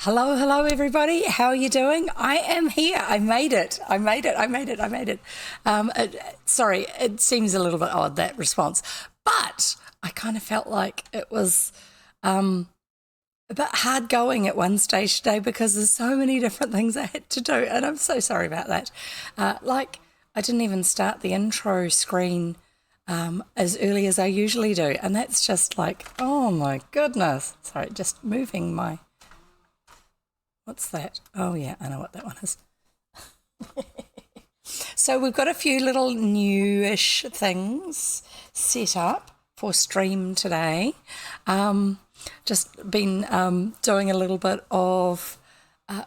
Hello, everybody. How are you doing? I am here. I made it. Sorry, it seems a little bit odd, that response, but I kind of felt like it was a bit hard going at one stage today because there's so many different things I had to do, and I'm so sorry about that. I didn't even start the intro screen as early as I usually do, and that's just like, oh my goodness. Sorry, just moving my... What's that? Oh yeah, I know what that one is. So we've got a few little newish things set up for stream today. Just been doing a little bit of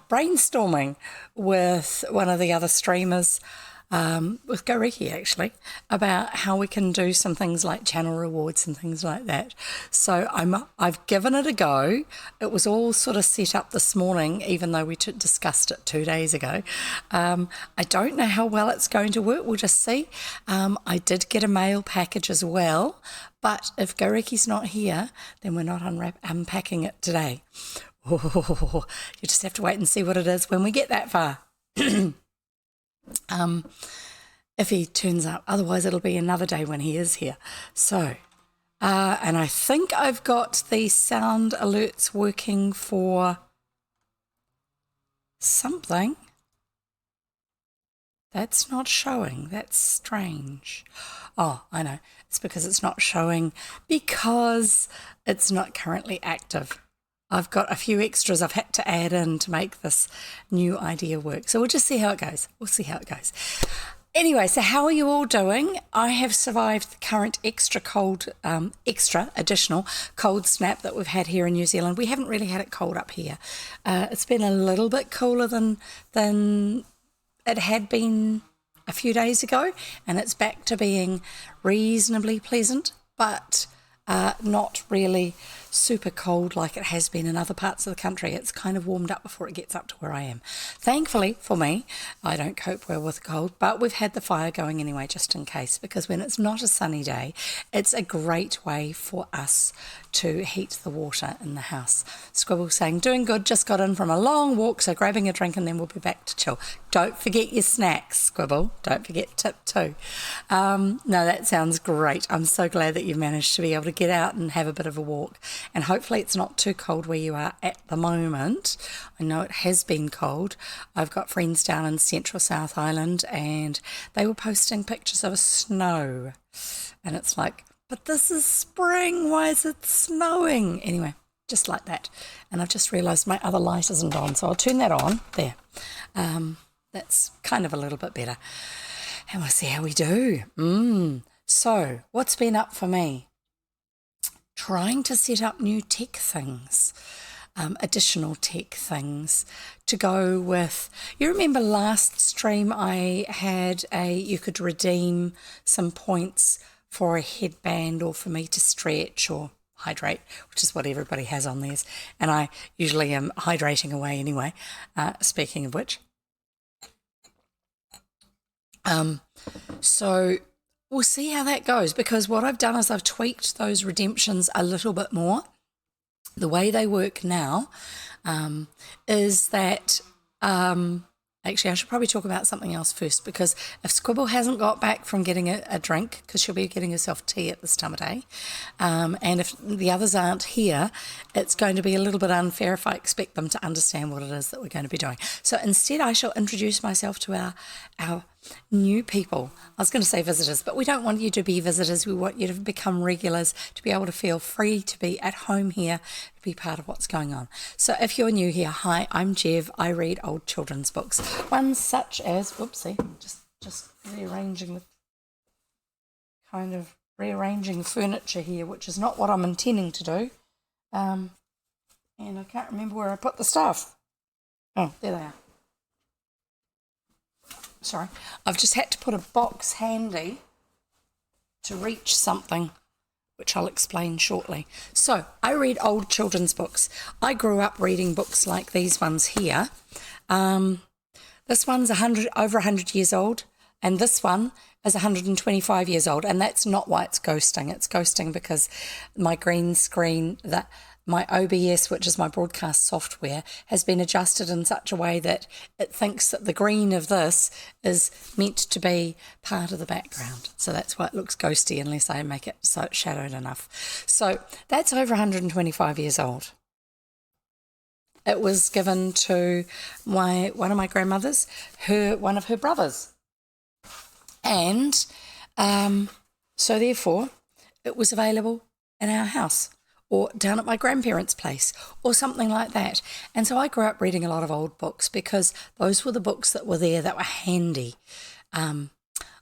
brainstorming with one of the other streamers, with Goriki actually, about how we can do some things like channel rewards and things like that. So I've given it a go. It was all sort of set up this morning, even though we discussed it 2 days ago. I don't know how well it's going to work. We'll just see. I did get a mail package as well, but if Goriki's not here, then we're not unpacking it today. Oh, you just have to wait and see what it is when we get that far. If he turns up, otherwise it'll be another day when he is here. So, and I think I've got the sound alerts working for something. That's not showing. That's strange. Oh, I know. It's because it's not showing because it's not currently active. I've got a few extras I've had to add in to make this new idea work. So we'll just see how it goes. Anyway, so how are you all doing? I have survived the current additional cold snap that we've had here in New Zealand. We haven't really had it cold up here. It's been a little bit cooler than it had been a few days ago, and it's back to being reasonably pleasant, but not really super cold like it has been in other parts of the country. It's kind of warmed up before it gets up to where I am. Thankfully for me, I don't cope well with cold, but we've had the fire going anyway just in case, because when it's not a sunny day, it's a great way for us to heat the water in the house. Squibble saying, doing good, just got in from a long walk, so grabbing a drink and then we'll be back to chill. Don't forget your snacks, Squibble. Don't forget tip 2. No, that sounds great. I'm so glad that you managed to be able to get out and have a bit of a walk. And hopefully it's not too cold where you are at the moment. I know it has been cold. I've got friends down in central South Island and they were posting pictures of snow. And it's like, but this is spring. Why is it snowing? Anyway, just like that. And I've just realised my other light isn't on, so I'll turn that on. There. That's kind of a little bit better. And we'll see how we do. So, what's been up for me? Trying to set up new tech things, additional tech things to go with. You remember last stream I had you could redeem some points for a headband or for me to stretch or hydrate, which is what everybody has on theirs. And I usually am hydrating away anyway, speaking of which. So we'll see how that goes, because what I've done is I've tweaked those redemptions a little bit more. The way they work now is that, actually I should probably talk about something else first, because if Squibble hasn't got back from getting a drink, because she'll be getting herself tea at this time of day, and if the others aren't here, it's going to be a little bit unfair if I expect them to understand what it is that we're going to be doing. So instead I shall introduce myself to our new people. I was going to say visitors, but we don't want you to be visitors. We want you to become regulars, to be able to feel free to be at home here, to be part of what's going on. So if you're new here, hi, I'm Jev. I read old children's books, ones such as, whoopsie, just rearranging furniture here, which is not what I'm intending to do. And I can't remember where I put the stuff. Oh, there they are. Sorry, I've just had to put a box handy to reach something, which I'll explain shortly. So, I read old children's books. I grew up reading books like these ones here. This one's over 100 years old, and this one is 125 years old, and that's not why it's ghosting. It's ghosting because my green screen, my OBS, which is my broadcast software, has been adjusted in such a way that it thinks that the green of this is meant to be part of the background. So that's why it looks ghosty unless I make it so it's shadowed enough. So that's over 125 years old. It was given to one of my grandmothers, one of her brothers. And so therefore, it was available in our house or down at my grandparents' place or something like that. And so I grew up reading a lot of old books because those were the books that were there that were handy.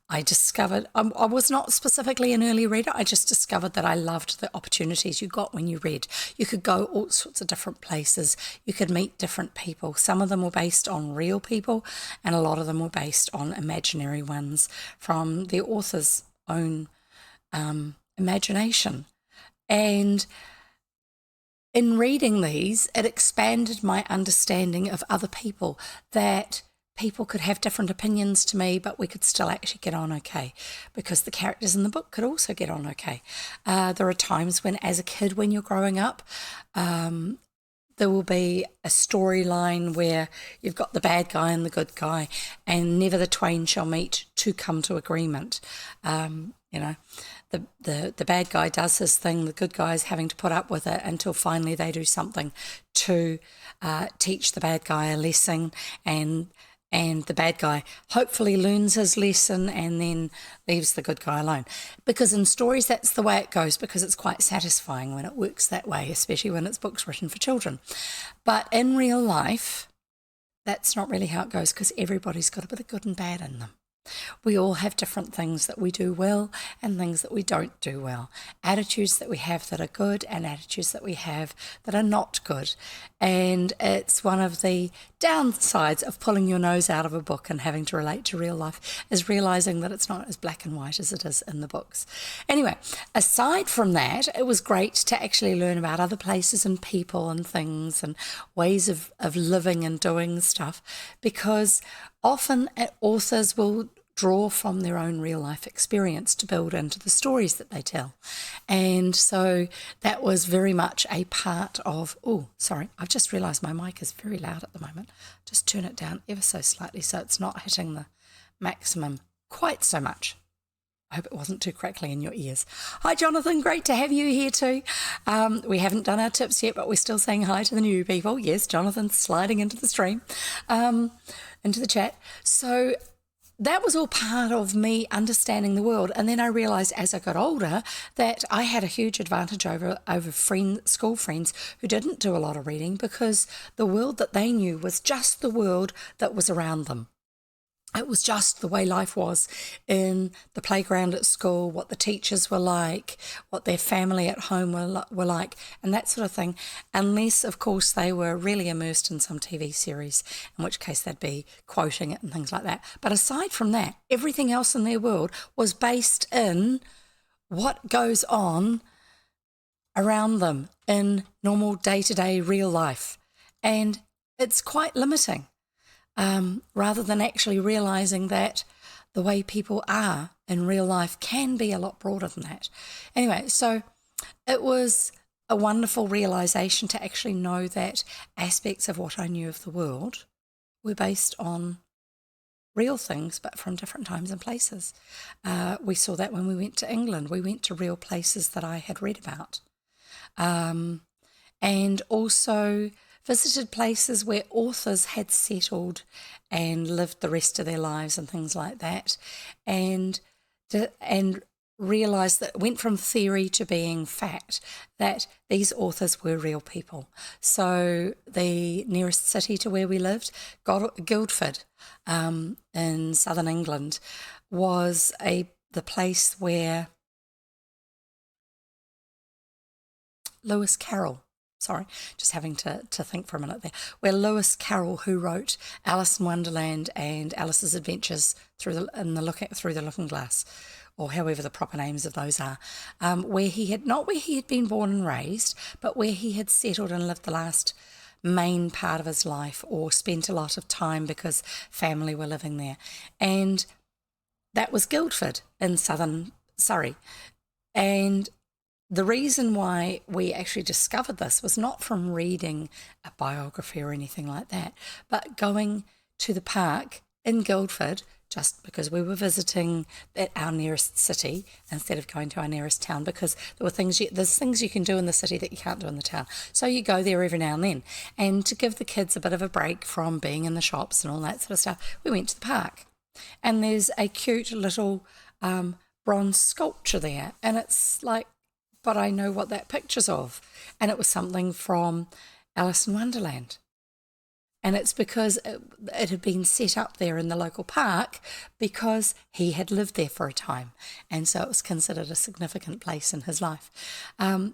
I discovered, I was not specifically an early reader, I just discovered that I loved the opportunities you got when you read. You could go all sorts of different places, you could meet different people. Some of them were based on real people and a lot of them were based on imaginary ones from the author's own imagination. And in reading these, it expanded my understanding of other people, that people could have different opinions to me, but we could still actually get on okay because the characters in the book could also get on okay. There are times when, as a kid, when you're growing up, there will be a storyline where you've got the bad guy and the good guy, and never the twain shall meet to come to agreement. The bad guy does his thing, the good guy is having to put up with it until finally they do something to teach the bad guy a lesson, and the bad guy hopefully learns his lesson and then leaves the good guy alone. Because in stories, that's the way it goes, because it's quite satisfying when it works that way, especially when it's books written for children. But in real life, that's not really how it goes, because everybody's got a bit of good and bad in them. We all have different things that we do well and things that we don't do well. Attitudes that we have that are good and attitudes that we have that are not good. And it's one of the downsides of pulling your nose out of a book and having to relate to real life, is realizing that it's not as black and white as it is in the books. Anyway, aside from that, it was great to actually learn about other places and people and things and ways of living and doing stuff, because often authors will draw from their own real life experience to build into the stories that they tell. And so that was very much a part of, I've just realised my mic is very loud at the moment. Just turn it down ever so slightly so it's not hitting the maximum quite so much. I hope it wasn't too crackly in your ears. Hi, Jonathan. Great to have you here too. We haven't done our tips yet, but we're still saying hi to the new people. Yes, Jonathan's sliding into the stream, into the chat. So that was all part of me understanding the world. And then I realised as I got older that I had a huge advantage over school friends who didn't do a lot of reading, because the world that they knew was just the world that was around them. It was just the way life was in the playground at school, what the teachers were like, what their family at home were like, and that sort of thing. Unless, of course, they were really immersed in some TV series, in which case they'd be quoting it and things like that. But aside from that, everything else in their world was based in what goes on around them in normal day-to-day real life. And it's quite limiting. Rather than actually realising that the way people are in real life can be a lot broader than that. Anyway, so it was a wonderful realisation to actually know that aspects of what I knew of the world were based on real things, but from different times and places. We saw that when we went to England. We went to real places that I had read about. And also visited places where authors had settled and lived the rest of their lives and things like that, and realised that it went from theory to being fact, that these authors were real people. So the nearest city to where we lived, Guildford, in southern England, was the place where Lewis Carroll, just having to think for a minute there, where Lewis Carroll, who wrote Alice in Wonderland and Alice's Adventures through the Looking Glass, or however the proper names of those are, where he had been born and raised, but where he had settled and lived the last main part of his life, or spent a lot of time because family were living there. And that was Guildford in southern Surrey. And the reason why we actually discovered this was not from reading a biography or anything like that, but going to the park in Guildford, just because we were visiting at our nearest city instead of going to our nearest town, because there's things you can do in the city that you can't do in the town. So you go there every now and then. And to give the kids a bit of a break from being in the shops and all that sort of stuff, we went to the park. And there's a cute little bronze sculpture there. And it's like, but I know what that picture's of. And it was something from Alice in Wonderland. And it's because it had been set up there in the local park because he had lived there for a time. And so it was considered a significant place in his life.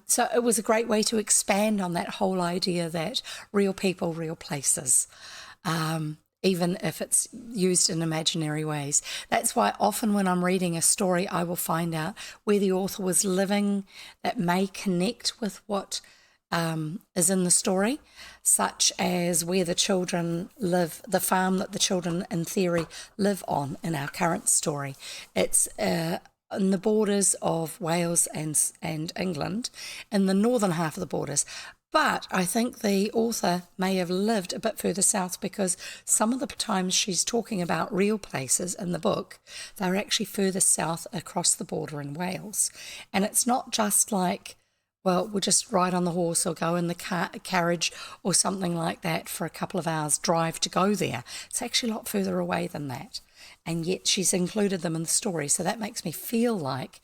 So it was a great way to expand on that whole idea that real people, real places, even if it's used in imaginary ways. That's why often when I'm reading a story, I will find out where the author was living that may connect with what is in the story, such as where the children live, the farm that the children in theory live on in our current story. It's in the borders of Wales and England, in the northern half of the borders. But I think the author may have lived a bit further south, because some of the times she's talking about real places in the book, they're actually further south across the border in Wales. And it's not just like, well, we'll just ride on the horse or go in the carriage or something like that for a couple of hours drive to go there. It's actually a lot further away than that. And yet she's included them in the story. So that makes me feel like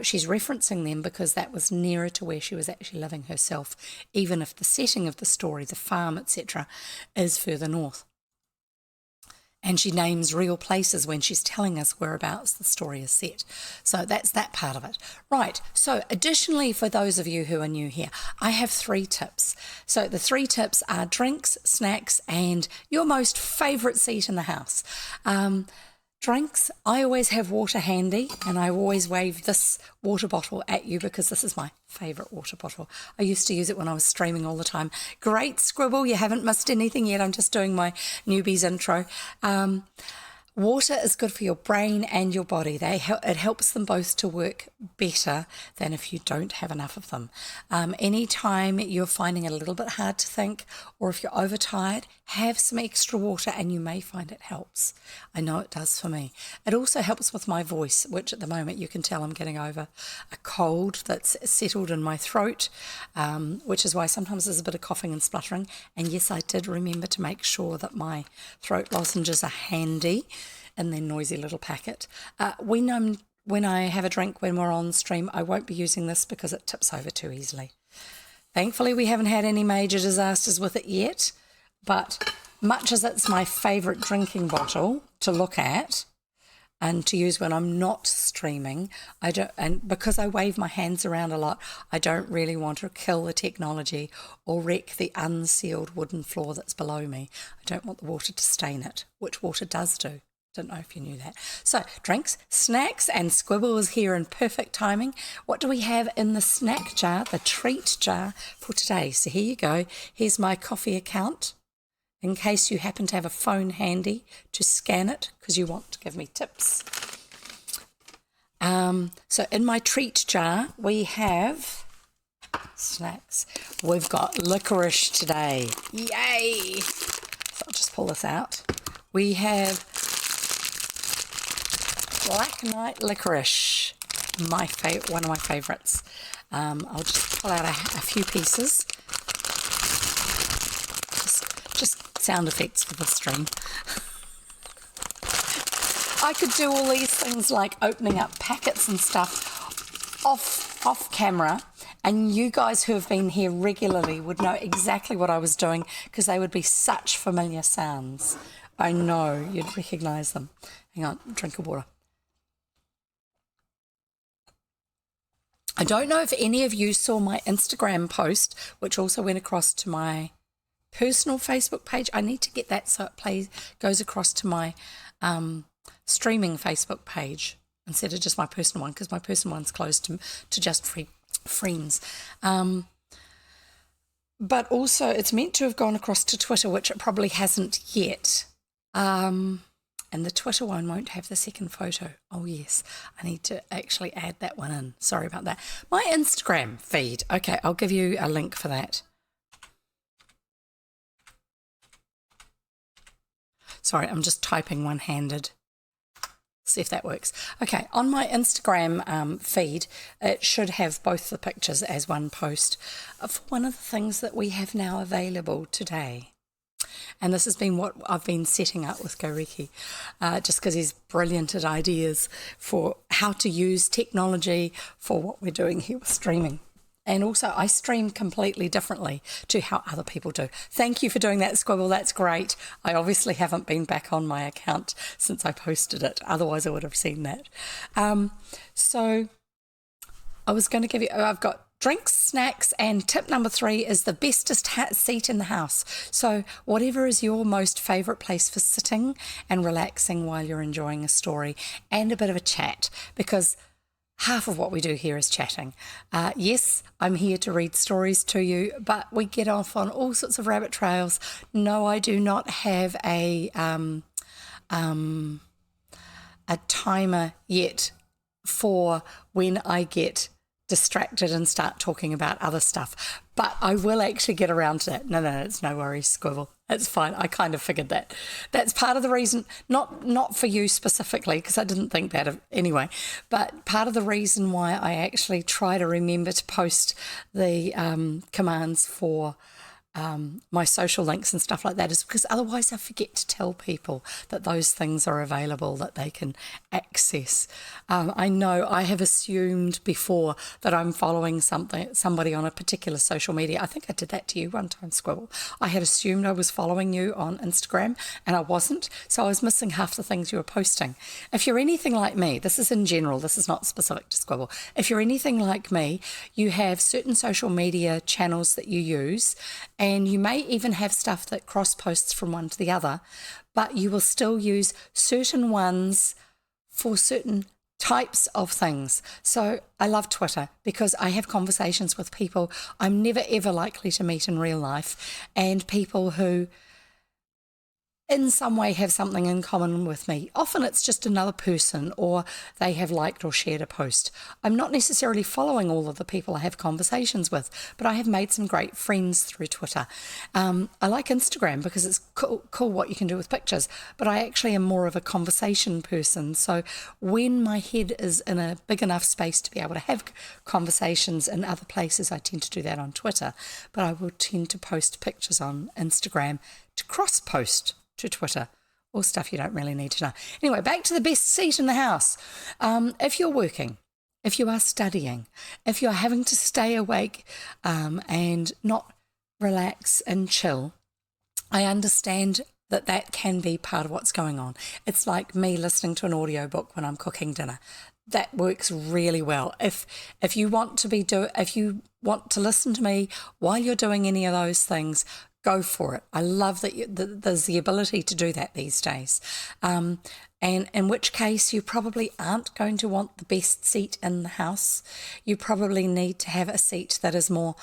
she's referencing them because that was nearer to where she was actually living herself, even if the setting of the story, the farm, etc., is further north. And she names real places when she's telling us whereabouts the story is set. So that's that part of it. Right, so additionally, for those of you who are new here, I have 3 tips. So the 3 tips are drinks, snacks, and your most favourite seat in the house. Drinks, I always have water handy, and I always wave this water bottle at you because this is my favourite water bottle. I used to use it when I was streaming all the time. Great scribble, you haven't missed anything yet. I'm just doing my newbies intro. Water is good for your brain and your body. It helps them both to work better than if you don't have enough of them. Anytime you're finding it a little bit hard to think, or if you're overtired, have some extra water and you may find it helps. I know it does for me. It also helps with my voice, which at the moment you can tell I'm getting over a cold that's settled in my throat, which is why sometimes there's a bit of coughing and spluttering. And yes, I did remember to make sure that my throat lozenges are handy in their noisy little packet. When I have a drink when we're on stream, I won't be using this because it tips over too easily. Thankfully, we haven't had any major disasters with it yet, but much as it's my favourite drinking bottle to look at and to use when I'm not streaming, and because I wave my hands around a lot, I don't really want to kill the technology or wreck the unsealed wooden floor that's below me. I don't want the water to stain it, which water does do. Don't know if you knew that. So drinks, snacks, and Squibble is here in perfect timing. What do we have in the snack jar, the treat jar for today? So here you go. Here's my coffee account in case you happen to have a phone handy to scan it because you want to give me tips. So in my treat jar we have snacks. We've got licorice today. Yay! So I'll just pull this out. We have Black Knight licorice, one of my favourites. I'll just pull out a few pieces. Just sound effects for the stream. I could do all these things like opening up packets and stuff off camera, and you guys who have been here regularly would know exactly what I was doing because they would be such familiar sounds. I know, you'd recognise them. Hang on, drink of water. I don't know if any of you saw my Instagram post, which also went across to my personal Facebook page. I need to get that so it goes across to my streaming Facebook page instead of just my personal one, because my personal one's closed to just friends. But also it's meant to have gone across to Twitter, which it probably hasn't yet. And the Twitter one won't have the second photo. Oh, yes. I need to actually add that one in. Sorry about that. My Instagram feed. Okay, I'll give you a link for that. Sorry, I'm just typing one-handed. See if that works. Okay, on my Instagram feed, it should have both the pictures as one post for one of the things that we have now available today. And this has been what I've been setting up with Goreki, just because he's brilliant at ideas for how to use technology for what we're doing here with streaming. And also, I stream completely differently to how other people do. Thank you for doing that, Squibble. That's great. I obviously haven't been back on my account since I posted it. Otherwise, I would have seen that. So I was going to give you, I've got drinks, snacks, and tip number 3 is the bestest seat in the house. So whatever is your most favourite place for sitting and relaxing while you're enjoying a story and a bit of a chat, because half of what we do here is chatting. Yes, I'm here to read stories to you, but we get off on all sorts of rabbit trails. No, I do not have a timer yet for when I get distracted and start talking about other stuff. But I will actually get around to that. No, it's no worries, Squibble. It's fine. I kind of figured that. That's part of the reason, not for you specifically, because I didn't think that of, anyway, but part of the reason why I actually try to remember to post the commands for my social links and stuff like that is because otherwise I forget to tell people that those things are available, that they can access. I know I have assumed before that I'm following somebody on a particular social media. I think I did that to you one time, Squibble. I had assumed I was following you on Instagram and I wasn't, so I was missing half the things you were posting. If you're anything like me, this is in general, this is not specific to Squibble. If you're anything like me, you have certain social media channels that you use, and you may even have stuff that cross posts from one to the other, but you will still use certain ones for certain types of things. So I love Twitter because I have conversations with people I'm never ever likely to meet in real life, and people who in some way have something in common with me. Often it's just another person, or they have liked or shared a post. I'm not necessarily following all of the people I have conversations with, but I have made some great friends through Twitter. I like Instagram because it's cool what you can do with pictures, but I actually am more of a conversation person. So when my head is in a big enough space to be able to have conversations in other places, I tend to do that on Twitter, but I will tend to post pictures on Instagram to cross-post to Twitter, or stuff you don't really need to know. Anyway, back to the best seat in the house. If you're working, if you are studying, if you're having to stay awake and not relax and chill, I understand that that can be part of what's going on. It's like me listening to an audiobook when I'm cooking dinner. That works really well. If you want to listen to me while you're doing any of those things, go for it. I love that there's the ability to do that these days. And in which case you probably aren't going to want the best seat in the house. You probably need to have a seat that is more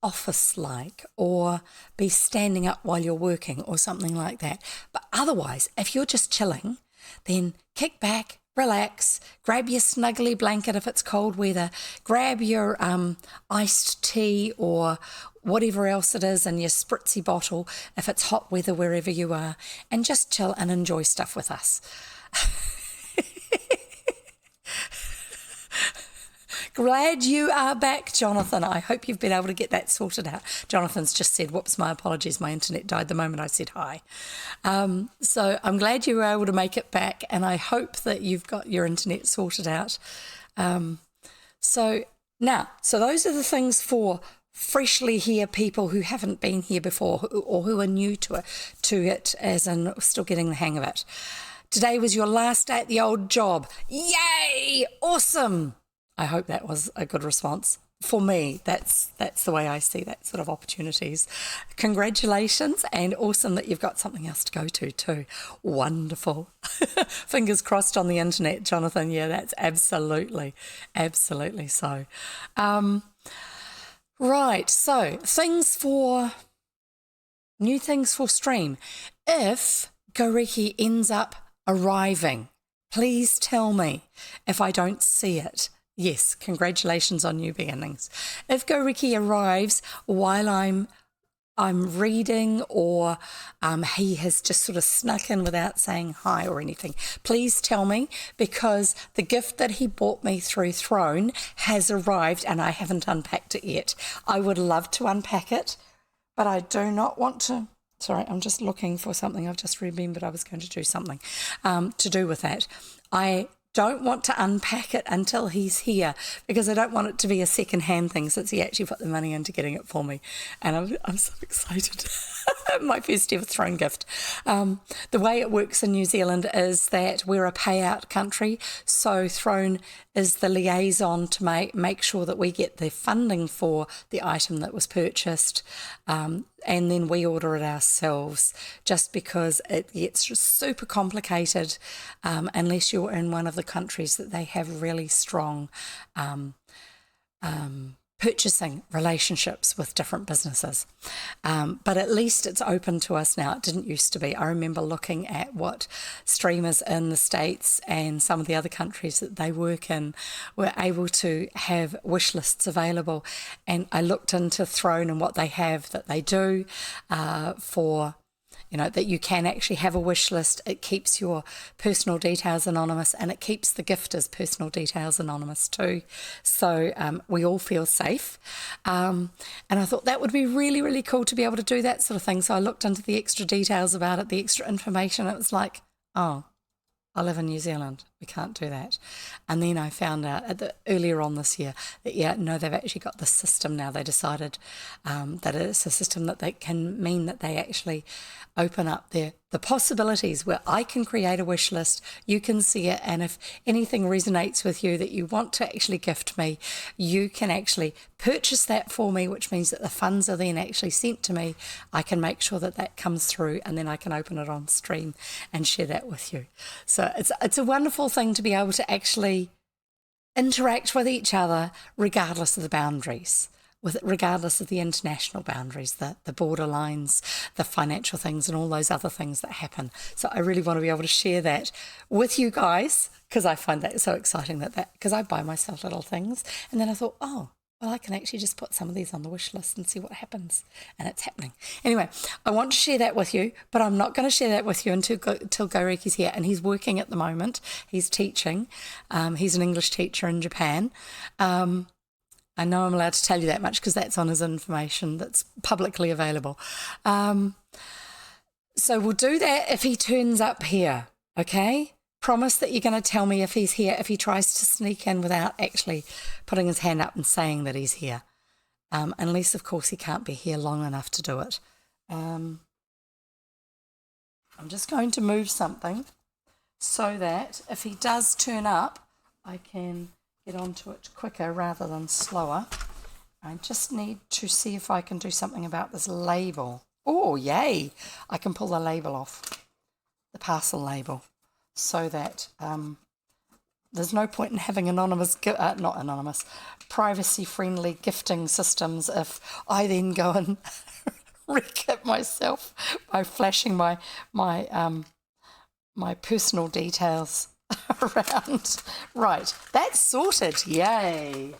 office-like, or be standing up while you're working or something like that. But otherwise, if you're just chilling, then kick back, relax, grab your snuggly blanket if it's cold weather, grab your iced tea or whatever else it is in your spritzy bottle if it's hot weather wherever you are, and just chill and enjoy stuff with us. Glad you are back, Jonathan. I hope you've been able to get that sorted out. Jonathan's just said, whoops, my apologies, my internet died the moment I said hi. So I'm glad you were able to make it back, and I hope that you've got your internet sorted out. So those are the things for freshly here people who haven't been here before, or who are new to it, as in still getting the hang of it. Today was your last day at the old job. Yay! Awesome! I hope that was a good response. For me, that's the way I see that sort of opportunities. Congratulations, and awesome that you've got something else to go to too. Wonderful. Fingers crossed on the internet, Jonathan. Yeah, that's absolutely so. Right, so new things for stream. If Goreki ends up arriving. Please tell me if I don't see it. Yes, congratulations on new beginnings. If Goriki arrives while I'm reading, or he has just sort of snuck in without saying hi or anything, please tell me, because the gift that he bought me through Throne has arrived and I haven't unpacked it yet. I would love to unpack it, but I do not want to. Sorry, I'm just looking for something. I've just remembered I was going to do something to do with that. I don't want to unpack it until he's here, because I don't want it to be a second-hand thing, since he actually put the money into getting it for me. And I'm so excited. My first ever Throne gift. The way it works in New Zealand is that we're a payout country, so Throne is the liaison to make sure that we get the funding for the item that was purchased, and then we order it ourselves, just because it gets super complicated unless you're in one of the countries that they have really strong purchasing relationships with different businesses. But at least it's open to us now. It didn't used to be. I remember looking at what streamers in the States and some of the other countries that they work in were able to have wish lists available. And I looked into Throne and what they have that they do for, that you can actually have a wish list. It keeps your personal details anonymous, and it keeps the gifter's personal details anonymous too. So we all feel safe. And I thought that would be really, really cool to be able to do that sort of thing. So I looked into the extra details about it, the extra information. It was like, oh, I live in New Zealand. We can't do that. And then I found out earlier on this year that, they've actually got this system now. They decided that it's a system that they can mean that they actually open up the possibilities where I can create a wish list, you can see it, and if anything resonates with you that you want to actually gift me, you can actually purchase that for me, which means that the funds are then actually sent to me. I can make sure that that comes through, and then I can open it on stream and share that with you. So it's a wonderful thing to be able to actually interact with each other regardless of the boundaries, regardless of the international boundaries, the border lines, the financial things, and all those other things that happen. So I really want to be able to share that with you guys, because I find that so exciting because I buy myself little things, and then I thought, oh, well, I can actually just put some of these on the wish list and see what happens. And it's happening. Anyway, I want to share that with you, but I'm not going to share that with you until Goriki's here. And he's working at the moment. He's teaching. He's an English teacher in Japan. I know I'm allowed to tell you that much because that's on his information that's publicly available. So we'll do that if he turns up here, okay? Promise that you're going to tell me if he's here, if he tries to sneak in without actually putting his hand up and saying that he's here. Unless, of course, he can't be here long enough to do it. I'm just going to move something so that if he does turn up, I can get onto it quicker rather than slower. I just need to see if I can do something about this label. Oh, yay! I can pull the label off, the parcel label, so that there's no point in having privacy-friendly gifting systems if I then go and wreck it myself by flashing my personal details around. Right, that's sorted. Yay!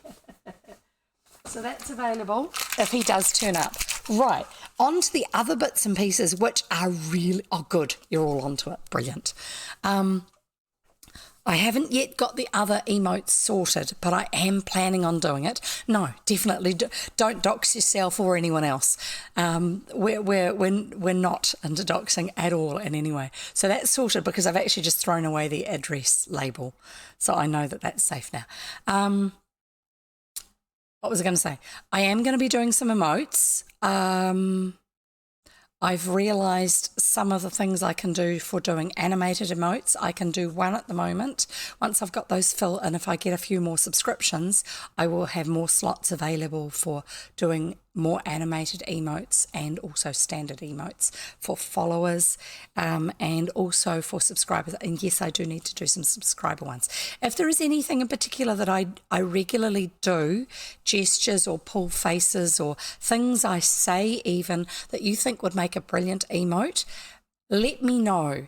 So that's available if he does turn up. Right, on to the other bits and pieces, which are really... Oh, good, you're all onto it. Brilliant. I haven't yet got the other emotes sorted, but I am planning on doing it. No, definitely don't dox yourself or anyone else. We're not into doxing at all in any way. So that's sorted because I've actually just thrown away the address label. So I know that that's safe now. What was I going to say? I am going to be doing some emotes. I've realised some of the things I can do for doing animated emotes. I can do one at the moment. Once I've got those filled, and if I get a few more subscriptions, I will have more slots available for doing more animated emotes and also standard emotes for followers and also for subscribers. And yes, I do need to do some subscriber ones. If there is anything in particular that I regularly do, gestures or pull faces or things I say even that you think would make a brilliant emote, let me know.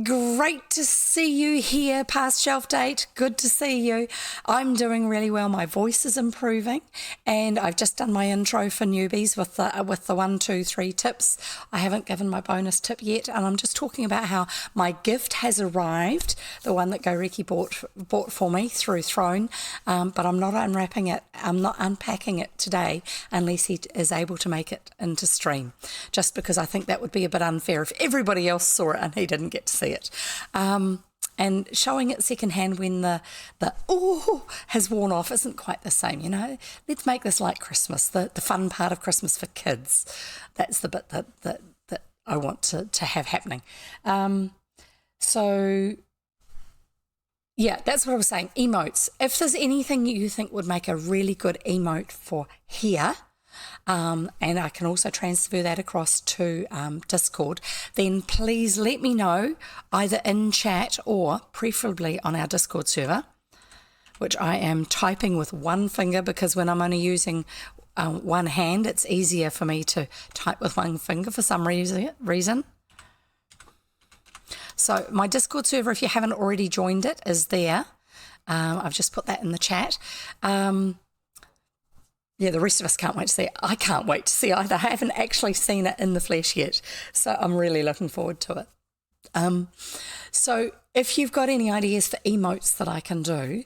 Great to see you here, past shelf date. Good to see you. I'm doing really well. My voice is improving, and I've just done my intro for newbies with the 1, 2, 3 tips. I haven't given my bonus tip yet, and I'm just talking about how my gift has arrived, the one that Goreki bought for me through Throne, but I'm not unwrapping it. I'm not unpacking it today unless he is able to make it into stream, just because I think that would be a bit unfair if everybody else saw it and he didn't get to see it. And showing it secondhand when the has worn off isn't quite the same, you know. Let's make this like Christmas, the fun part of Christmas for kids. That's the bit that I want to have happening. So yeah, that's what I was saying. Emotes. If there's anything you think would make a really good emote for here, and I can also transfer that across to Discord, then please let me know either in chat or preferably on our Discord server, which I am typing with one finger because when I'm only using one hand, it's easier for me to type with one finger for some reason. So my Discord server, if you haven't already joined it, is there. I've just put that in the chat. Yeah, the rest of us can't wait to see it. I can't wait to see it either. I haven't actually seen it in the flesh yet, so I'm really looking forward to it. So if you've got any ideas for emotes that I can do,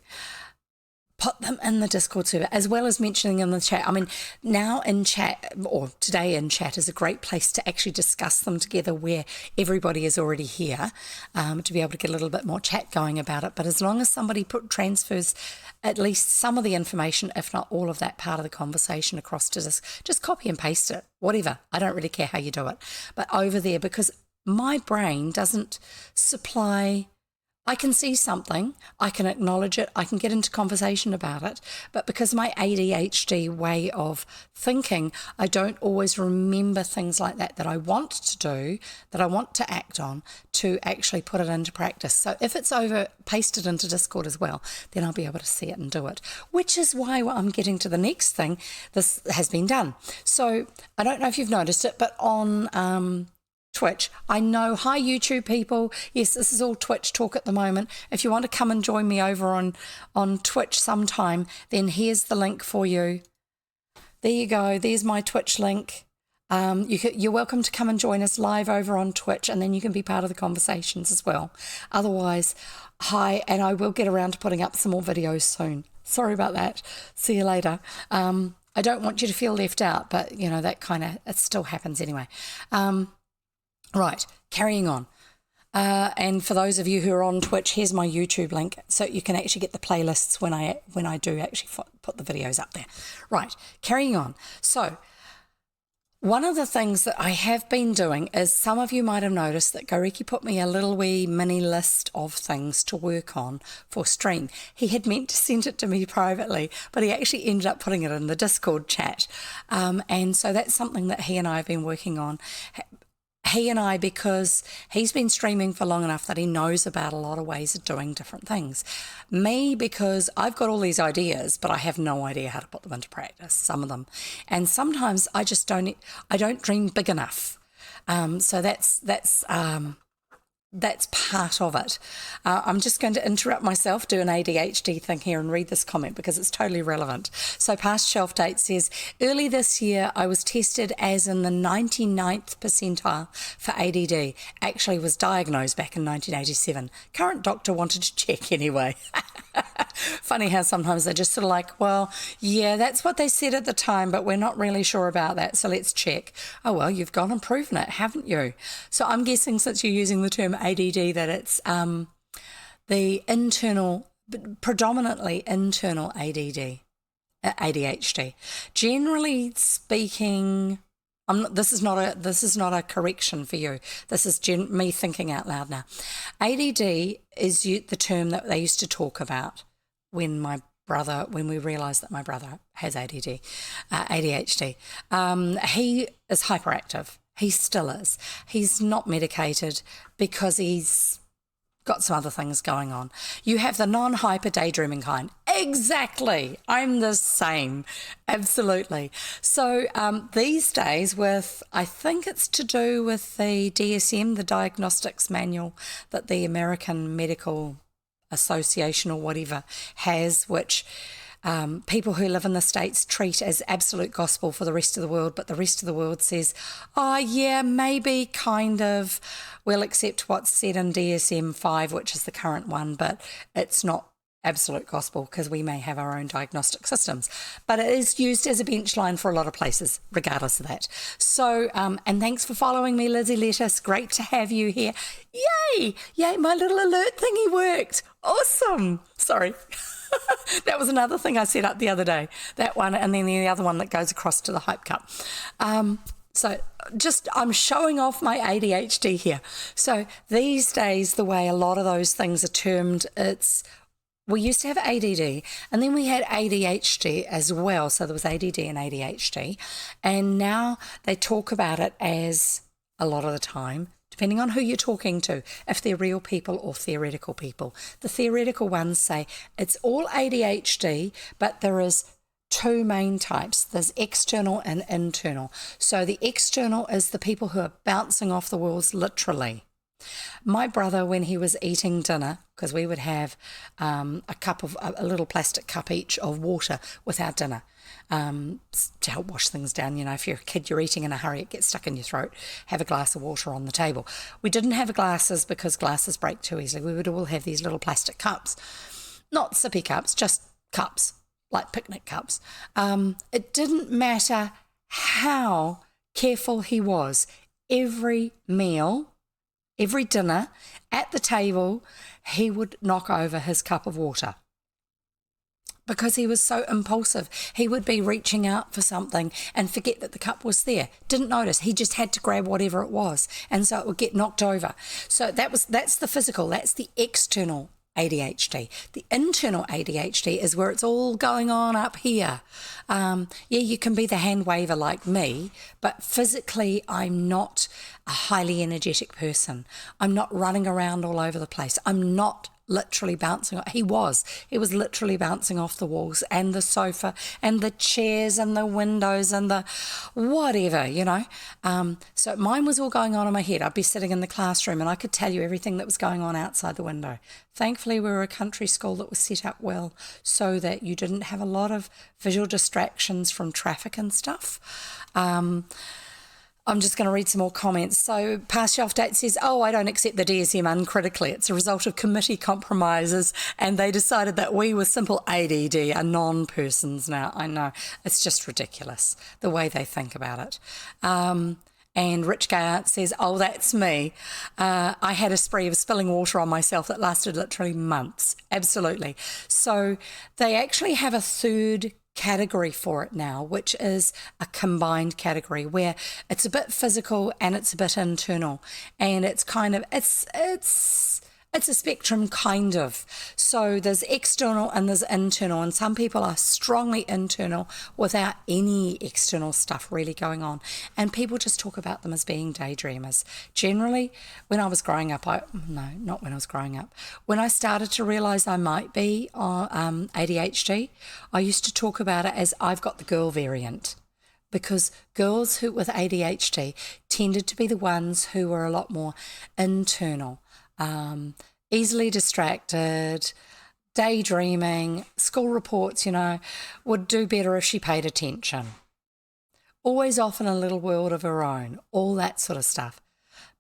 put them in the Discord server, as well as mentioning in the chat. I mean, now in chat, or today in chat, is a great place to actually discuss them together where everybody is already here, to be able to get a little bit more chat going about it. But as long as somebody transfers at least some of the information, if not all of that part of the conversation across to this, just copy and paste it, whatever. I don't really care how you do it. But over there, because my brain doesn't supply... I can see something, I can acknowledge it, I can get into conversation about it, but because of my ADHD way of thinking, I don't always remember things like that I want to do, that I want to act on, to actually put it into practice. So if it's pasted into Discord as well, then I'll be able to see it and do it, which is why I'm getting to the next thing. This has been done. So I don't know if you've noticed it, but on... Twitch. I know, hi YouTube people. Yes, this is all Twitch talk at the moment. If you want to come and join me over on Twitch sometime, then here's the link for you. There you go. There's my Twitch link. You're welcome to come and join us live over on Twitch, and then you can be part of the conversations as well. Otherwise, hi, and I will get around to putting up some more videos soon. Sorry about that. See you later. I don't want you to feel left out, but you know, that kind of, it still happens anyway. Right, carrying on. And for those of you who are on Twitch, here's my YouTube link, so you can actually get the playlists when I do actually put the videos up there. Right, carrying on. So one of the things that I have been doing is, some of you might have noticed that Goreki put me a little wee mini list of things to work on for stream. He had meant to send it to me privately, but he actually ended up putting it in the Discord chat. And so that's something that he and I have been working on. He and I, because he's been streaming for long enough that he knows about a lot of ways of doing different things. Me, because I've got all these ideas, but I have no idea how to put them into practice, some of them. And sometimes I don't dream big enough. So that's part of it. I'm just going to interrupt myself, do an ADHD thing here and read this comment because it's totally relevant. So past shelf date says, early this year I was tested as in the 99th percentile for ADD. Actually was diagnosed back in 1987. Current doctor wanted to check anyway. Funny how sometimes they're just sort of like, well, yeah, that's what they said at the time, but we're not really sure about that, so let's check. Oh, well, you've gone and proven it, haven't you? So I'm guessing, since you're using the term ADD, that it's the predominantly internal ADHD. Generally speaking, this is not a correction for you. This is me thinking out loud now. ADD is the term that they used to talk about when we realised that my brother has ADHD. He is hyperactive. He still is. He's not medicated because he's got some other things going on. You have the non-hyper daydreaming kind. Exactly. I'm the same. Absolutely. So these days I think it's to do with the DSM, the Diagnostics Manual that the American Medical Association or whatever has, which people who live in the States treat as absolute gospel for the rest of the world, but the rest of the world says, oh yeah, maybe kind of, we'll accept what's said in DSM-5, which is the current one, but it's not absolute gospel because we may have our own diagnostic systems, but it is used as a bench line for a lot of places regardless of that. So and thanks for following me, Lizzie Lettuce. Great to have you here. Yay my little alert thingy worked. Awesome. Sorry. That was another thing I set up the other day, that one, and then the other one that goes across to the hype cup. So I'm showing off my ADHD here. So these days, the way a lot of those things are termed, we used to have ADD, and then we had ADHD as well. So there was ADD and ADHD. And now they talk about it as, a lot of the time, depending on who you're talking to, if they're real people or theoretical people. The theoretical ones say it's all ADHD, but there is two main types. There's external and internal. So the external is the people who are bouncing off the walls literally. My brother, when he was eating dinner, because we would have a little plastic cup each of water with our dinner to help wash things down. You know, if you're a kid, you're eating in a hurry, it gets stuck in your throat, have a glass of water on the table. We didn't have glasses because glasses break too easily. We would all have these little plastic cups, not sippy cups, just cups, like picnic cups. It didn't matter how careful he was. Every meal, every dinner, at the table, he would knock over his cup of water because he was so impulsive. He would be reaching out for something and forget that the cup was there. Didn't notice. He just had to grab whatever it was, and so it would get knocked over. So that's the physical. That's the external ADHD. The internal ADHD is where it's all going on up here. You can be the hand waver like me, but physically I'm not a highly energetic person. I'm not running around all over the place. I'm not literally bouncing. He was literally bouncing off the walls and the sofa and the chairs and the windows and the whatever, you know. So mine was all going on in my head. I'd be sitting in the classroom and I could tell you everything that was going on outside the window. Thankfully, we were a country school that was set up well so that you didn't have a lot of visual distractions from traffic and stuff. I'm just going to read some more comments. So Past Shelf Date says, I don't accept the DSM uncritically. It's a result of committee compromises and they decided that we with simple ADD are non-persons now. I know. It's just ridiculous the way they think about it. And Rich Gayart says, that's me. I had a spree of spilling water on myself that lasted literally months. Absolutely. So they actually have a third category for it now, which is a combined category where it's a bit physical and it's a bit internal, and it's kind of it's a spectrum kind of. So there's external and there's internal, and some people are strongly internal without any external stuff really going on, and people just talk about them as being daydreamers. Generally, when I was growing up, when I started to realize I might be ADHD, I used to talk about it as I've got the girl variant, because girls with ADHD tended to be the ones who were a lot more internal. Easily distracted, daydreaming, school reports, would do better if she paid attention. Always off in a little world of her own, all that sort of stuff.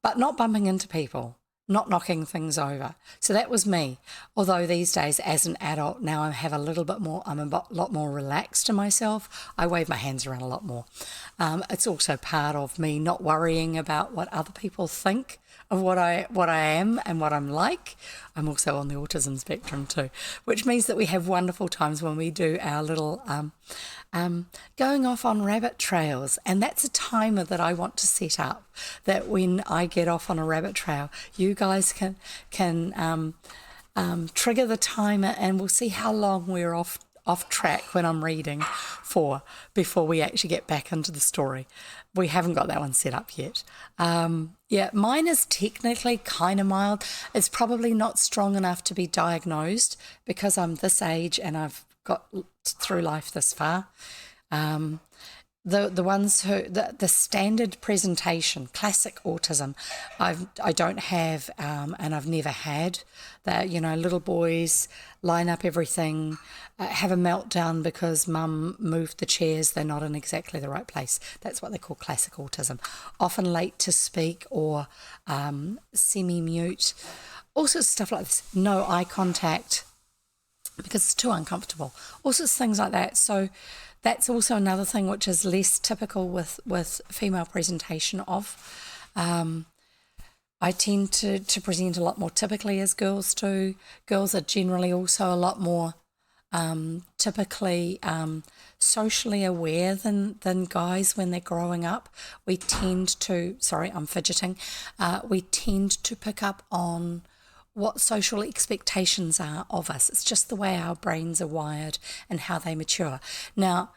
But not bumping into people, not knocking things over. So that was me. Although these days as an adult now I'm a lot more relaxed to myself. I wave my hands around a lot more. It's also part of me not worrying about what other people think of what I am and what I'm like. I'm also on the autism spectrum too, which means that we have wonderful times when we do our little going off on rabbit trails, and that's a timer that I want to set up, that when I get off on a rabbit trail, you guys can trigger the timer and we'll see how long we're off off track when I'm reading before we actually get back into the story. We haven't got that one set up yet. Yeah, mine is technically kind of mild. It's probably not strong enough to be diagnosed because I'm this age and I've got through life this far. The ones who the standard presentation, classic autism, I don't have, and I've never had. That, you know, little boys line up everything, have a meltdown because mum moved the chairs, they're not in exactly the right place. That's what they call classic autism. Often late to speak or semi-mute, all sorts of stuff like this. No eye contact because it's too uncomfortable. All sorts of things like that. So that's also another thing which is less typical with female presentation of. I tend to present a lot more typically as girls do. Girls are generally also a lot more typically socially aware than guys when they're growing up. We tend to, sorry, I'm fidgeting, we tend to pick up on what social expectations are of us. It's just the way our brains are wired and how they mature. Now,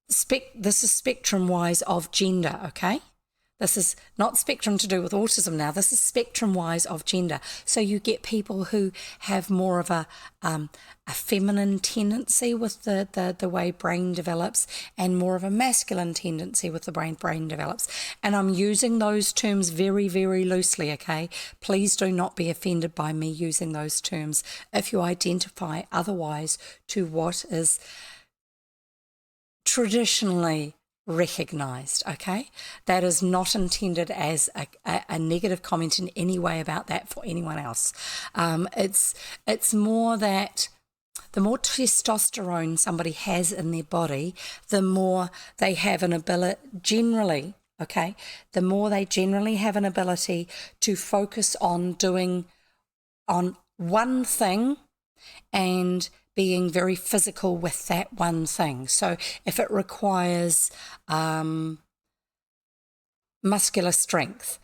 this is spectrum-wise of gender, okay? This is not spectrum to do with autism now. This is spectrum-wise of gender. So you get people who have more of a feminine tendency with the way brain develops and more of a masculine tendency with the brain develops. And I'm using those terms very, very loosely, okay? Please do not be offended by me using those terms if you identify otherwise to what is traditionally recognised, okay? That is not intended as a negative comment in any way about that for anyone else. It's more that the more testosterone somebody has in their body, the more they have an ability, generally, okay, the more they generally have an ability to focus on doing on one thing and being very physical with that one thing. So if it requires muscular strength,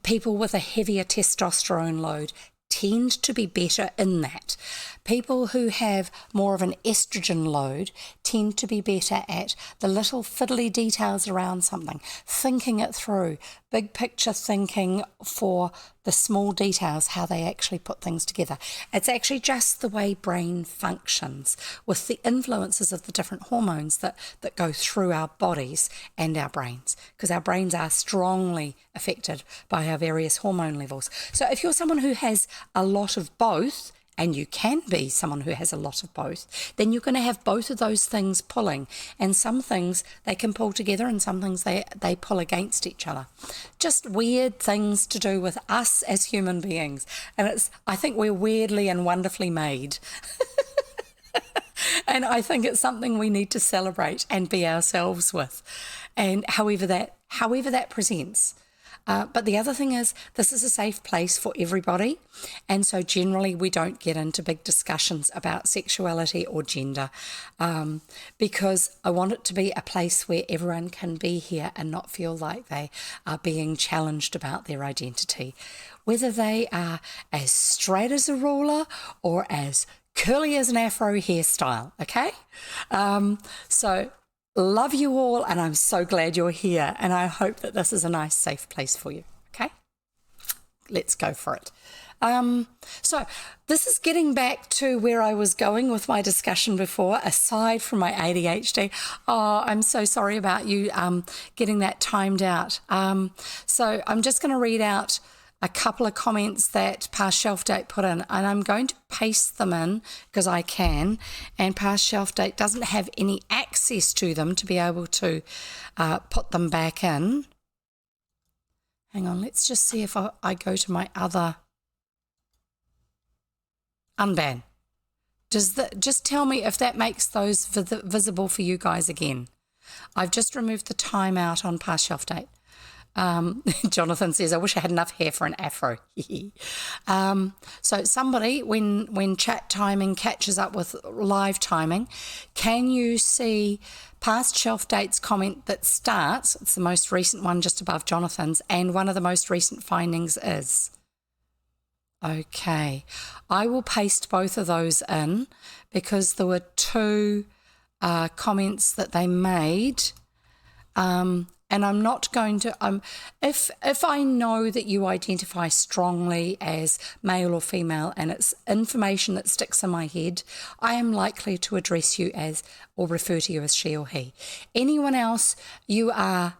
people with a heavier testosterone load tend to be better in that. People who have more of an estrogen load tend to be better at the little fiddly details around something, thinking it through, big picture thinking for the small details, how they actually put things together. It's actually just the way brain functions with the influences of the different hormones that go through our bodies and our brains, because our brains are strongly affected by our various hormone levels. So if you're someone who has a lot of both, and you can be someone who has a lot of both, then you're going to have both of those things pulling. And some things they can pull together and some things they pull against each other. Just weird things to do with us as human beings. And I think we're weirdly and wonderfully made. And I think it's something we need to celebrate and be ourselves with. And however that presents. But the other thing is, this is a safe place for everybody, and so generally we don't get into big discussions about sexuality or gender, because I want it to be a place where everyone can be here and not feel like they are being challenged about their identity, whether they are as straight as a ruler or as curly as an afro hairstyle, okay? So love you all, and I'm so glad you're here, and I hope that this is a nice, safe place for you, okay? Let's go for it. So this is getting back to where I was going with my discussion before, aside from my ADHD. Oh, I'm so sorry about you getting that timed out. So I'm just going to read out a couple of comments that Past Shelf Date put in, and I'm going to paste them in because I can, and Past Shelf Date doesn't have any access to them to be able to put them back in. Hang on, let's just see if I go to my other unban. Just tell me if that makes those visible for you guys again. I've just removed the timeout on Past Shelf Date. Jonathan says, I wish I had enough hair for an afro. So somebody, when chat timing catches up with live timing, can you see Past Shelf Date's comment that starts, it's the most recent one just above Jonathan's, and one of the most recent findings is, Okay, I will paste both of those in because there were two comments that they made. And I'm not going to, if I know that you identify strongly as male or female and it's information that sticks in my head, I am likely to address you as or refer to you as she or he. Anyone else, you are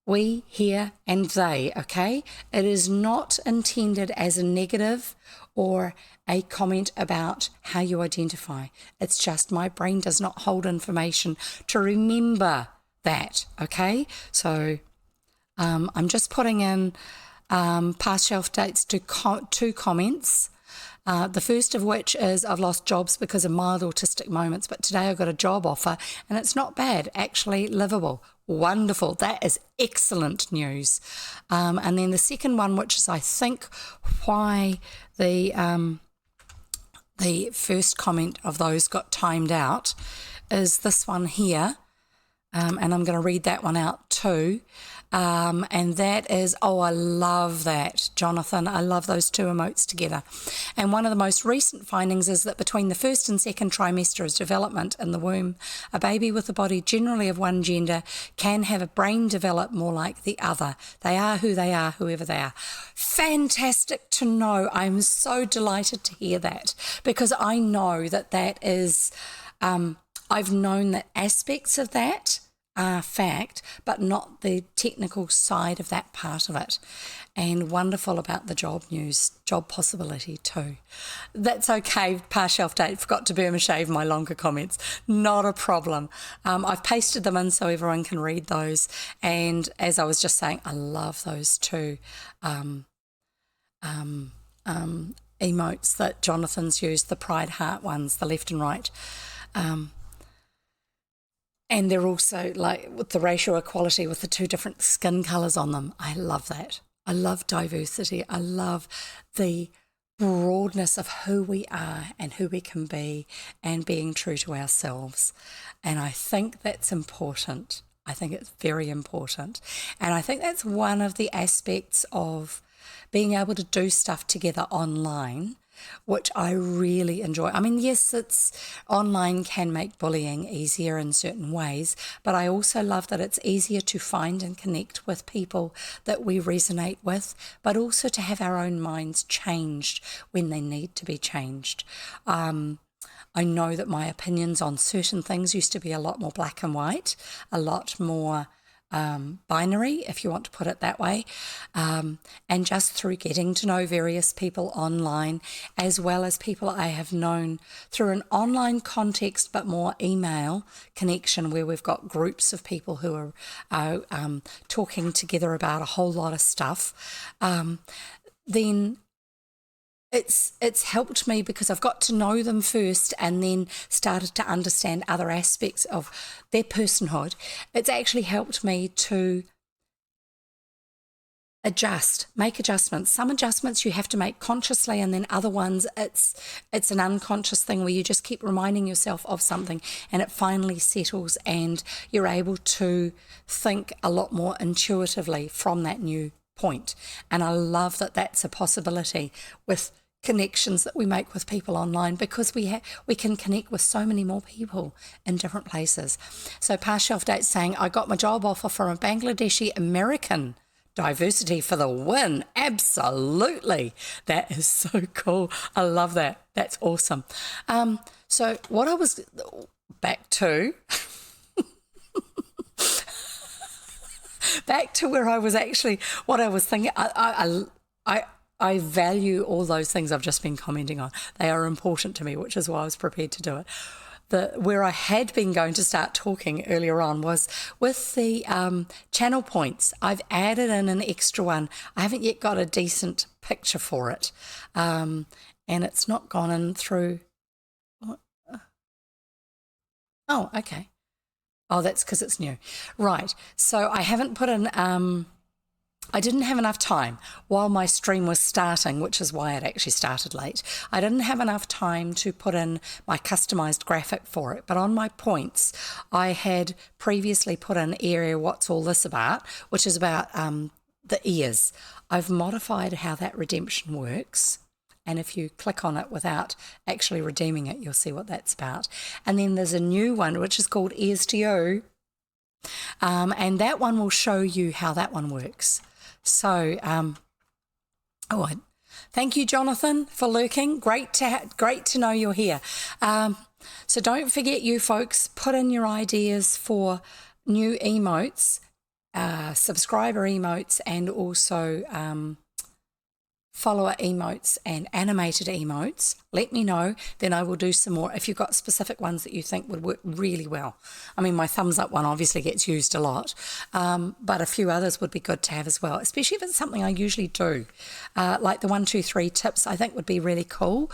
we, here, and they, okay? It is not intended as a negative or a comment about how you identify. It's just my brain does not hold information to remember that, okay? So I'm just putting in past shelf dates to two comments. The first of which is I've lost jobs because of mild autistic moments, but today I got a job offer and it's not bad, actually livable. Wonderful. That is excellent news. And then the second one, which is I think why the first comment of those got timed out, is this one here. And I'm going to read that one out too. And that is, oh, I love that, Jonathan. I love those two emotes together. And one of the most recent findings is that between the first and second trimester of development in the womb, a baby with a body generally of one gender can have a brain develop more like the other. They are who they are, whoever they are. Fantastic to know. I'm so delighted to hear that because I know that that is... I've known that aspects of that are fact, but not the technical side of that part of it. And wonderful about the job news, job possibility too. That's okay, past shelf date, forgot to Burma shave my longer comments. Not a problem. I've pasted them in so everyone can read those. And as I was just saying, I love those two emotes that Jonathan's used, the pride heart ones, the left and right. And they're also like with the racial equality with the two different skin colours on them. I love that. I love diversity. I love the broadness of who we are and who we can be and being true to ourselves. And I think that's important. I think it's very important. And I think that's one of the aspects of being able to do stuff together online, which I really enjoy. I mean, yes, it's online can make bullying easier in certain ways, but I also love that it's easier to find and connect with people that we resonate with, but also to have our own minds changed when they need to be changed. I know that my opinions on certain things used to be a lot more black and white, a lot more binary, if you want to put it that way, and just through getting to know various people online, as well as people I have known through an online context, but more email connection, where we've got groups of people who are talking together about a whole lot of stuff, then it's helped me because I've got to know them first and then started to understand other aspects of their personhood. It's actually helped me to make adjustments. Some adjustments you have to make consciously, and then other ones it's an unconscious thing where you just keep reminding yourself of something and it finally settles and you're able to think a lot more intuitively from that new point. And I love that that's a possibility with connections that we make with people online, because we can connect with so many more people in different places. So past shelf date saying, I got my job offer from a Bangladeshi American. Diversity for the win. Absolutely. That is so cool. I love that. That's awesome. So what I was back to where I was actually, what I was thinking, I value all those things I've just been commenting on. They are important to me, which is why I was prepared to do it. Where I had been going to start talking earlier on was with the channel points. I've added in an extra one. I haven't yet got a decent picture for it. And it's not gone in through... Oh, okay. Oh, that's because it's new. Right. So I haven't put in... I didn't have enough time while my stream was starting, which is why it actually started late. I didn't have enough time to put in my customized graphic for it. But on my points, I had previously put in area what's all this about, which is about the ears. I've modified how that redemption works. And if you click on it without actually redeeming it, you'll see what that's about. And then there's a new one, which is called Ears to You. And that one will show you how that one works. So, thank you, Jonathan, for lurking. Great to know you're here. So don't forget, you folks, put in your ideas for new emotes, subscriber emotes, and also follower emotes and animated emotes. Let me know, then I will do some more if you've got specific ones that you think would work really well. I mean, my thumbs up one obviously gets used a lot, but a few others would be good to have as well, especially if it's something I usually do. Like the 1, 2, 3 tips I think would be really cool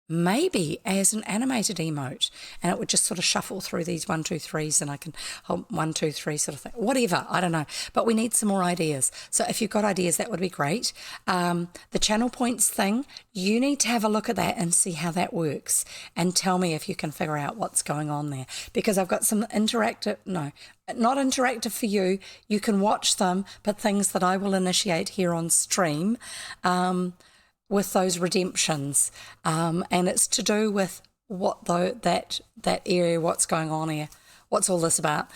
maybe as an animated emote, and it would just sort of shuffle through these 1, 2, 3s, and I can hold 1, 2, 3 sort of thing, whatever, I don't know, but we need some more ideas. So if you've got ideas, that would be great. The channel points thing, you need to have a look at that and see how that works, and tell me if you can figure out what's going on there, because I've got some interactive, no, not interactive for you, you can watch them, but things that I will initiate here on stream, with those redemptions, and it's to do with what that area, what's going on here, what's all this about.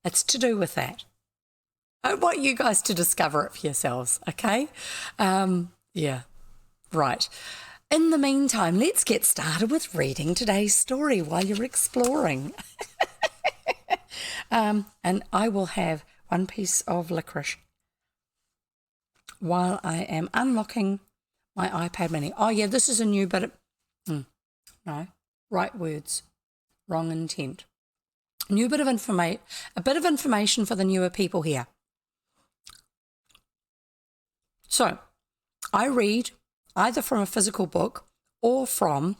It's to do with that. I want you guys to discover it for yourselves, okay? Yeah, right. In the meantime, let's get started with reading today's story while you're exploring. And I will have one piece of licorice while I am unlocking my iPad mini. Oh yeah, this is a new bit of, no, right words, wrong intent. New bit of a bit of information for the newer people here. So, I read either from a physical book or from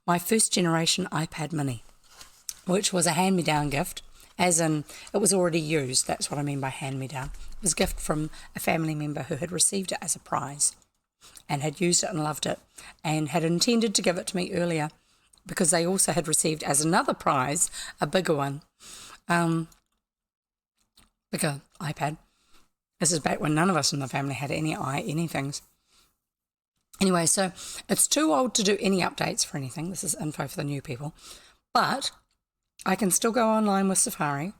my first generation iPad mini, which was a hand-me-down gift, as in it was already used. That's what I mean by hand-me-down. It was a gift from a family member who had received it as a prize and had used it and loved it, and had intended to give it to me earlier because they also had received as another prize a bigger one, bigger iPad. This is back when none of us in the family had anythings. Anyway, so it's too old to do any updates for anything. This is info for the new people, but I can still go online with Safari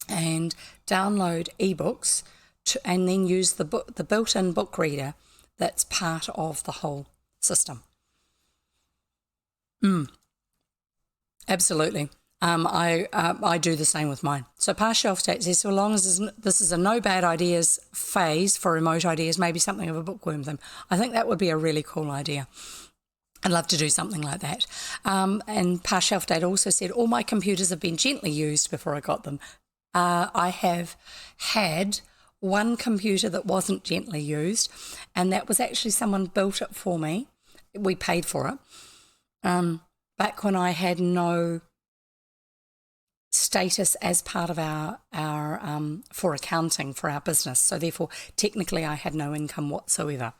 and download ebooks and then use the built-in book reader that's part of the whole system. Absolutely. I do the same with mine. So past shelf state says, so long as this is a no bad ideas phase for remote ideas, maybe something of a bookworm thing. I think that would be a really cool idea. I'd love to do something like that. And past shelf date also said, all my computers have been gently used before I got them. I have had one computer that wasn't gently used, and that was actually someone built it for me. We paid for it. Back when I had no status as part of our for accounting for our business, so therefore technically I had no income whatsoever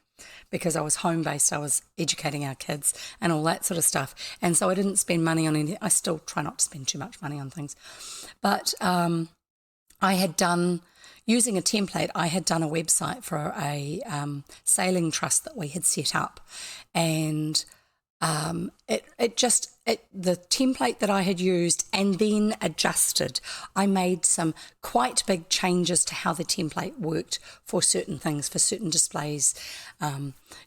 because I was home-based, I was educating our kids and all that sort of stuff, and so I didn't spend money on anything. I still try not to spend too much money on things, but I had done, using a template, I had done a website for a sailing trust that we had set up, and the template that I had used and then adjusted, I made some quite big changes to how the template worked for certain things, for certain displays,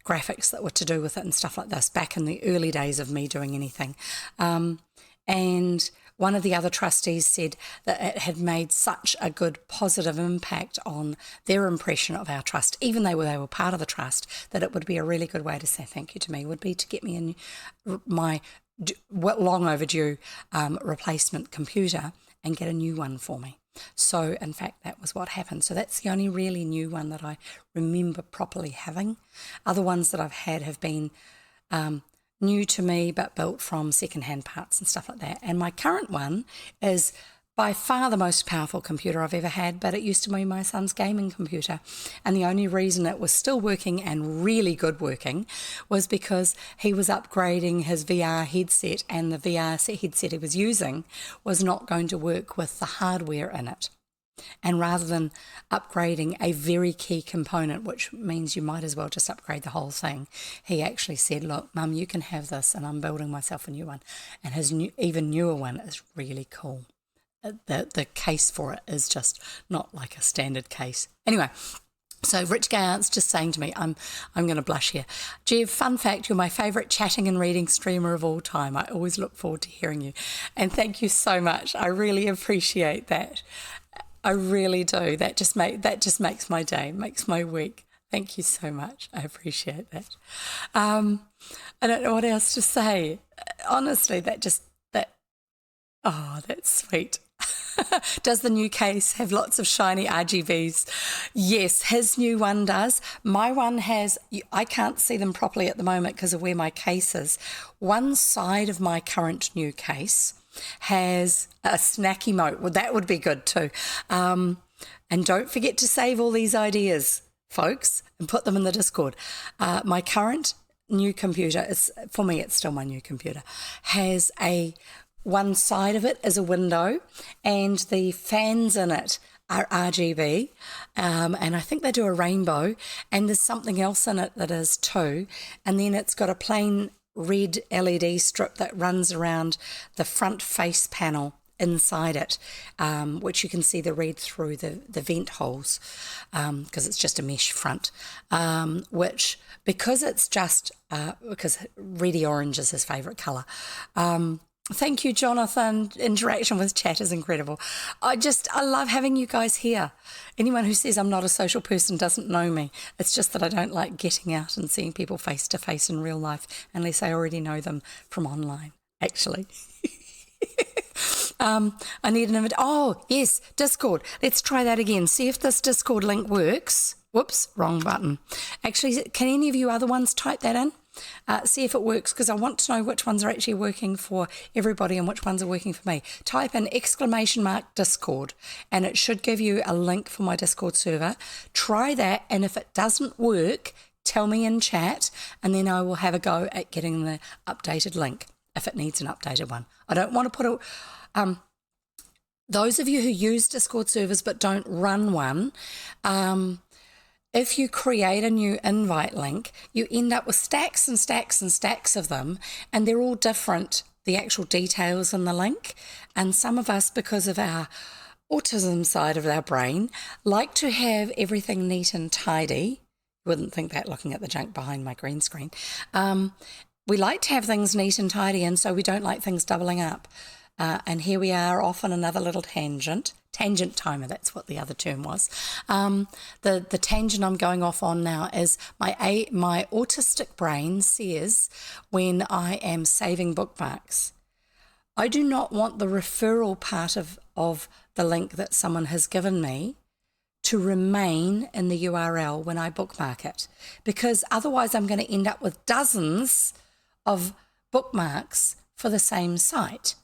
graphics that were to do with it and stuff like this, back in the early days of me doing anything. And one of the other trustees said that it had made such a good positive impact on their impression of our trust, even though they were part of the trust, that it would be a really good way to say thank you to me, would be to get me my long overdue replacement computer and get a new one for me. So in fact, that was what happened. So that's the only really new one that I remember properly having. Other ones that I've had have been new to me, but built from secondhand parts and stuff like that. And my current one is by far the most powerful computer I've ever had, but it used to be my son's gaming computer. And the only reason it was still working and really good working was because he was upgrading his VR headset, and the VR headset he was using was not going to work with the hardware in it. And rather than upgrading a very key component, which means you might as well just upgrade the whole thing, he actually said, look, Mum, you can have this, and I'm building myself a new one. And his even newer one is really cool. The case for it is just not like a standard case. Anyway, so Rich Gay Aunt's just saying to me, I'm going to blush here. Jev, fun fact, you're my favourite chatting and reading streamer of all time. I always look forward to hearing you. And thank you so much. I really appreciate that. I really do. That just makes my day, makes my week. Thank you so much. I appreciate that. I don't know what else to say. Honestly, that's sweet. Does the new case have lots of shiny RGBs? Yes, his new one does. My one has, I can't see them properly at the moment because of where my case is. One side of my current new case has a snack emote. Well, that would be good too. And don't forget to save all these ideas, folks, and put them in the Discord. My current new computer, for me it's still my new computer, has one side of it is a window and the fans in it are RGB, and I think they do a rainbow, and there's something else in it that is too, and then it's got a plain red LED strip that runs around the front face panel inside it, which you can see the red through the vent holes, because it's just a mesh front, which, because it's just, because reddy orange is his favourite colour. Thank you, Jonathan. Interaction with chat is incredible. I love having you guys here. Anyone who says I'm not a social person doesn't know me. It's just that I don't like getting out and seeing people face to face in real life unless I already know them from online, actually. I need an invite. Oh, yes, Discord. Let's try that again. See if this Discord link works. Whoops, wrong button. Actually, can any of you other ones type that in? See if it works, because I want to know which ones are actually working for everybody and which ones are working for me. Type in !Discord and it should give you a link for my Discord server. Try that, and if it doesn't work, tell me in chat, and then I will have a go at getting the updated link if it needs an updated one. I don't want to put those of you who use Discord servers but don't run one, if you create a new invite link, you end up with stacks and stacks and stacks of them, and they're all different, the actual details in the link. And some of us, because of our autism side of our brain, like to have everything neat and tidy. You wouldn't think that looking at the junk behind my green screen. We like to have things neat and tidy, and so we don't like things doubling up. And here we are off on another little tangent timer, that's what the other term was. The tangent I'm going off on now is my autistic brain says when I am saving bookmarks, I do not want the referral part of the link that someone has given me to remain in the URL when I bookmark it, because otherwise I'm going to end up with dozens of bookmarks for the same site.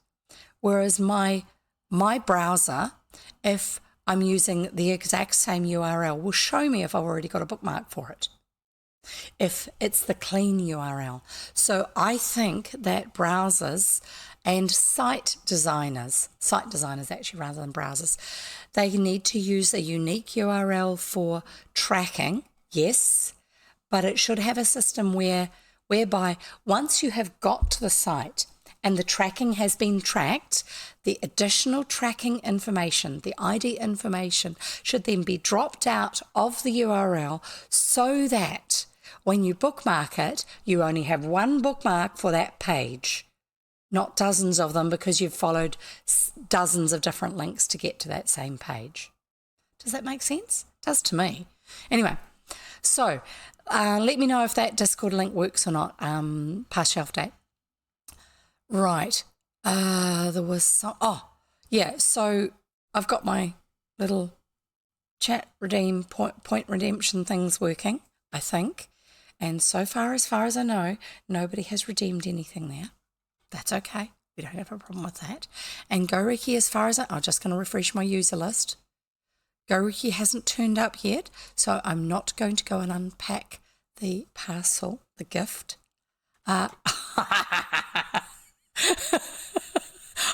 Whereas my browser, if I'm using the exact same URL, will show me if I've already got a bookmark for it, if it's the clean URL. So I think that browsers and site designers actually rather than browsers, they need to use a unique URL for tracking, yes, but it should have a system whereby once you have got to the site and the tracking has been tracked, the additional tracking information, the ID information, should then be dropped out of the URL so that when you bookmark it, you only have one bookmark for that page, not dozens of them, because you've followed dozens of different links to get to that same page. Does that make sense? It does to me. Anyway, so let me know if that Discord link works or not, past shelf date. Right, there was some, so I've got my little chat redeem point redemption things working, I think, and so far as I know, nobody has redeemed anything there. That's okay, we don't have a problem with that. And Goriki, as far as I'm just going to refresh my user list. Goriki hasn't turned up yet, so I'm not going to go and unpack the parcel, the gift.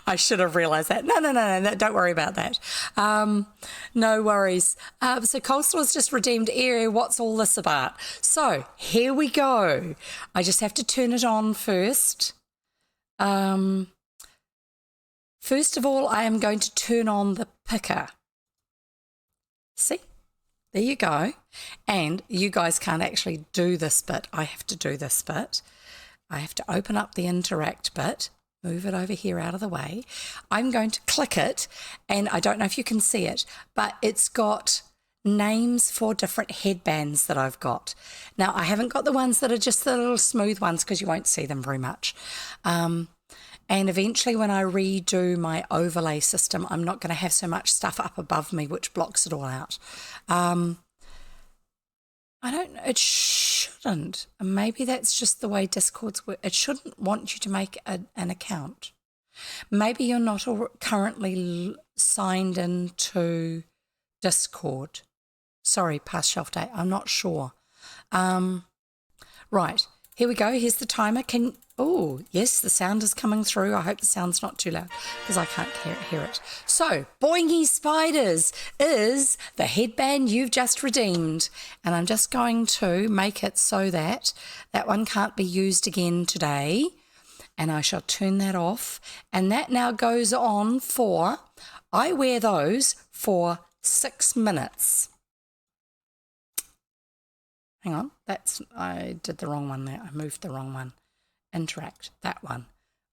I I should have realised that. No, don't worry about that. No worries. So Coleslaw's just redeemed area. What's all this about? So here we go. I just have to turn it on first. First of all, I am going to turn on the picker. See? There you go. And you guys can't actually do this bit. I have to do this bit. I have to open up the interact bit, move it over here out of the way. I'm going to click it, and I don't know if you can see it, but it's got names for different headbands that I've got. Now, I haven't got the ones that are just the little smooth ones because you won't see them very much. And eventually when I redo my overlay system, I'm not going to have so much stuff up above me which blocks it all out. It shouldn't. Maybe that's just the way Discord's work. It shouldn't want you to make an account. Maybe you're not currently signed into Discord. Sorry, past shelf date. I'm not sure. Right, here we go. Here's the timer. Oh, yes, the sound is coming through. I hope the sound's not too loud because I can't hear it. So, Boingy Spiders is the headband you've just redeemed. And I'm just going to make it so that that one can't be used again today. And I shall turn that off. And that now goes on for, I wear those for 6 minutes. Hang on, I did the wrong one there. I moved the wrong one. Interact, that one.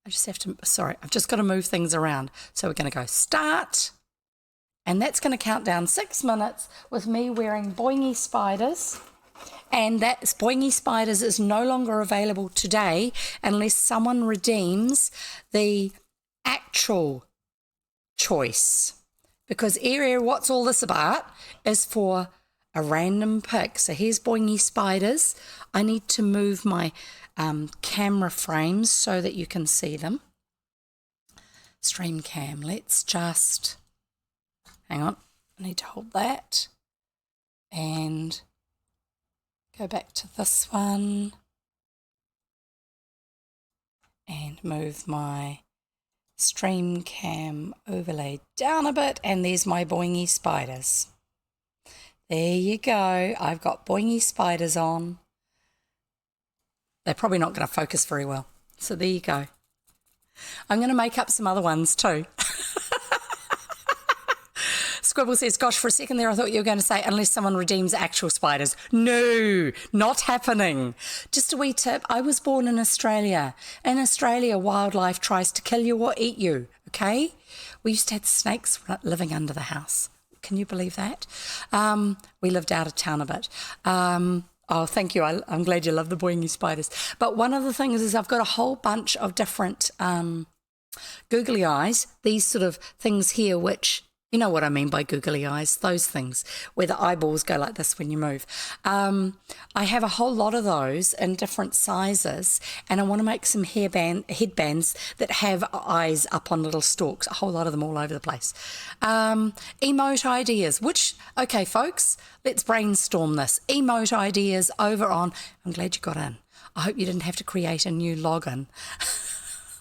I just have to, sorry, I've just got to move things around. So we're going to go start, and that's going to count down 6 minutes with me wearing Boingy Spiders. And that Boingy Spiders is no longer available today unless someone redeems the actual choice. Because area, what's all this about, is for a random pick. So here's Boingy Spiders. I need to move my camera frames so that you can see them. Stream cam, let's just, hang on, I need to hold that and go back to this one and move my stream cam overlay down a bit, and there's my Boingy Spiders. There you go, I've got Boingy Spiders on. They're probably not going to focus very well. So there you go. I'm going to make up some other ones too. Squibble says, gosh, for a second there I thought you were going to say unless someone redeems actual spiders. No, not happening. Just a wee tip. I was born in Australia. In Australia, wildlife tries to kill you or eat you, okay? We used to have snakes living under the house. Can you believe that? We lived out of town a bit. Oh, thank you. I'm glad you love the Boingy Spiders. But one of the things is I've got a whole bunch of different googly eyes, these sort of things here, which, you know what I mean by googly eyes, those things where the eyeballs go like this when you move. I have a whole lot of those in different sizes, and I want to make some headbands that have eyes up on little stalks, a whole lot of them all over the place. Emote ideas, okay, folks, let's brainstorm this. Emote ideas over on, I'm glad you got in. I hope you didn't have to create a new login.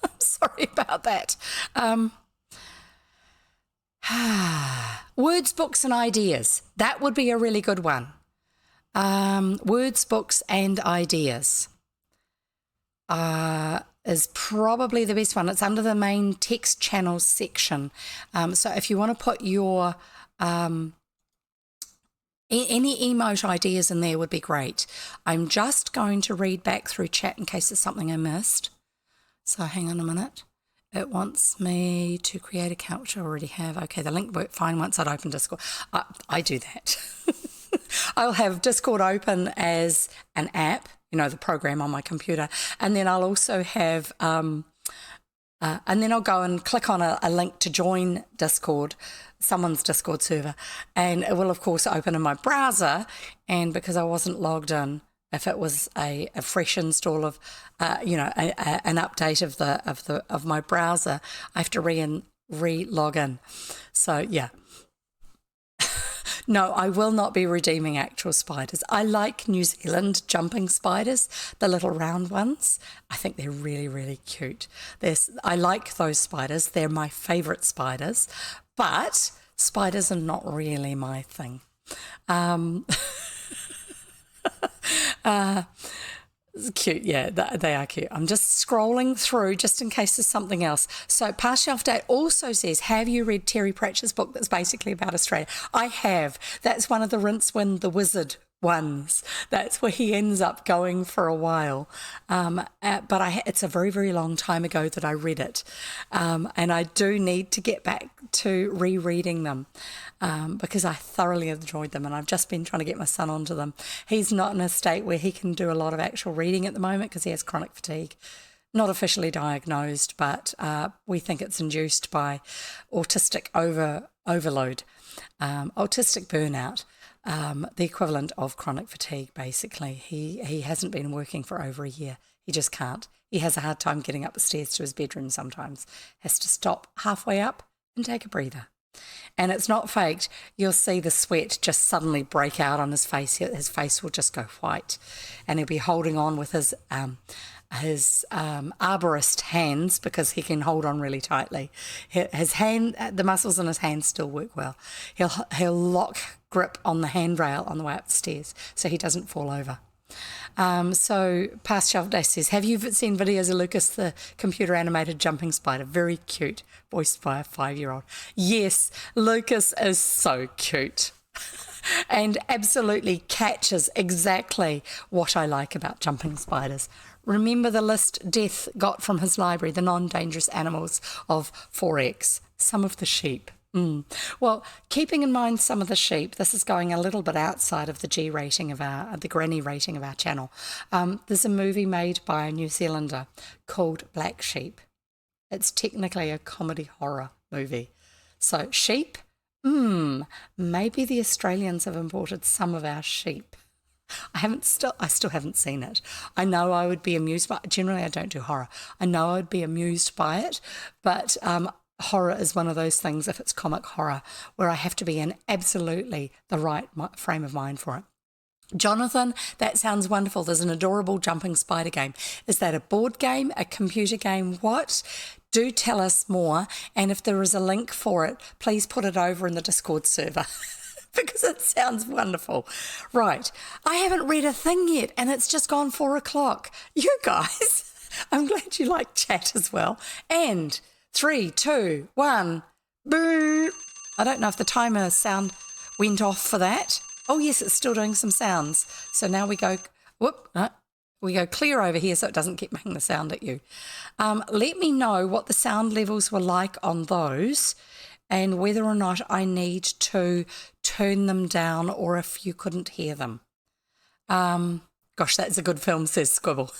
I'm sorry about that. Words, books and ideas. That would be a really good one. Words, books and ideas is probably the best one. It's under the main text channels section. So if you want to put your any emote ideas in there would be great. I'm just going to read back through chat in case there's something I missed. So hang on a minute. It wants me to create an account, which I already have. Okay, the link worked fine once I'd opened Discord. I do that. I'll have Discord open as an app, you know, the program on my computer, and then I'll also have, and then I'll go and click on a link to join Discord, someone's Discord server, and it will, of course, open in my browser, and because I wasn't logged in, if it was a fresh install of, an update of my browser, I have to re-log in. So yeah. No, I will not be redeeming actual spiders. I like New Zealand jumping spiders, the little round ones. I think they're really, really cute. I like those spiders. They're my favourite spiders, but spiders are not really my thing. Cute, yeah, they are cute. I'm just scrolling through just in case there's something else. So Past Shelf Date also says, have you read Terry Pratchett's book that's basically about Australia? I have. That's one of the Rincewind the Wizard ones. That's where he ends up going for a while. But it's a very, very long time ago that I read it. And I do need to get back to rereading them because I thoroughly enjoyed them, and I've just been trying to get my son onto them. He's not in a state where he can do a lot of actual reading at the moment because he has chronic fatigue. Not officially diagnosed, but we think it's induced by autistic overload, autistic burnout. The equivalent of chronic fatigue, basically. He hasn't been working for over a year. He just can't. He has a hard time getting up the stairs to his bedroom sometimes. Has to stop halfway up and take a breather. And it's not faked. You'll see the sweat just suddenly break out on his face. His face will just go white. And he'll be holding on with his arborist hands because he can hold on really tightly. The muscles in his hands still work well. He'll lock grip on the handrail on the way up the stairs so he doesn't fall over. So Past Shelf Day says, have you seen videos of Lucas the computer animated jumping spider? Very cute, voiced by a 5-year-old. Yes, Lucas is so cute. And absolutely catches exactly what I like about jumping spiders. Remember the list Death got from his library, the non-dangerous animals of 4X, some of the sheep. Well, keeping in mind some of the sheep, this is going a little bit outside of the G rating of the granny rating of our channel. There's a movie made by a New Zealander called Black Sheep. It's technically a comedy horror movie. So sheep, maybe the Australians have imported some of our sheep. I still haven't seen it. I know I would be amused by it. Generally, I don't do horror. I know I would be amused by it, but horror is one of those things, if it's comic horror, where I have to be in absolutely the right frame of mind for it. Jonathan, that sounds wonderful. There's an adorable jumping spider game. Is that a board game, a computer game? What? Do tell us more. And if there is a link for it, please put it over in the Discord server. Because it sounds wonderful. Right. I haven't read a thing yet, and it's just gone 4 o'clock. You guys, I'm glad you like chat as well. And 3, 2, 1, boom. I don't know if the timer sound went off for that. Oh, yes, it's still doing some sounds. So now we go clear over here so it doesn't keep making the sound at you. Let me know what the sound levels were like on those and whether or not I need to turn them down or if you couldn't hear them. Gosh, that's a good film, says Squibble.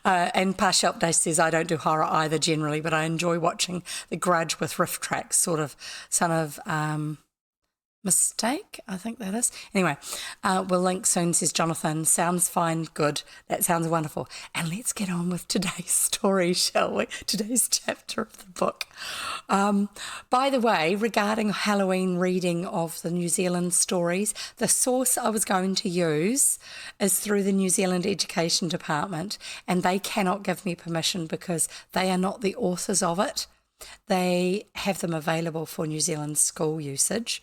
And Past Shelf Day says, I don't do horror either generally, but I enjoy watching The Grudge with riff tracks, sort of son of Mistake, I think that is. Anyway, we'll link soon, says Jonathan. Sounds fine, good. That sounds wonderful. And let's get on with today's story, shall we? Today's chapter of the book. By the way, regarding Halloween reading of the New Zealand stories, the source I was going to use is through the New Zealand Education Department, and they cannot give me permission because they are not the authors of it. They have them available for New Zealand school usage.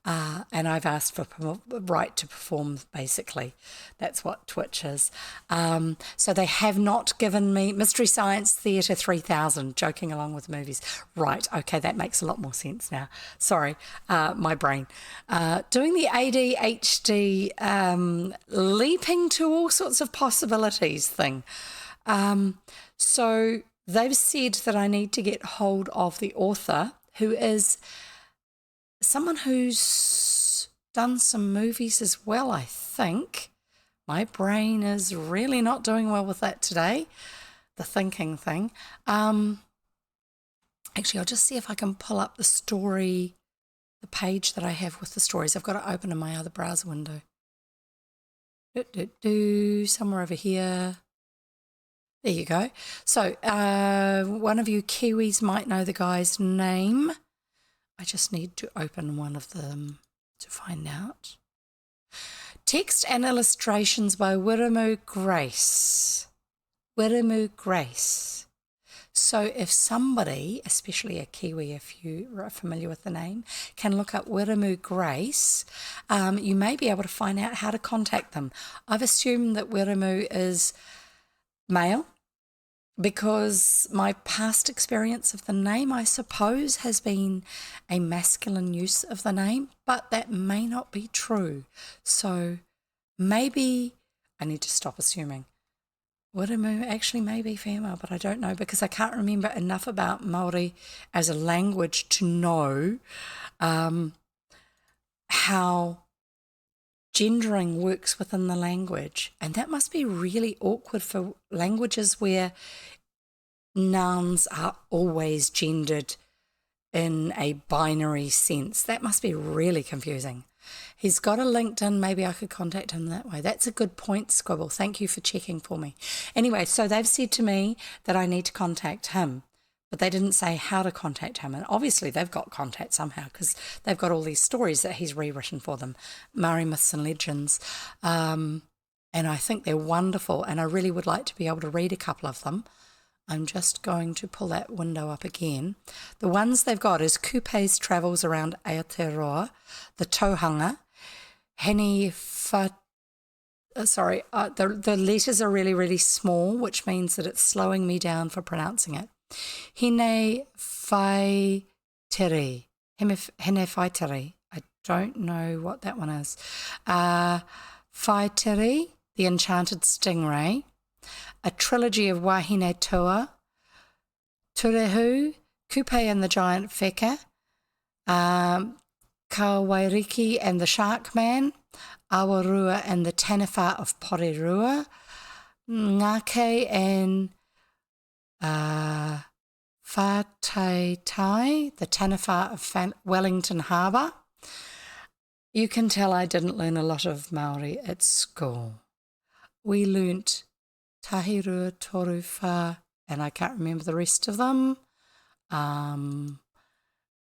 And I've asked for right to perform, basically. That's what Twitch is. So they have not given me Mystery Science Theatre 3000, joking along with movies. Right, okay, that makes a lot more sense now. Sorry, my brain. Doing the ADHD leaping to all sorts of possibilities thing. So they've said that I need to get hold of the author, who is someone who's done some movies as well, I think. My brain is really not doing well with that today, the thinking thing. Actually, I'll just see if I can pull up the story, the page that I have with the stories. I've got it open in my other browser window. Somewhere over here. There you go. So one of you Kiwis might know the guy's name. I just need to open one of them to find out. Text and illustrations by Wiramu Grace. Wiramu Grace. So if somebody, especially a Kiwi, if you are familiar with the name, can look up Wiramu Grace, you may be able to find out how to contact them. I've assumed that Wiramu is male because my past experience of the name, I suppose, has been a masculine use of the name, but that may not be true. So maybe I need to stop assuming. Wiramu actually may be female, but I don't know because I can't remember enough about Māori as a language to know how gendering works within the language. And that must be really awkward for languages where nouns are always gendered in a binary sense. That must be really confusing. He's got a LinkedIn. Maybe I could contact him that way. That's a good point, Squibble. Thank you for checking for me. Anyway, so they've said to me that I need to contact him, but they didn't say how to contact him. And obviously they've got contact somehow because they've got all these stories that he's rewritten for them, Māori myths and legends. And I think they're wonderful, and I really would like to be able to read a couple of them. I'm just going to pull that window up again. The ones they've got is Kupe's Travels Around Aotearoa, The Tauhanga, the letters are really, really small, which means that it's slowing me down for pronouncing it. Hene Whai Tere. I don't know what that one is. Whai Tere, The Enchanted Stingray. A trilogy of Wahine Tua, Turehu, Kupe and the Giant Wheka, Kawairiki and the Shark Man, Awarua and the Taniwha of Porirua, Ngake and Whātaitai, the Taniwha of Wellington Harbour. You can tell I didn't learn a lot of Māori at school. We learnt Tahirua, Toru, Wha, and I can't remember the rest of them, and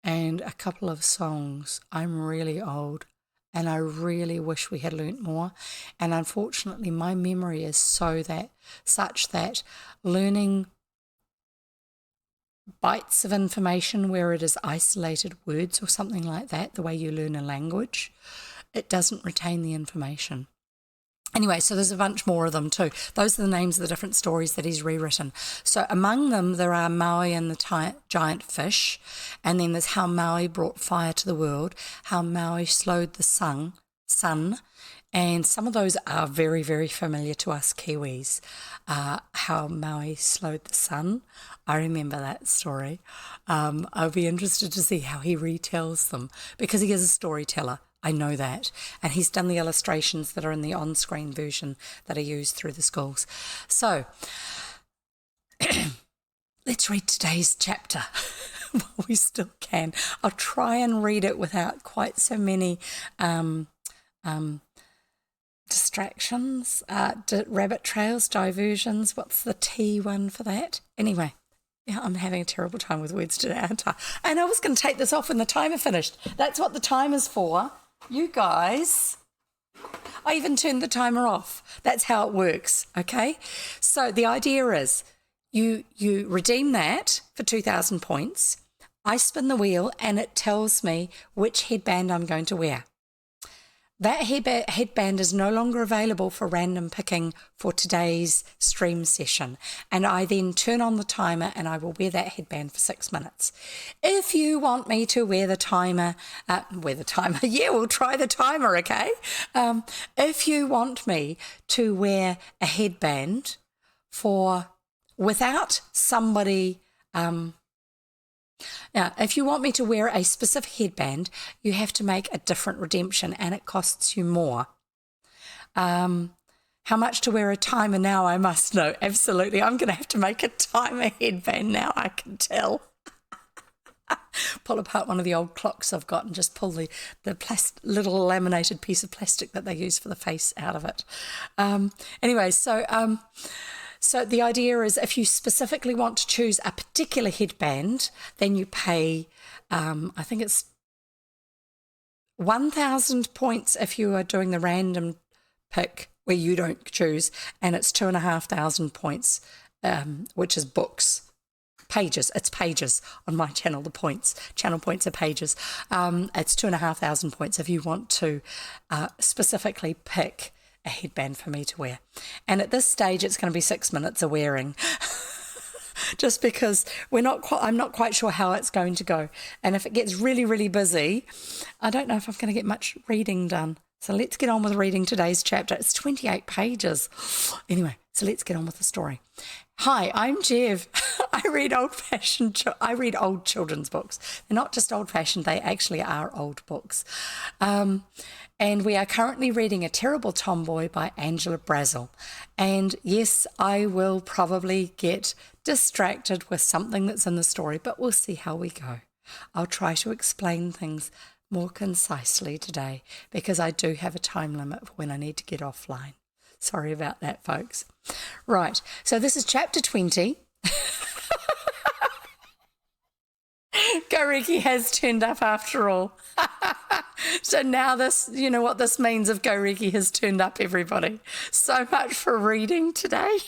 a couple of songs. I'm really old, and I really wish we had learnt more, and unfortunately my memory is such that learning bites of information where it is isolated words or something like that, the way you learn a language, it doesn't retain the information. Anyway, so there's a bunch more of them too. Those are the names of the different stories that he's rewritten. So among them, there are Maui and the giant fish, and then there's how Maui brought fire to the world, how Maui slowed the sun, and some of those are very, very familiar to us Kiwis. How Maui slowed the sun. I remember that story. I'll be interested to see how he retells them because he is a storyteller. I know that. And he's done the illustrations that are in the on-screen version that are used through the schools. So let's read today's chapter while we still can. I'll try and read it without quite so many distractions, rabbit trails, diversions. What's the T one for that? Anyway. Yeah, I'm having a terrible time with words today, aren't I? And I was going to take this off when the timer finished. That's what the timer's for. You guys, I even turned the timer off. That's how it works, okay? So the idea is you redeem that for 2,000 points. I spin the wheel and it tells me which headband I'm going to wear. That headband is no longer available for random picking for today's stream session. And I then turn on the timer and I will wear that headband for 6 minutes. If you want me to wear the timer, yeah, we'll try the timer, okay? If you want me to wear a headband without somebody... Now, if you want me to wear a specific headband, you have to make a different redemption and it costs you more. How much to wear a timer now, I must know. Absolutely. I'm going to have to make a timer headband now, I can tell. Pull apart one of the old clocks I've got and just pull the little laminated piece of plastic that they use for the face out of it. Anyway, So the idea is if you specifically want to choose a particular headband, then you pay, I think it's 1,000 points if you are doing the random pick where you don't choose, and it's 2,500 points, which is books. Pages. It's pages on my channel. Channel points are pages. It's 2,500 points if you want to specifically pick a headband for me to wear. And at this stage, it's going to be 6 minutes of wearing, just because I'm not quite sure how it's going to go. And if it gets really, really busy, I don't know if I'm going to get much reading done. So let's get on with reading today's chapter. It's 28 pages. Anyway, so let's get on with the story. Hi, I'm Jev. I read old children's books. They're not just old-fashioned, they actually are old books. And we are currently reading A Terrible Tomboy by Angela Brazel. And yes, I will probably get distracted with something that's in the story, but we'll see how we go. I'll try to explain things more concisely today because I do have a time limit for when I need to get offline. Sorry about that, folks. Right, so this is chapter 20. Goriki has turned up after all. So now this, you know what this means if Goriki has turned up, everybody. So much for reading today.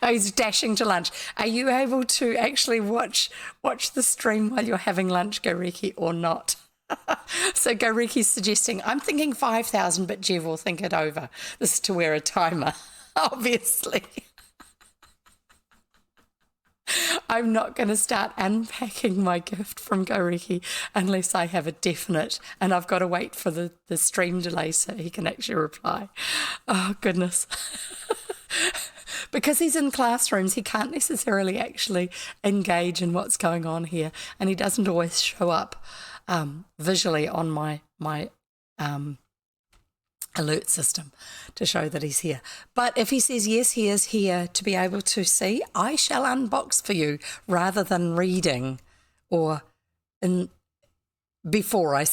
He's dashing to lunch. Are you able to actually watch the stream while you're having lunch, Goriki, or not? So Goriki's suggesting, I'm thinking 5,000, but Jev will think it over. This is to wear a timer, obviously. I'm not going to start unpacking my gift from Goriki unless I have a definite, and I've got to wait for the stream delay so he can actually reply. Oh, goodness. Because he's in classrooms, he can't necessarily actually engage in what's going on here, and he doesn't always show up visually on my alert system to show that he's here. But if he says yes, he is here to be able to see, I shall unbox for you rather than reading or before I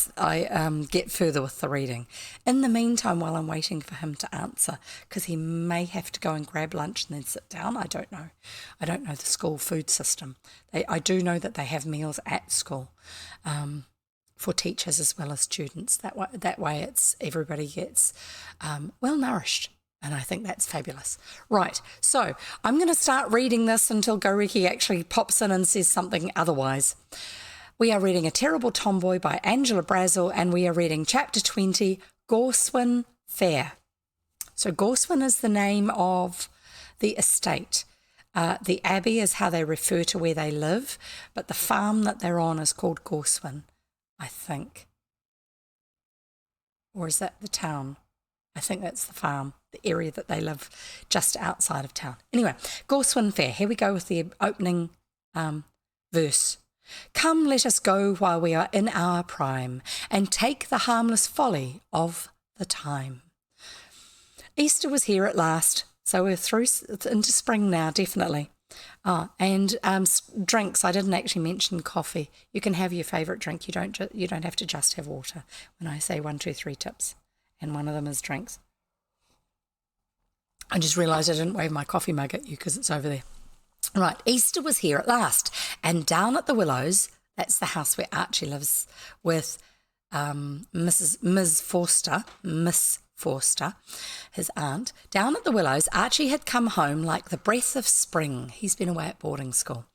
get further with the reading. In the meantime, while I'm waiting for him to answer, because he may have to go and grab lunch and then sit down, I don't know. I don't know the school food system. I do know that they have meals at school for teachers as well as students. That way it's everybody gets well nourished. And I think that's fabulous. Right, so I'm going to start reading this until Goriki actually pops in and says something otherwise. We are reading A Terrible Tomboy by Angela Brazel, and we are reading chapter 20, Gorswen Fair. So Gorswen is the name of the estate. The abbey is how they refer to where they live, but the farm that they're on is called Gorswen, I think. Or is that the town? I think that's the farm, the area that they live just outside of town. Anyway, Gorswen Fair. Here we go with the opening verse. Come, let us go while we are in our prime, and take the harmless folly of the time. Easter was here at last, so we're through into spring now, definitely. And drinks. I didn't actually mention coffee. You can have your favourite drink. You don't have to just have water. When I say 1, 2, 3 tips, and one of them is drinks. I just realised I didn't wave my coffee mug at you because it's over there. Right, Easter was here at last, and down at the Willows, that's the house where Archie lives with Miss Forster, his aunt. Down at the Willows, Archie had come home like the breath of spring. He's been away at boarding school.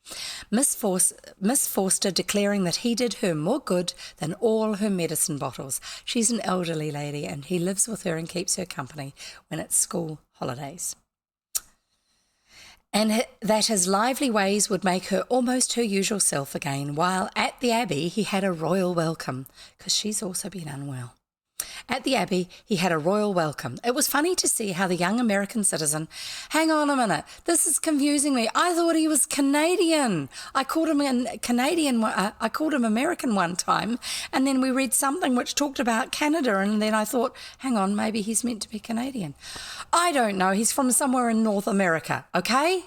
Miss Forster declaring that he did her more good than all her medicine bottles. She's an elderly lady, and he lives with her and keeps her company when it's school holidays. And that his lively ways would make her almost her usual self again, while at the Abbey he had a royal welcome, because she's also been unwell. At the Abbey, he had a royal welcome. It was funny to see how the young American citizen... Hang on a minute, this is confusing me. I thought he was Canadian. I called him I called him American one time, and then we read something which talked about Canada, and then I thought, hang on, maybe he's meant to be Canadian. I don't know, he's from somewhere in North America, okay?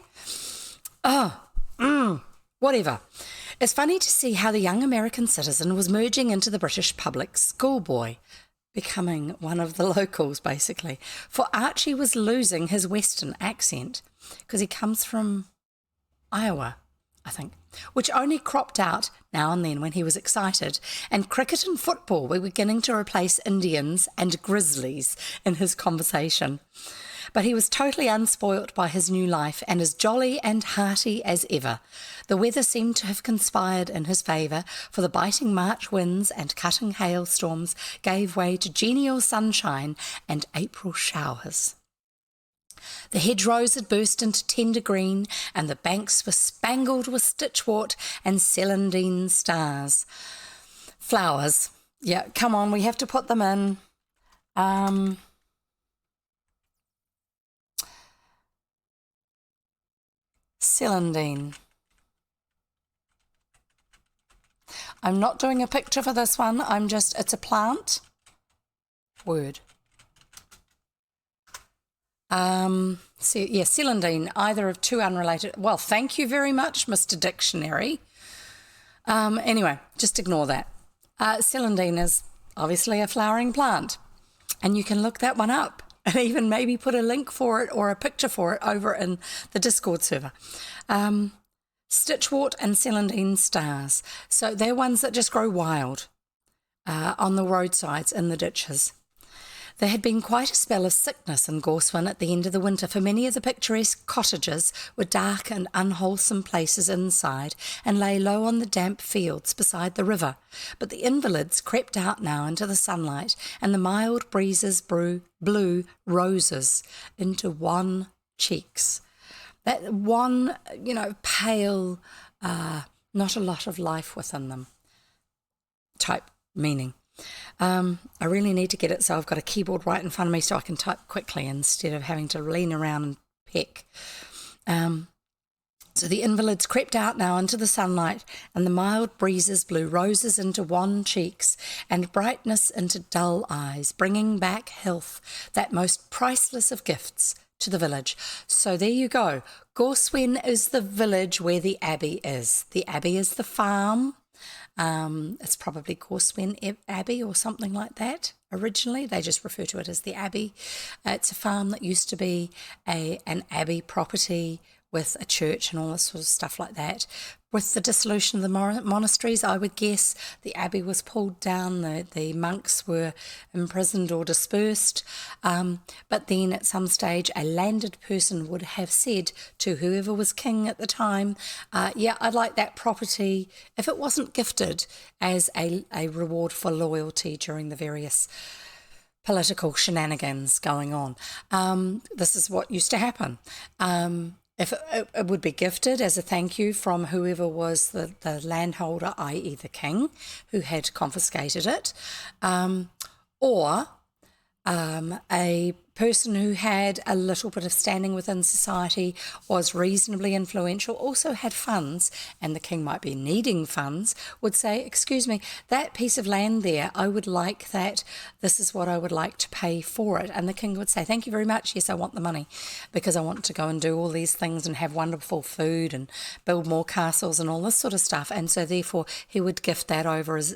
Whatever. It's funny to see how the young American citizen was merging into the British public schoolboy, becoming one of the locals, basically. For Archie was losing his Western accent because he comes from Iowa, I think, which only cropped out now and then when he was excited, and cricket and football were beginning to replace Indians and grizzlies in his conversation. But he was totally unspoilt by his new life and as jolly and hearty as ever. The weather seemed to have conspired in his favour, for the biting March winds and cutting hailstorms gave way to genial sunshine and April showers. The hedgerows had burst into tender green, and the banks were spangled with stitchwort and celandine stars. Flowers. Yeah, come on, we have to put them in. Celandine. I'm not doing a picture for this one. It's a plant. Word. Celandine, either of two unrelated. Well, thank you very much, Mr. Dictionary. Anyway, just ignore that. Celandine is obviously a flowering plant, and you can look that one up and even maybe put a link for it or a picture for it over in the Discord server. Stitchwort and celandine stars. So they're ones that just grow wild on the roadsides in the ditches. There had been quite a spell of sickness in Gorswen at the end of the winter, for many of the picturesque cottages were dark and unwholesome places inside and lay low on the damp fields beside the river. But the invalids crept out now into the sunlight, and the mild breezes blew roses into wan cheeks. That one, pale, not a lot of life within them type meaning. I really need to get it so I've got a keyboard right in front of me so I can type quickly instead of having to lean around and peck. So the invalids crept out now into the sunlight, and the mild breezes blew roses into wan cheeks and brightness into dull eyes, bringing back health, that most priceless of gifts, to the village. So there you go. Gorswen is the village where the abbey is. The abbey is the farm. It's probably Gorswen Abbey or something like that. Originally, they just refer to it as the abbey. It's a farm that used to be an abbey property with a church and all this sort of stuff like that. With the dissolution of the monasteries, I would guess the abbey was pulled down, the monks were imprisoned or dispersed, but then at some stage a landed person would have said to whoever was king at the time, I'd like that property, if it wasn't gifted, as a reward for loyalty during the various political shenanigans going on. This is what used to happen. If it would be gifted as a thank you from whoever was the landholder, i.e. the king, who had confiscated it, or a person who had a little bit of standing within society, was reasonably influential, also had funds, and the king might be needing funds, would say, excuse me, that piece of land there, I would like that, this is what I would like to pay for it. And the king would say, thank you very much, yes, I want the money, because I want to go and do all these things and have wonderful food and build more castles and all this sort of stuff. And so therefore he would gift that over as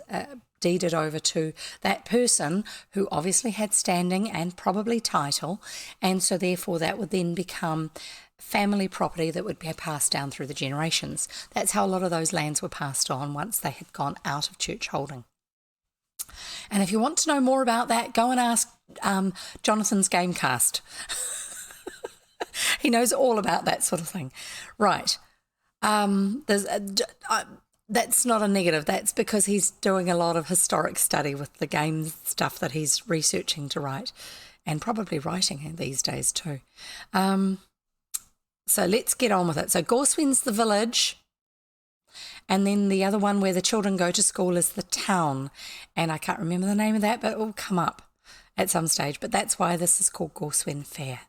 deeded over to that person who obviously had standing and probably title, and so therefore that would then become family property that would be passed down through the generations. That's how a lot of those lands were passed on once they had gone out of church holding. And if you want to know more about that, go and ask Jonathan's Gamecast. He knows all about that sort of thing. Right. That's not a negative. That's because he's doing a lot of historic study with the game stuff that he's researching to write, and probably writing these days too. So let's get on with it. So Gorswen's the village, and then the other one where the children go to school is the town. And I can't remember the name of that, but it will come up at some stage. But that's why this is called Gorswen Fair,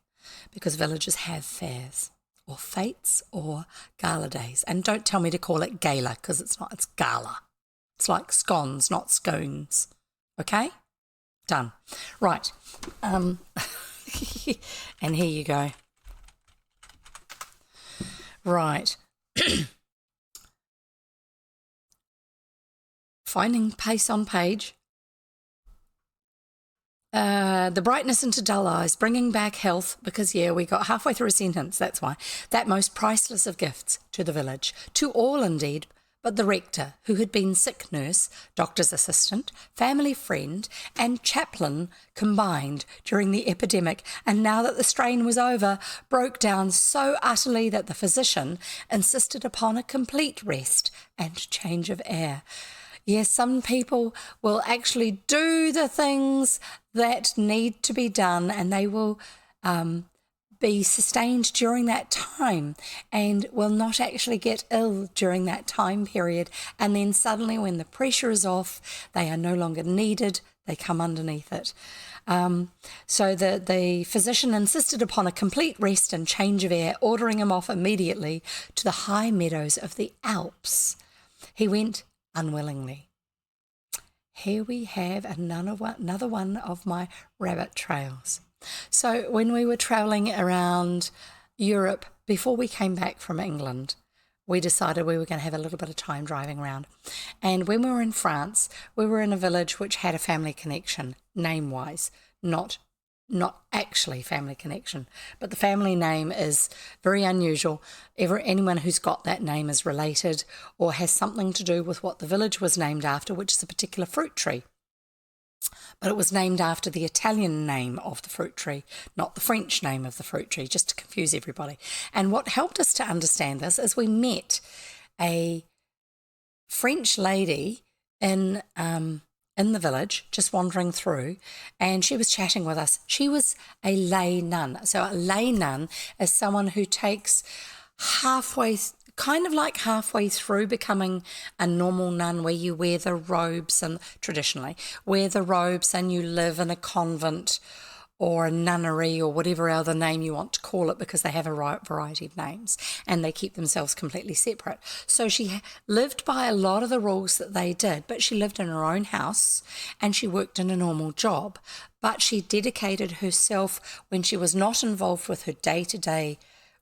because villages have fairs, or fetes, or gala days. And don't tell me to call it gala, because it's not, it's gala. It's like scones, not scones. Okay? Done. Right. And here you go. Right. Finding pace on page. The brightness into dull eyes, bringing back health, because we got halfway through a sentence, that's why. That most priceless of gifts to the village, to all indeed, but the rector, who had been sick nurse, doctor's assistant, family friend, and chaplain combined during the epidemic, and now that the strain was over, broke down so utterly that the physician insisted upon a complete rest and change of air. Yes, some people will actually do the things that need to be done, and they will be sustained during that time and will not actually get ill during that time period. And then suddenly, when the pressure is off, they are no longer needed. They come underneath it. So the physician insisted upon a complete rest and change of air, ordering him off immediately to the high meadows of the Alps. He went unwillingly. Here we have another one of my rabbit trails. So when we were travelling around Europe before we came back from England, we decided we were going to have a little bit of time driving around. And when we were in France, we were in a village which had a family connection, name-wise, not actually family connection, but the family name is very unusual. Anyone who's got that name is related or has something to do with what the village was named after, which is a particular fruit tree. But it was named after the Italian name of the fruit tree, not the French name of the fruit tree, just to confuse everybody. And what helped us to understand this is we met a French lady in the village, just wandering through, and she was chatting with us. She was a lay nun. So a lay nun is someone who takes halfway through becoming a normal nun, where you wear the robes and traditionally wear the robes and you live in a convent or a nunnery or whatever other name you want to call it, because they have a variety of names and they keep themselves completely separate. So she lived by a lot of the rules that they did, but she lived in her own house and she worked in a normal job. But she dedicated herself, when she was not involved with her day-to-day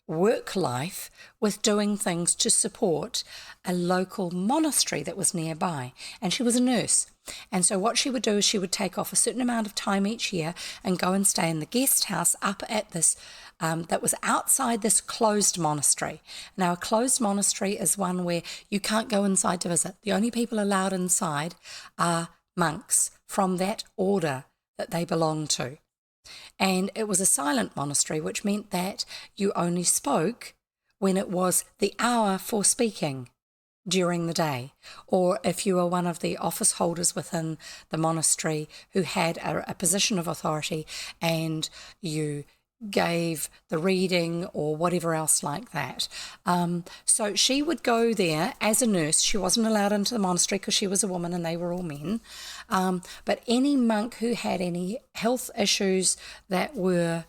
work life, with doing things to support a local monastery that was nearby. And she was a nurse. And so what she would do is she would take off a certain amount of time each year and go and stay in the guest house up at this, that was outside this closed monastery. Now, a closed monastery is one where you can't go inside to visit. The only people allowed inside are monks from that order that they belong to. And it was a silent monastery, which meant that you only spoke when it was the hour for speaking during the day, or if you were one of the office holders within the monastery who had a position of authority and you gave the reading or whatever else like that. So she would go there as a nurse. She wasn't allowed into the monastery because she was a woman and they were all men. But any monk who had any health issues that were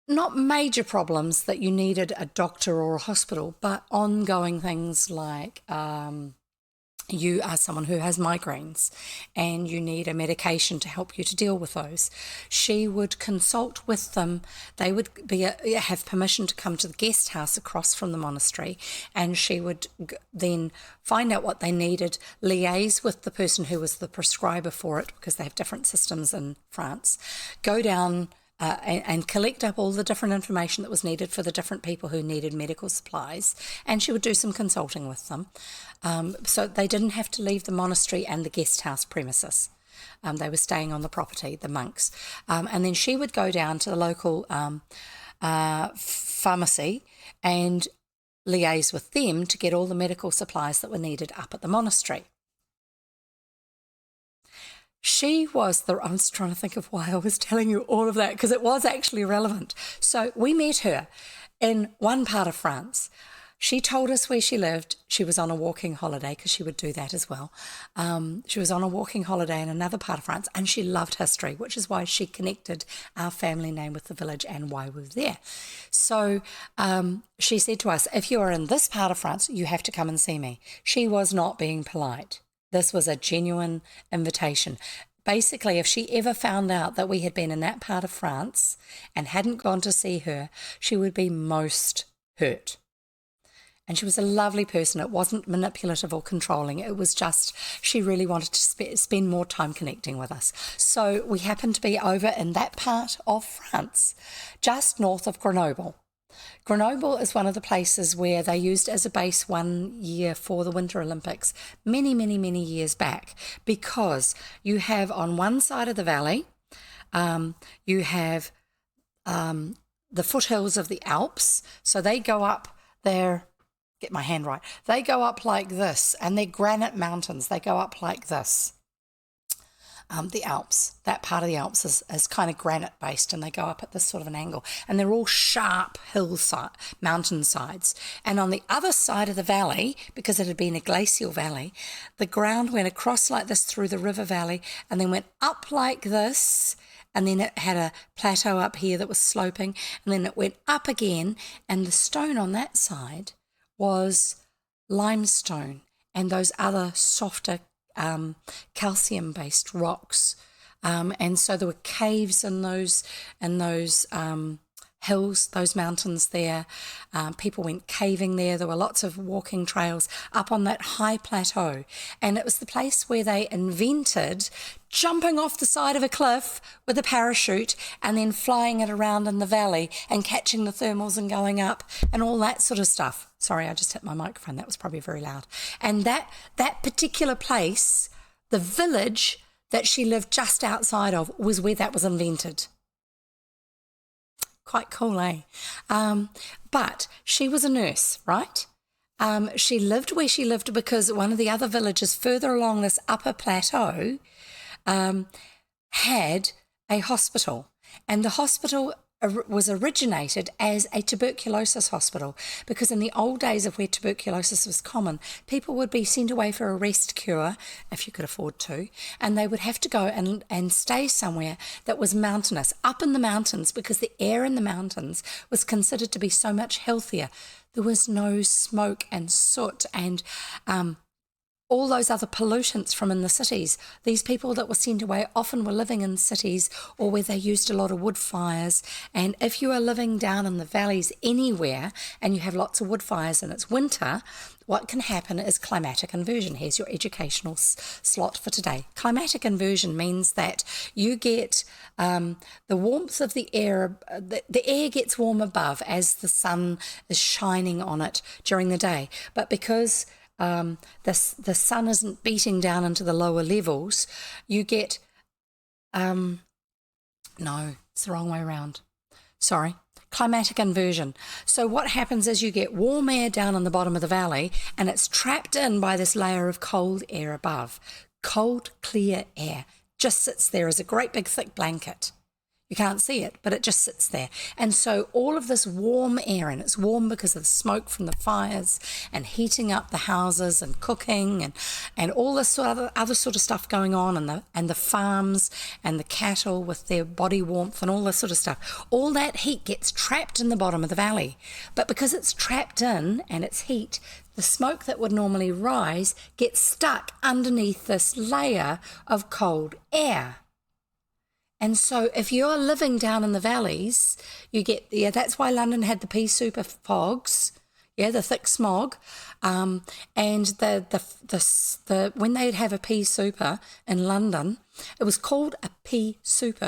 not major problems that you needed a doctor or a hospital, but ongoing things like you are someone who has migraines and you need a medication to help you to deal with those. She would consult with them. They would have permission to come to the guest house across from the monastery, and she would then find out what they needed, liaise with the person who was the prescriber for it, because they have different systems in France, go down and collect up all the different information that was needed for the different people who needed medical supplies, and she would do some consulting with them. So they didn't have to leave the monastery and the guest house premises. They were staying on the property, the monks. And then she would go down to the local pharmacy and liaise with them to get all the medical supplies that were needed up at the monastery. I was trying to think of why I was telling you all of that, because it was actually relevant. So we met her in one part of France. She told us where she lived. She was on a walking holiday, because she would do that as well. She was on a walking holiday in another part of France, and she loved history, which is why she connected our family name with the village and why we were there. So she said to us, if you are in this part of France, you have to come and see me. She was not being polite. This was a genuine invitation. Basically, if she ever found out that we had been in that part of France and hadn't gone to see her, she would be most hurt. And she was a lovely person. It wasn't manipulative or controlling. It was just she really wanted to spend more time connecting with us. So we happened to be over in that part of France, just north of Grenoble. Grenoble is one of the places where they used as a base one year for the Winter Olympics many, many, many years back, because you have on one side of the valley, you have the foothills of the Alps. So they go up there. Get my hand right. They go up like this, and they're granite mountains. They go up like this. The Alps, that part of the Alps is kind of granite based, and they go up at this sort of an angle, and they're all sharp mountain sides. And on the other side of the valley, because it had been a glacial valley, the ground went across like this through the river valley, and then went up like this, and then it had a plateau up here that was sloping, and then it went up again, and the stone on that side was limestone and those other softer calcium-based rocks, and so there were caves in those hills, those mountains there. People went caving there. There were lots of walking trails up on that high plateau, and it was the place where they invented jumping off the side of a cliff with a parachute and then flying it around in the valley and catching the thermals and going up and all that sort of stuff. Sorry, I just hit my microphone. That was probably very loud. And that particular place, the village that she lived just outside of, was where that was invented. Quite cool, eh? But she was a nurse, right? She lived where she lived because one of the other villages further along this upper plateau had a hospital, and the hospital was originated as a tuberculosis hospital, because in the old days of where tuberculosis was common, people would be sent away for a rest cure, if you could afford to, and they would have to go and stay somewhere that was mountainous, up in the mountains, because the air in the mountains was considered to be so much healthier. There was no smoke and soot and all those other pollutants from in the cities. These people that were sent away often were living in cities or where they used a lot of wood fires. And if you are living down in the valleys anywhere and you have lots of wood fires and it's winter, what can happen is climatic inversion. Here's your educational slot for today. Climatic inversion means that you get the warmth of the air, the air gets warm above as the sun is shining on it during the day. But because the sun isn't beating down into the lower levels, you get, no, it's the wrong way around. Sorry, climatic inversion. So what happens is you get warm air down in the bottom of the valley, and it's trapped in by this layer of cold air above. Cold, clear air just sits there as a great big thick blanket. You can't see it, but it just sits there. And so all of this warm air, and it's warm because of the smoke from the fires and heating up the houses and cooking and all this sort of other sort of stuff going on, and the farms and the cattle with their body warmth and all this sort of stuff. All that heat gets trapped in the bottom of the valley. But because it's trapped in and it's heat, the smoke that would normally rise gets stuck underneath this layer of cold air. And so if you're living down in the valleys, you get, that's why London had the pea super fogs, the thick smog, and the when they'd have a pea super in London, it was called a pea soup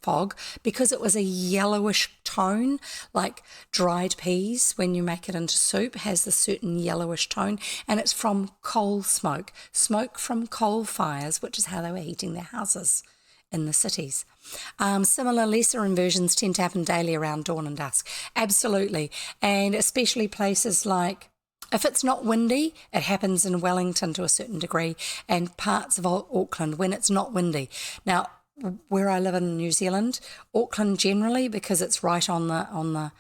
fog, because it was a yellowish tone, like dried peas when you make it into soup has this certain yellowish tone, and it's from coal smoke from coal fires, which is how they were heating their houses in the cities. Similar lesser inversions tend to happen daily around dawn and dusk. Absolutely. And especially places like, if it's not windy, it happens in Wellington to a certain degree and parts of Auckland when it's not windy. Now, where I live in New Zealand, Auckland generally, because it's right on the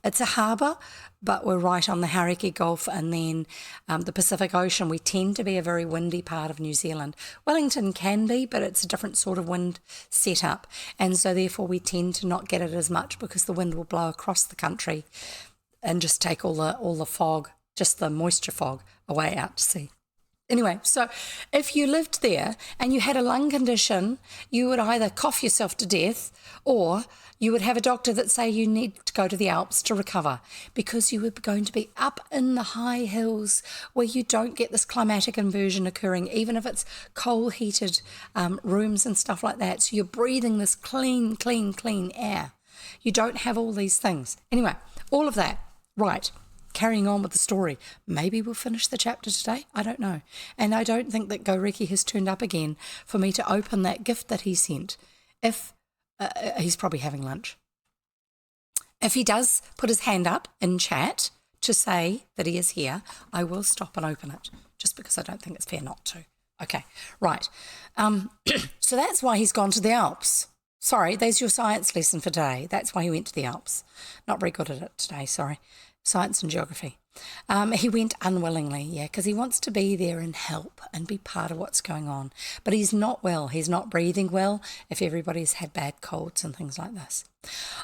it's a harbour, but we're right on the Hauraki Gulf and then the Pacific Ocean. We tend to be a very windy part of New Zealand. Wellington can be, but it's a different sort of wind setup. And so therefore we tend to not get it as much because the wind will blow across the country and just take all the fog, just the moisture fog, away out to sea. Anyway, so if you lived there and you had a lung condition, you would either cough yourself to death or you would have a doctor that say you need to go to the Alps to recover, because you were going to be up in the high hills where you don't get this climatic inversion occurring, even if it's coal-heated rooms and stuff like that. So you're breathing this clean, clean, clean air. You don't have all these things. Anyway, all of that. Right. Carrying on with the story. Maybe we'll finish the chapter today. I don't know. And I don't think that Goreki has turned up again for me to open that gift that he sent. If he's probably having lunch. If he does put his hand up in chat to say that he is here, I will stop and open it, just because I don't think it's fair not to. Okay, right. So that's why he's gone to the Alps. Sorry, there's your science lesson for today. That's why he went to the Alps. Not very good at it today, sorry. Science and geography. He went unwillingly, yeah, because he wants to be there and help and be part of what's going on. But he's not well. He's not breathing well if everybody's had bad colds and things like this.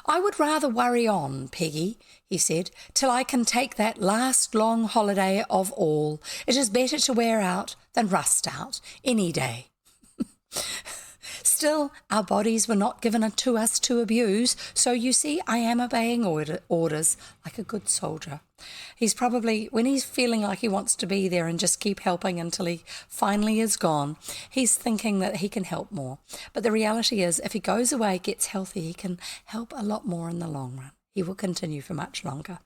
I would rather worry on, Peggy, he said, till I can take that last long holiday of all. It is better to wear out than rust out any day. Still, our bodies were not given to us to abuse, so you see I am obeying orders like a good soldier. He's probably, when he's feeling like he wants to be there and just keep helping until he finally is gone, he's thinking that he can help more. But the reality is, if he goes away, gets healthy, he can help a lot more in the long run. He will continue for much longer.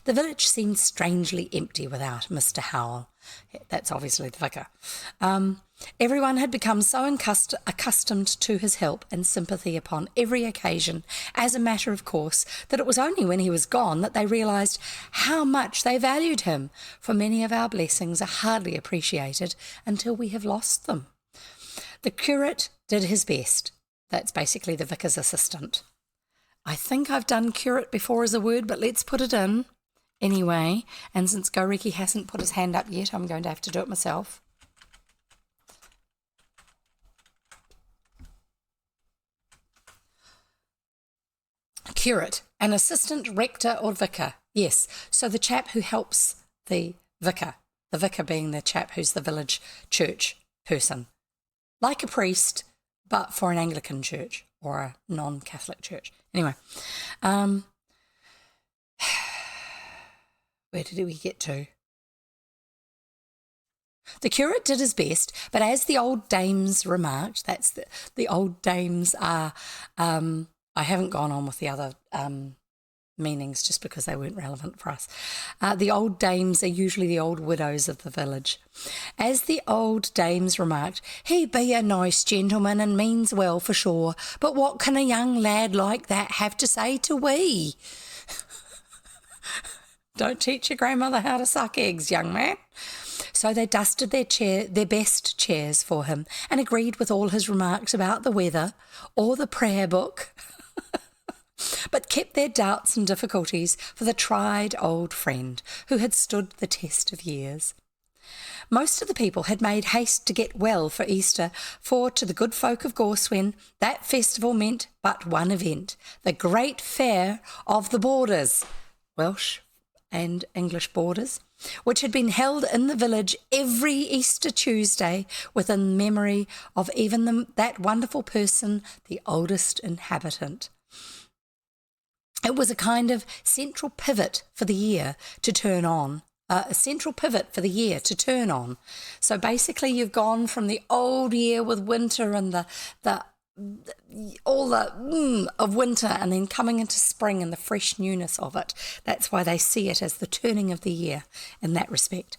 The village seemed strangely empty without Mr. Howell. That's obviously the vicar. Everyone had become so accustomed to his help and sympathy upon every occasion, as a matter of course, that it was only when he was gone that they realised how much they valued him, for many of our blessings are hardly appreciated until we have lost them. The curate did his best. That's basically the vicar's assistant. I think I've done curate before as a word, but let's put it in anyway. And since Goreki hasn't put his hand up yet, I'm going to have to do it myself. Curate, an assistant rector or vicar. Yes, so the chap who helps the vicar being the chap who's the village church person. Like a priest, but for an Anglican church or a non-Catholic church. Anyway, where did we get to? The curate did his best, but as the old dames remarked, that's the old dames are, I haven't gone on with the other meanings just because they weren't relevant for us. The old dames are usually the old widows of the village. As the old dames remarked, he be a nice gentleman and means well for sure, but what can a young lad like that have to say to we? Don't teach your grandmother how to suck eggs, young man. So they dusted their best chairs for him and agreed with all his remarks about the weather or the prayer book, but kept their doubts and difficulties for the tried old friend who had stood the test of years. Most of the people had made haste to get well for Easter, for to the good folk of Gorswen that festival meant but one event, the great fair of the borders, Welsh and English borders, which had been held in the village every Easter Tuesday within memory of even that wonderful person, the oldest inhabitant. It was a kind of central pivot for the year to turn on. So basically you've gone from the old year with winter and all the of winter, and then coming into spring and the fresh newness of it. That's why they see it as the turning of the year in that respect.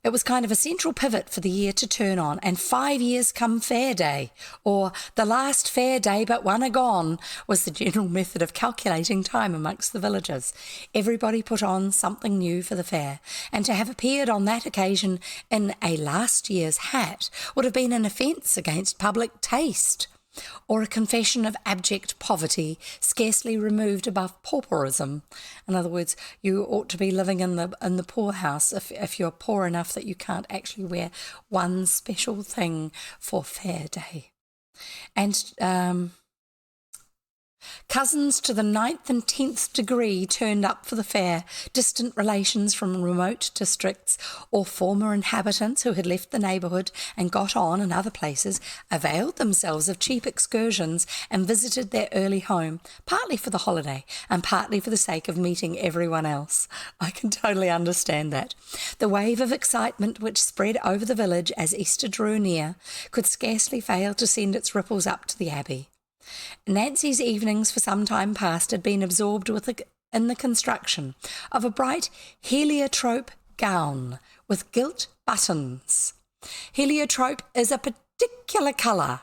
It was kind of a central pivot for the year to turn on, and 5 years come fair day, or the last fair day but one agone, was the general method of calculating time amongst the villagers. Everybody put on something new for the fair, and to have appeared on that occasion in a last year's hat would have been an offence against public taste, or a confession of abject poverty, scarcely removed above pauperism. In other words, you ought to be living in the poorhouse if you're poor enough that you can't actually wear one special thing for fair day. And Cousins to the 9th and 10th degree turned up for the fair, distant relations from remote districts or former inhabitants who had left the neighbourhood and got on in other places availed themselves of cheap excursions and visited their early home, partly for the holiday and partly for the sake of meeting everyone else. I can totally understand that. The wave of excitement which spread over the village as Easter drew near could scarcely fail to send its ripples up to the Abbey. Nancy's evenings for some time past had been absorbed in the construction of a bright heliotrope gown with gilt buttons. Heliotrope is a particular colour.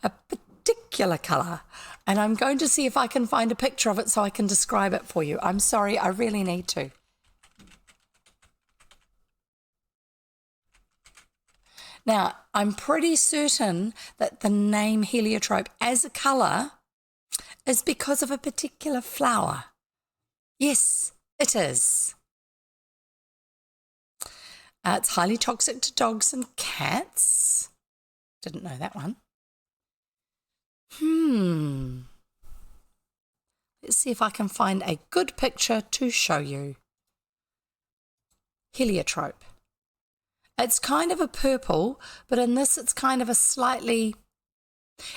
A particular colour. And I'm going to see if I can find a picture of it so I can describe it for you. I'm sorry, I really need to. Now, I'm pretty certain that the name heliotrope as a colour is because of a particular flower. Yes, it is. It's highly toxic to dogs and cats. Didn't know that one. Let's see if I can find a good picture to show you. Heliotrope. It's kind of a purple, but in this it's kind of a slightly,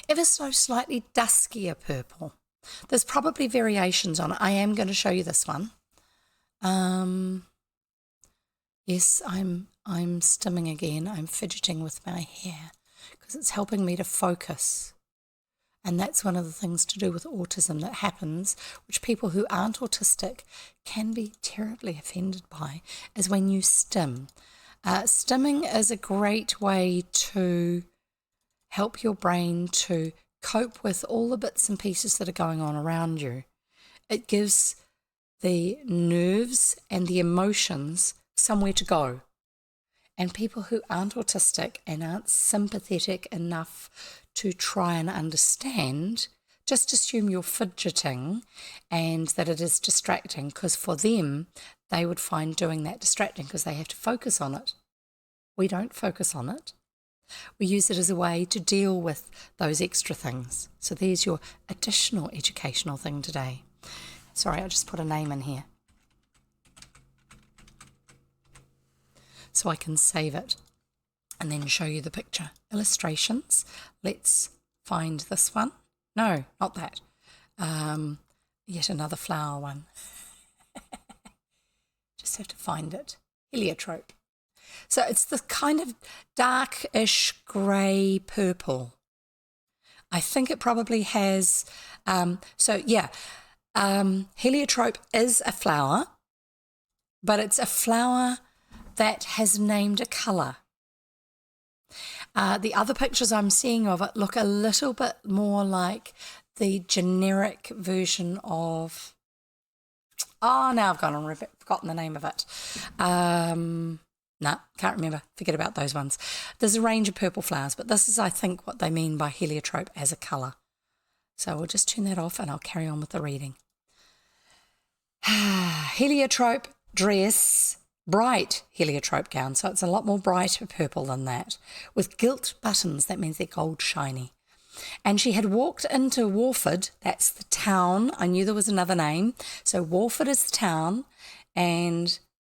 ever so slightly duskier purple. There's probably variations on it. I am going to show you this one. Yes, I'm stimming again. I'm fidgeting with my hair because it's helping me to focus. And that's one of the things to do with autism that happens, which people who aren't autistic can be terribly offended by, is when you stim. Stimming is a great way to help your brain to cope with all the bits and pieces that are going on around you. It gives the nerves and the emotions somewhere to go. And people who aren't autistic and aren't sympathetic enough to try and understand just assume you're fidgeting and that it is distracting, because for them, they would find doing that distracting because they have to focus on it. We don't focus on it. We use it as a way to deal with those extra things. So there's your additional educational thing today. Sorry, I just put a name in here so I can save it and then show you the picture. Illustrations. Let's find this one. No, not that. Yet another flower one. Just have to find it. Heliotrope. So it's the kind of darkish grey purple. I think it probably has, heliotrope is a flower, but it's a flower that has named a colour. The other pictures I'm seeing of it look a little bit more like the generic version of, now I've gone and forgotten the name of it. Can't remember. Forget about those ones. There's a range of purple flowers, but this is, I think, what they mean by heliotrope as a colour. So we'll just turn that off and I'll carry on with the reading. Heliotrope dress, bright heliotrope gown. So it's a lot more brighter purple than that, with gilt buttons. That means they're gold shiny. And she had walked into Warford. That's the town. I knew there was another name. So Warford is the town, and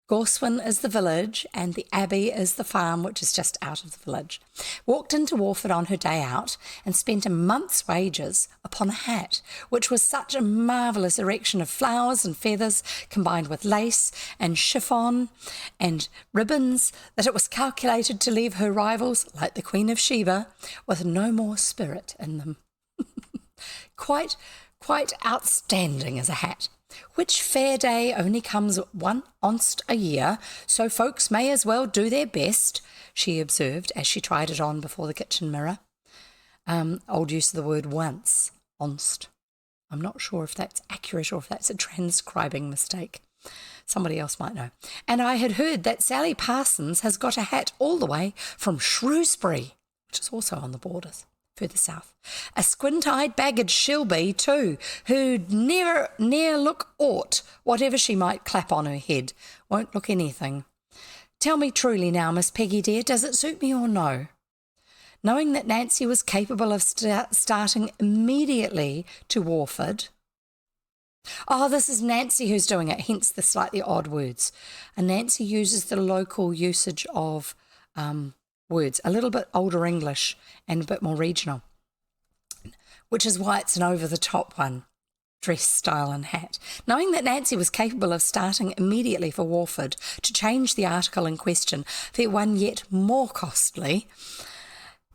Gorswen is the village, and the Abbey is the farm, which is just out of the village. Walked into Warford on her day out and spent a month's wages upon a hat, which was such a marvellous erection of flowers and feathers combined with lace and chiffon and ribbons that it was calculated to leave her rivals, like the Queen of Sheba, with no more spirit in them. Quite outstanding as a hat. Which fair day only comes one onst a year, so folks may as well do their best, she observed as she tried it on before the kitchen mirror. Old use of the word once, onst. I'm not sure if that's accurate or if that's a transcribing mistake. Somebody else might know. And I had heard that Sally Parsons has got a hat all the way from Shrewsbury, which is also on the borders, further south. A squint-eyed baggage she'll be too, who'd ne'er look aught, whatever she might clap on her head. Won't look anything. Tell me truly now, Miss Peggy dear, does it suit me or no? Knowing that Nancy was capable of starting immediately to Warford. Oh, this is Nancy who's doing it, hence the slightly odd words. And Nancy uses the local usage of words, a little bit older English and a bit more regional, which is why it's an over-the-top one, dress, style and hat. Knowing that Nancy was capable of starting immediately for Warford to change the article in question for one yet more costly,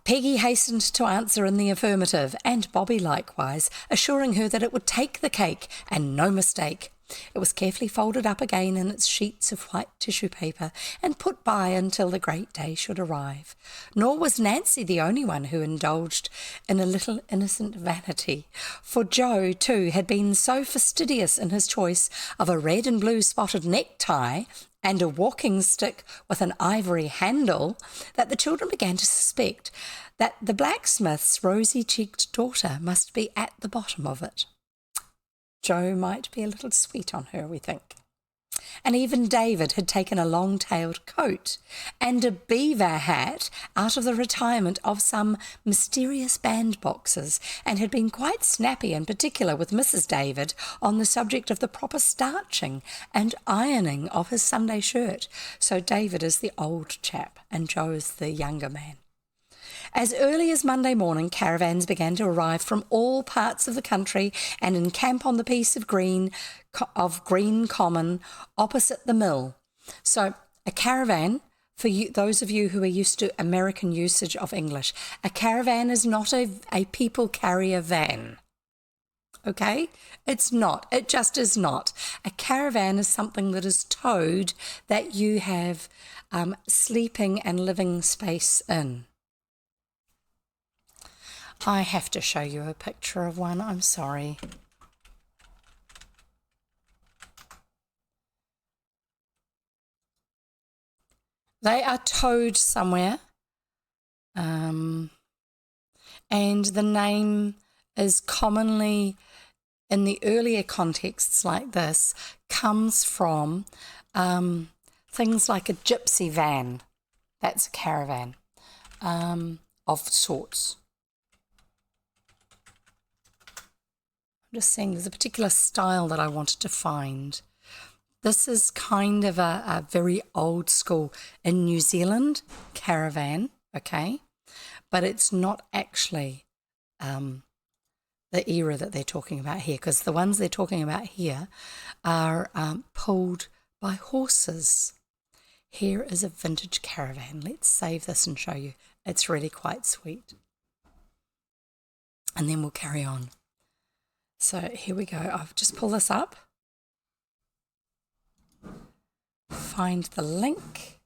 Peggy hastened to answer in the affirmative, and Bobby likewise, assuring her that it would take the cake, and no mistake. It was carefully folded up again in its sheets of white tissue paper and put by until the great day should arrive. Nor was Nancy the only one who indulged in a little innocent vanity, for Joe, too, had been so fastidious in his choice of a red and blue spotted necktie and a walking stick with an ivory handle that the children began to suspect that the blacksmith's rosy-cheeked daughter must be at the bottom of it. Joe might be a little sweet on her, we think. And even David had taken a long-tailed coat and a beaver hat out of the retirement of some mysterious bandboxes, and had been quite snappy and particular with Mrs. David on the subject of the proper starching and ironing of his Sunday shirt. So David is the old chap and Joe is the younger man. As early as Monday morning, caravans began to arrive from all parts of the country and encamp on the piece of green common opposite the mill. So a caravan, for you, those of you who are used to American usage of English, a caravan is not a people carrier van. Okay? It's not. It just is not. A caravan is something that is towed that you have sleeping and living space in. I have to show you a picture of one. I'm sorry. They are towed somewhere. And the name is commonly, in the earlier contexts like this, comes from things like a gypsy van. That's a caravan of sorts. I'm just saying there's a particular style that I wanted to find. This is kind of a very old school in New Zealand caravan, okay? But it's not actually the era that they're talking about here, because the ones they're talking about here are pulled by horses. Here is a vintage caravan. Let's save this and show you. It's really quite sweet. And then we'll carry on. So here we go. I've just pulled this up. Find the link.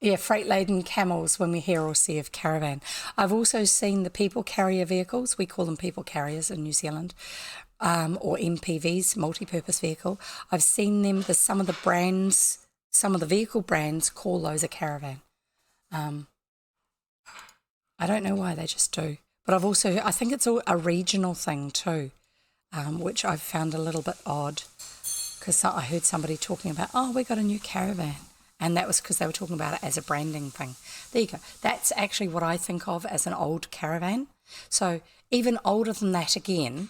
Yeah, freight-laden camels when we hear or see of caravan. I've also seen the people carrier vehicles. We call them people carriers in New Zealand, or MPVs, multi-purpose vehicle. I've seen them. There's some of the brands, some of the vehicle brands call those a caravan. I don't know why, they just do. But I think it's a regional thing too, which I've found a little bit odd, because I heard somebody talking about, oh, we got a new caravan. And that was because they were talking about it as a branding thing. There you go. That's actually what I think of as an old caravan. So even older than that again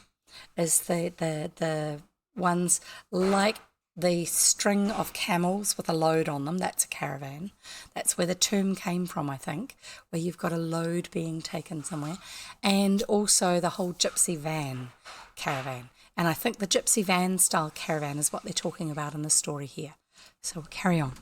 is the ones like the string of camels with a load on them. That's a caravan. That's where the term came from, I think, where you've got a load being taken somewhere. And also the whole gypsy van caravan. And I think the gypsy van style caravan is what they're talking about in the story here. So we'll carry on.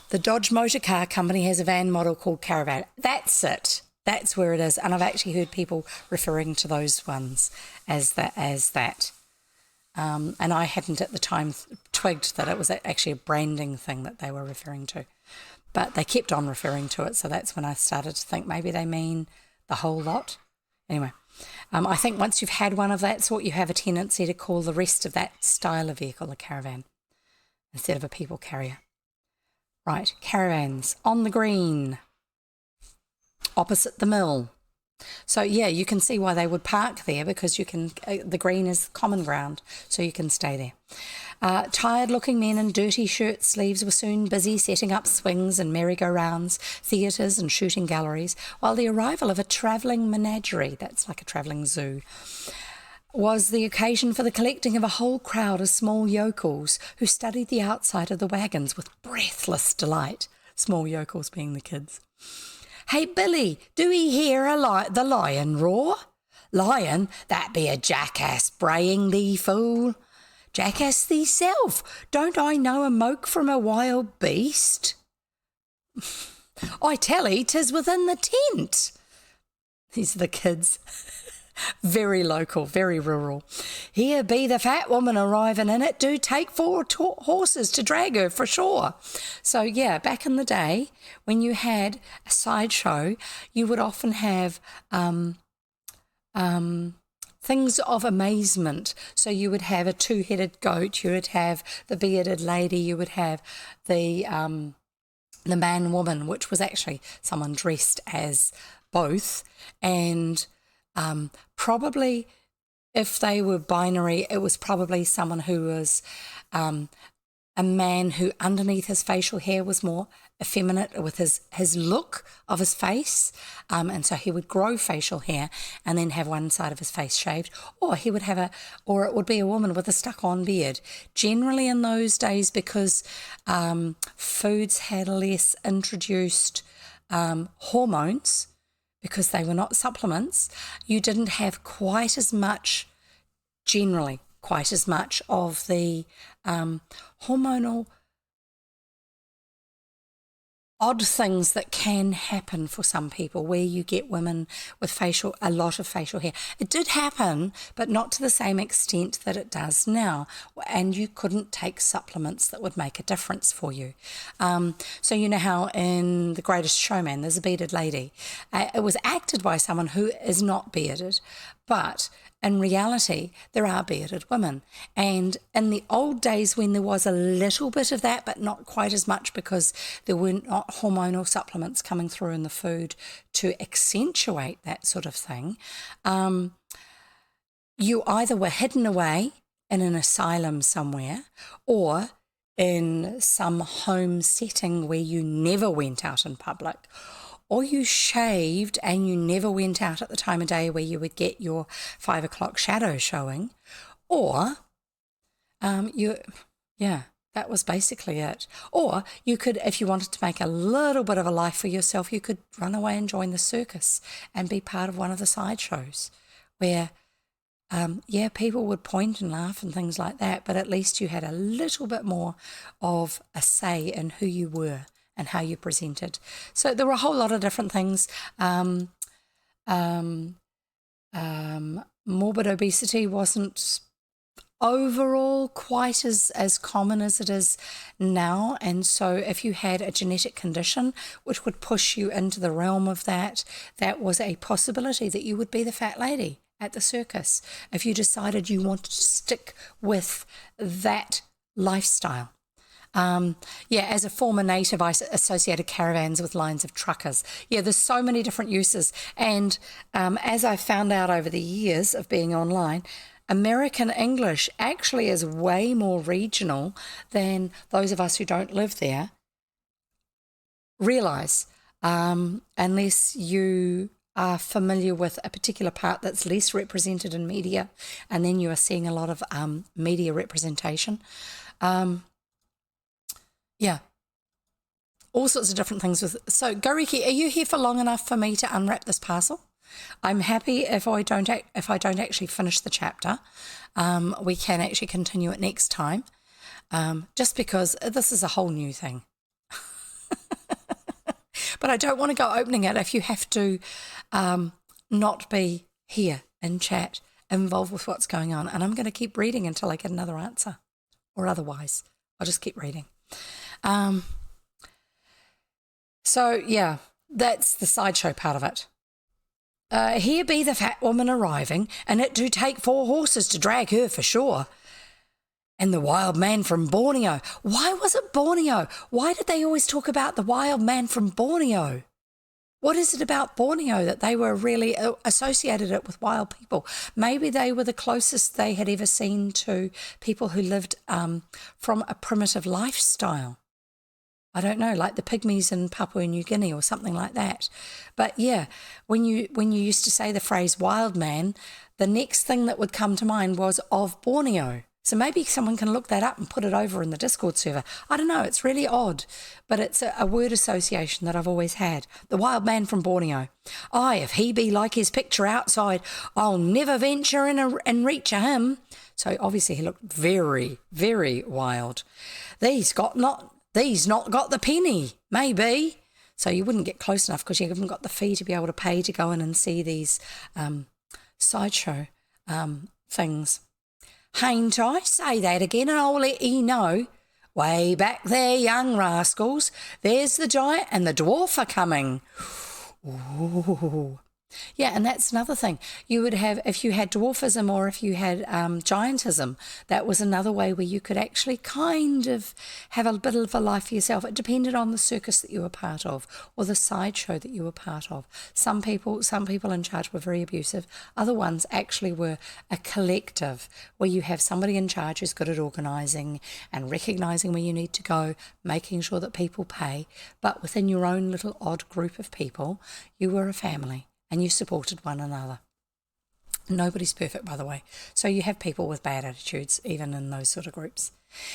The Dodge Motor Car Company has a van model called Caravan. That's it. That's where it is. And I've actually heard people referring to those ones as that. And I hadn't at the time twigged that it was actually a branding thing that they were referring to. But they kept on referring to it, so that's when I started to think maybe they mean the whole lot. Anyway, I think once you've had one of that sort, you have a tendency to call the rest of that style of vehicle a caravan instead of a people carrier. Right, caravans on the green, opposite the mill. So yeah, you can see why they would park there, because you can. The green is common ground, so you can stay there. Tired-looking men in dirty shirt sleeves were soon busy setting up swings and merry-go-rounds, theatres and shooting galleries, while the arrival of a travelling menagerie, that's like a travelling zoo, was the occasion for the collecting of a whole crowd of small yokels who studied the outside of the wagons with breathless delight, small yokels being the kids. "Hey, Billy, do 'ee hear the lion roar? Lion, that be a jackass braying thee, fool. Jackass theeself, don't I know a moke from a wild beast? I tell 'ee 'tis within the tent." These are the kids. Very local, very rural. "Here be the fat woman arriving in it. Do take 4 horses to drag her for sure." So yeah, back in the day when you had a sideshow, you would often have things of amazement. So you would have a 2-headed goat, you would have the bearded lady, you would have the man-woman, which was actually someone dressed as both, and probably if they were binary, it was probably someone who was a man who underneath his facial hair was more effeminate with his look of his face, and so he would grow facial hair and then have one side of his face shaved, or he would have or it would be a woman with a stuck-on beard. Generally in those days, because foods had less introduced hormones, because they were not supplements, you didn't have quite as much of the hormonal odd things that can happen for some people, where you get women with a lot of facial hair. It did happen, but not to the same extent that it does now, and you couldn't take supplements that would make a difference for you. So you know how in The Greatest Showman there's a bearded lady. It was acted by someone who is not bearded, but in reality, there are bearded women. And in the old days, when there was a little bit of that, but not quite as much, because there were not hormonal supplements coming through in the food to accentuate that sort of thing, you either were hidden away in an asylum somewhere, or in some home setting where you never went out in public, or you shaved and you never went out at the time of day where you would get your 5 o'clock shadow showing, or that was basically it. Or you could, if you wanted to make a little bit of a life for yourself, you could run away and join the circus and be part of one of the sideshows where, people would point and laugh and things like that, but at least you had a little bit more of a say in who you were and how you presented. So there were a whole lot of different things. Morbid obesity wasn't overall quite as common as it is now, and so if you had a genetic condition which would push you into the realm of that was a possibility that you would be the fat lady at the circus if you decided you wanted to stick with that lifestyle. As a former native, I associated caravans with lines of truckers. Yeah, there's so many different uses. And as I found out over the years of being online, American English actually is way more regional than those of us who don't live there realise, unless you are familiar with a particular part that's less represented in media, and then you are seeing a lot of media representation. All sorts of different things. So, Goriki, are you here for long enough for me to unwrap this parcel? I'm happy if I don't actually finish the chapter. We can actually continue it next time, just because this is a whole new thing. But I don't want to go opening it if you have to not be here in chat, involved with what's going on. And I'm going to keep reading until I get another answer, or otherwise I'll just keep reading. That's the sideshow part of it. Here be the fat woman arriving, and it do take 4 horses to drag her for sure. And the wild man from Borneo. Why was it Borneo? Why did they always talk about the wild man from Borneo? What is it about Borneo that they were really associated it with wild people? Maybe they were the closest they had ever seen to people who lived from a primitive lifestyle. I don't know, like the pygmies in Papua New Guinea or something like that. But yeah, when you used to say the phrase wild man, the next thing that would come to mind was of Borneo. So maybe someone can look that up and put it over in the Discord server. I don't know, it's really odd, but it's a word association that I've always had. The wild man from Borneo. Aye, if he be like his picture outside, I'll never venture in and reach a him. So obviously he looked very, very wild. These not got the penny, maybe. So you wouldn't get close enough because you haven't got the fee to be able to pay to go in and see these sideshow things. Hain't I? Say that again and I'll let ye know. Way back there, young rascals. There's the giant and the dwarf are coming. Ooh. Yeah, and that's another thing. You would have, if you had dwarfism or if you had giantism, that was another way where you could actually kind of have a bit of a life for yourself. It depended on the circus that you were part of or the sideshow that you were part of. Some people in charge were very abusive. Other ones actually were a collective where you have somebody in charge who's good at organising and recognising where you need to go, making sure that people pay. But within your own little odd group of people, you were a family. And you supported one another. Nobody's perfect, by the way. So you have people with bad attitudes, even in those sort of groups.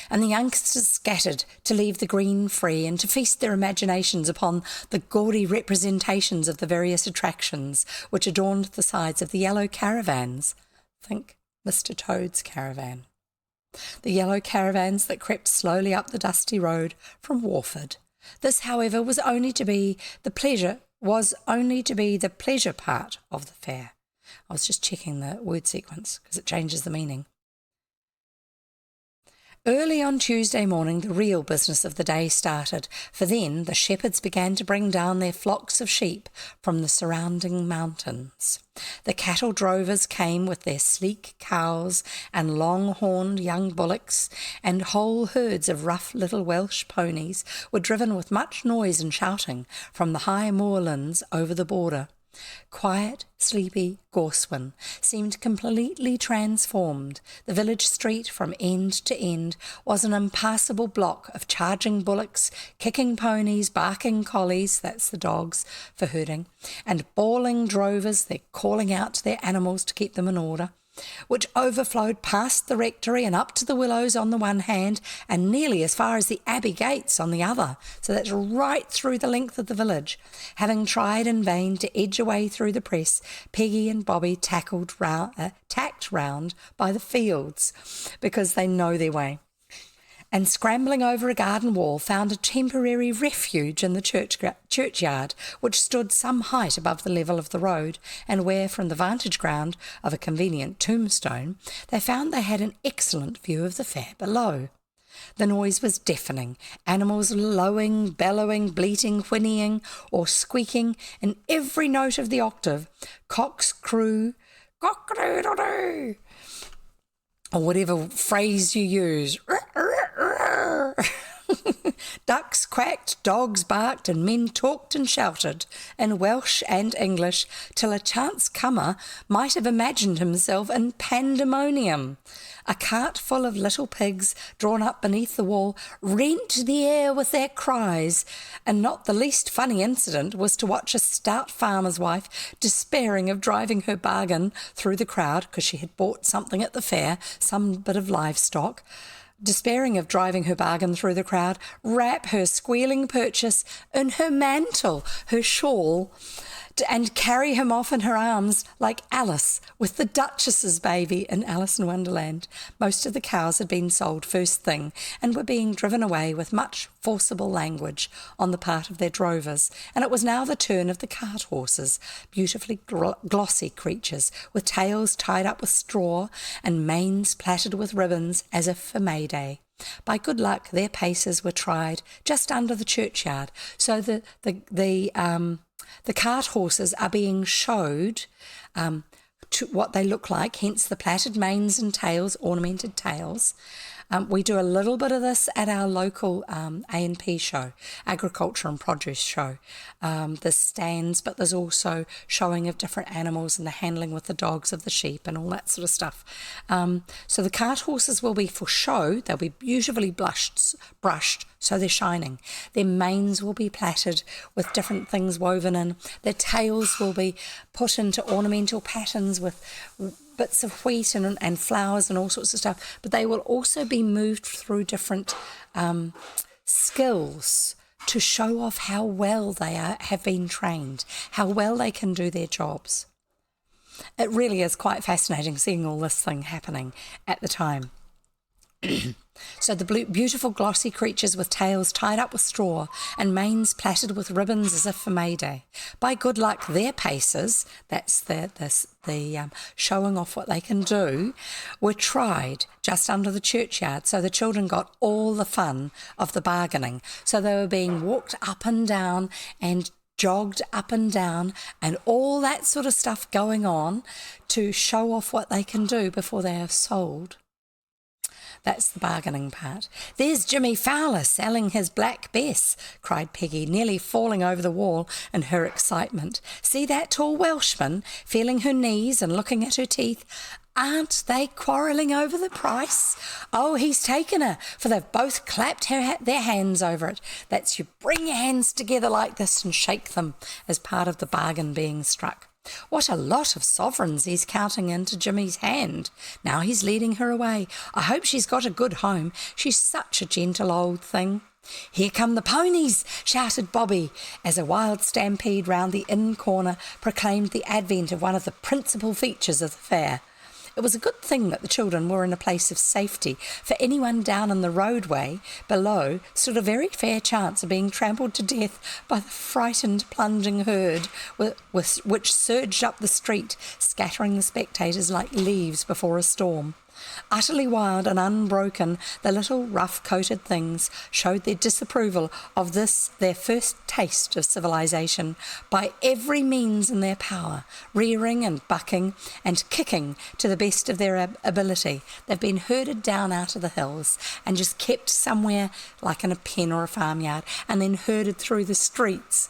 And the youngsters scattered to leave the green free and to feast their imaginations upon the gaudy representations of the various attractions which adorned the sides of the yellow caravans. Think Mr. Toad's caravan. The yellow caravans that crept slowly up the dusty road from Warford. This, however, was only to be the pleasure part of the fair. I was just checking the word sequence because it changes the meaning. Early on Tuesday morning, the real business of the day started, for then the shepherds began to bring down their flocks of sheep from the surrounding mountains. The cattle drovers came with their sleek cows and long-horned young bullocks, and whole herds of rough little Welsh ponies were driven with much noise and shouting from the high moorlands over the border. Quiet, sleepy Gorswen seemed completely transformed. The village street from end to end was an impassable block of charging bullocks, kicking ponies, barking collies, that's the dogs for herding, and bawling drovers, they're calling out to their animals to keep them in order, which overflowed past the rectory and up to the willows on the one hand and nearly as far as the abbey gates on the other. So that's right through the length of the village. Having tried in vain to edge away through the press, Peggy and Bobby tacked round by the fields because they know their way, and scrambling over a garden wall found a temporary refuge in the churchyard, which stood some height above the level of the road, and where, from the vantage ground of a convenient tombstone, they found they had an excellent view of the fair below. The noise was deafening, animals lowing, bellowing, bleating, whinnying, or squeaking in every note of the octave. Cocks crew, cock-a-doodle-doo, or whatever phrase you use. Ducks quacked, dogs barked, and men talked and shouted in Welsh and English till a chance comer might have imagined himself in pandemonium. A cart full of little pigs, drawn up beneath the wall, rent the air with their cries, and not the least funny incident was to watch a stout farmer's wife, despairing of driving her bargain through the crowd, because she had bought something at the fair, some bit of livestock, despairing of driving her bargain through the crowd, wrap her squealing purchase in her mantle, her shawl, and carry him off in her arms like Alice with the Duchess's baby in Alice in Wonderland. Most of the cows had been sold first thing and were being driven away with much forcible language on the part of their drovers, and it was now the turn of the cart horses, beautifully glossy creatures with tails tied up with straw and manes plaited with ribbons as if for May Day. By good luck, their paces were tried just under the churchyard, so the cart horses are being showed to what they look like, hence the plaited manes and tails, ornamented tails, We do a little bit of this at our local A&P show, Agriculture and Produce show. There's stands, but there's also showing of different animals and the handling with the dogs of the sheep and all that sort of stuff. So the cart horses will be for show. They'll be beautifully brushed so they're shining. Their manes will be plaited with different things woven in. Their tails will be put into ornamental patterns with bits of wheat and flowers and all sorts of stuff, but they will also be moved through different skills to show off how well they have been trained, how well they can do their jobs. It really is quite fascinating seeing all this thing happening at the time. So the beautiful glossy creatures with tails tied up with straw and manes plaited with ribbons as if for May Day. By good luck, their paces, that's the showing off what they can do, were tried just under the churchyard, so the children got all the fun of the bargaining. So they were being walked up and down and jogged up and down and all that sort of stuff going on to show off what they can do before they are sold. That's the bargaining part. There's Jimmy Fowler selling his black Bess, cried Peggy, nearly falling over the wall in her excitement. See that tall Welshman, feeling her knees and looking at her teeth? Aren't they quarrelling over the price? Oh, he's taken her, for they've both clapped their hands over it. That's you bring your hands together like this and shake them as part of the bargain being struck. What a lot of sovereigns he's counting into Jimmy's hand. Now he's leading her away. I hope she's got a good home. She's such a gentle old thing. Here come the ponies, shouted Bobby, as a wild stampede round the inn corner proclaimed the advent of one of the principal features of the fair. It was a good thing that the children were in a place of safety, for anyone down in the roadway below stood a very fair chance of being trampled to death by the frightened plunging herd which surged up the street, scattering the spectators like leaves before a storm. Utterly wild and unbroken, the little rough-coated things showed their disapproval of this, their first taste of civilization, by every means in their power, rearing and bucking and kicking to the best of their ability. They've been herded down out of the hills and just kept somewhere like in a pen or a farmyard and then herded through the streets.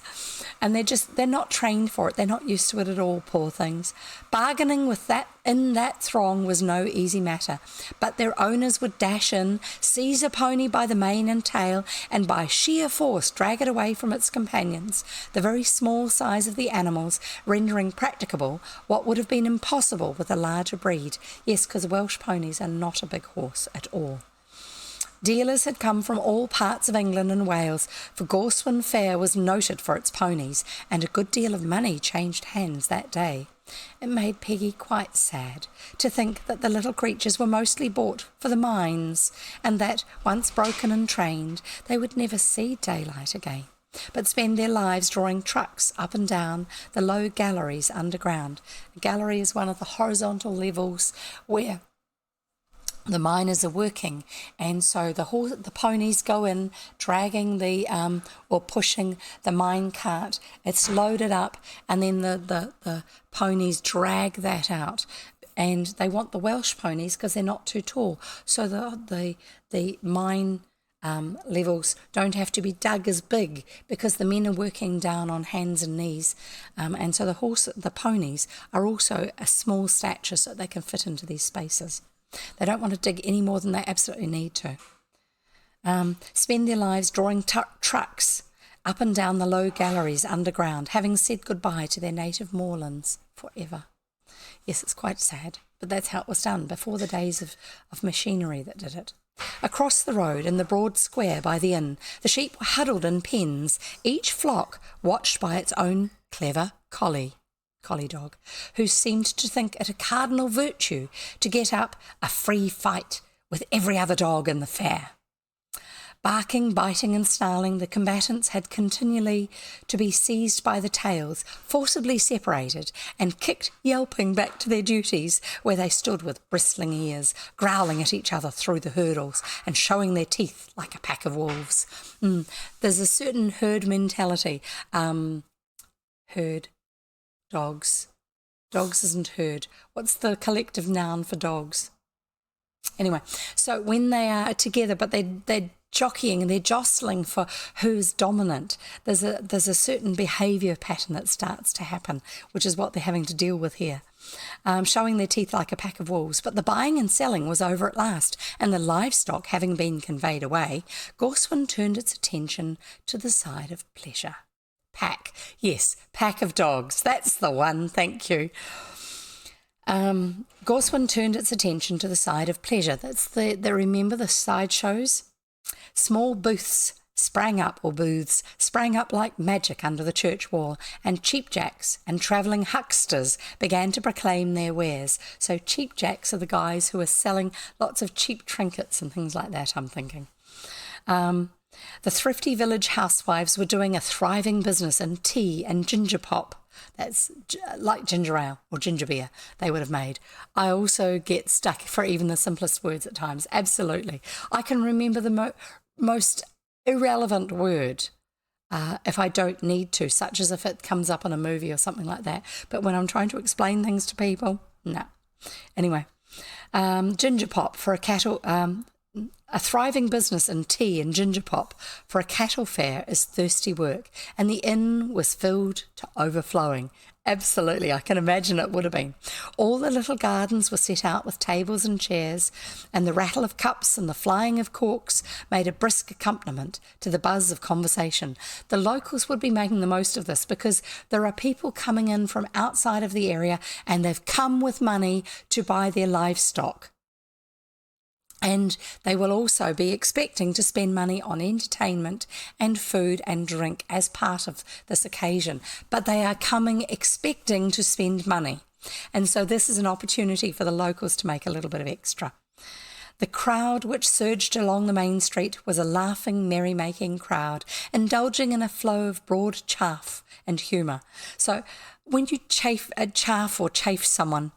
And they're not trained for it. They're not used to it at all, poor things. Bargaining with that in that throng was no easy matter, but their owners would dash in, seize a pony by the mane and tail, and by sheer force drag it away from its companions, the very small size of the animals rendering practicable what would have been impossible with a larger breed. Yes, because Welsh ponies are not a big horse at all. Dealers had come from all parts of England and Wales, for Gorswen Fair was noted for its ponies, and a good deal of money changed hands that day. It made Peggy quite sad to think that the little creatures were mostly bought for the mines, and that, once broken and trained, they would never see daylight again, but spend their lives drawing trucks up and down the low galleries underground. A gallery is one of the horizontal levels where the miners are working, and so the ponies go in dragging or pushing the mine cart. It's loaded up, and then the ponies drag that out, and they want the Welsh ponies because they're not too tall, so the mine levels don't have to be dug as big because the men are working down on hands and knees, and so the ponies are also a small stature so they can fit into these spaces. They don't want to dig any more than they absolutely need to. Spend their lives drawing trucks up and down the low galleries underground, having said goodbye to their native moorlands forever. Yes, it's quite sad, but that's how it was done before the days of machinery that did it. Across the road, in the broad square by the inn, the sheep were huddled in pens, each flock watched by its own clever collie dog, who seemed to think it a cardinal virtue to get up a free fight with every other dog in the fair. Barking, biting and snarling, the combatants had continually to be seized by the tails, forcibly separated, and kicked yelping back to their duties, where they stood with bristling ears, growling at each other through the hurdles and showing their teeth like a pack of wolves. There's a certain herd mentality. Herd. Dogs. Dogs isn't herd. What's the collective noun for dogs? Anyway, so when they are together, but they're jockeying and they're jostling for who's dominant, there's a certain behaviour pattern that starts to happen, which is what they're having to deal with here. Showing their teeth like a pack of wolves. But the buying and selling was over at last, and the livestock having been conveyed away, Gorswen turned its attention to the side of pleasure. Pack. Yes, pack of dogs. That's the one. Thank you. Gorswen turned its attention to the side of pleasure. That's remember the sideshows? Small booths sprang up like magic under the church wall, and cheapjacks and travelling hucksters began to proclaim their wares. So cheapjacks are the guys who are selling lots of cheap trinkets and things like that, I'm thinking. The thrifty village housewives were doing a thriving business in tea and ginger pop. That's like ginger ale or ginger beer they would have made. I also get stuck for even the simplest words at times. Absolutely. I can remember the most irrelevant word if I don't need to, such as if it comes up in a movie or something like that. But when I'm trying to explain things to people, no. Anyway, ginger pop for a cattle... a thriving business in tea and ginger pop for a cattle fair is thirsty work, and the inn was filled to overflowing. Absolutely, I can imagine it would have been. All the little gardens were set out with tables and chairs, and the rattle of cups and the flying of corks made a brisk accompaniment to the buzz of conversation. The locals would be making the most of this because there are people coming in from outside of the area, and they've come with money to buy their livestock. And they will also be expecting to spend money on entertainment and food and drink as part of this occasion. But they are coming expecting to spend money. And so this is an opportunity for the locals to make a little bit of extra. The crowd which surged along the main street was a laughing, merry-making crowd, indulging in a flow of broad chaff and humour. So when you chaff or chafe someone...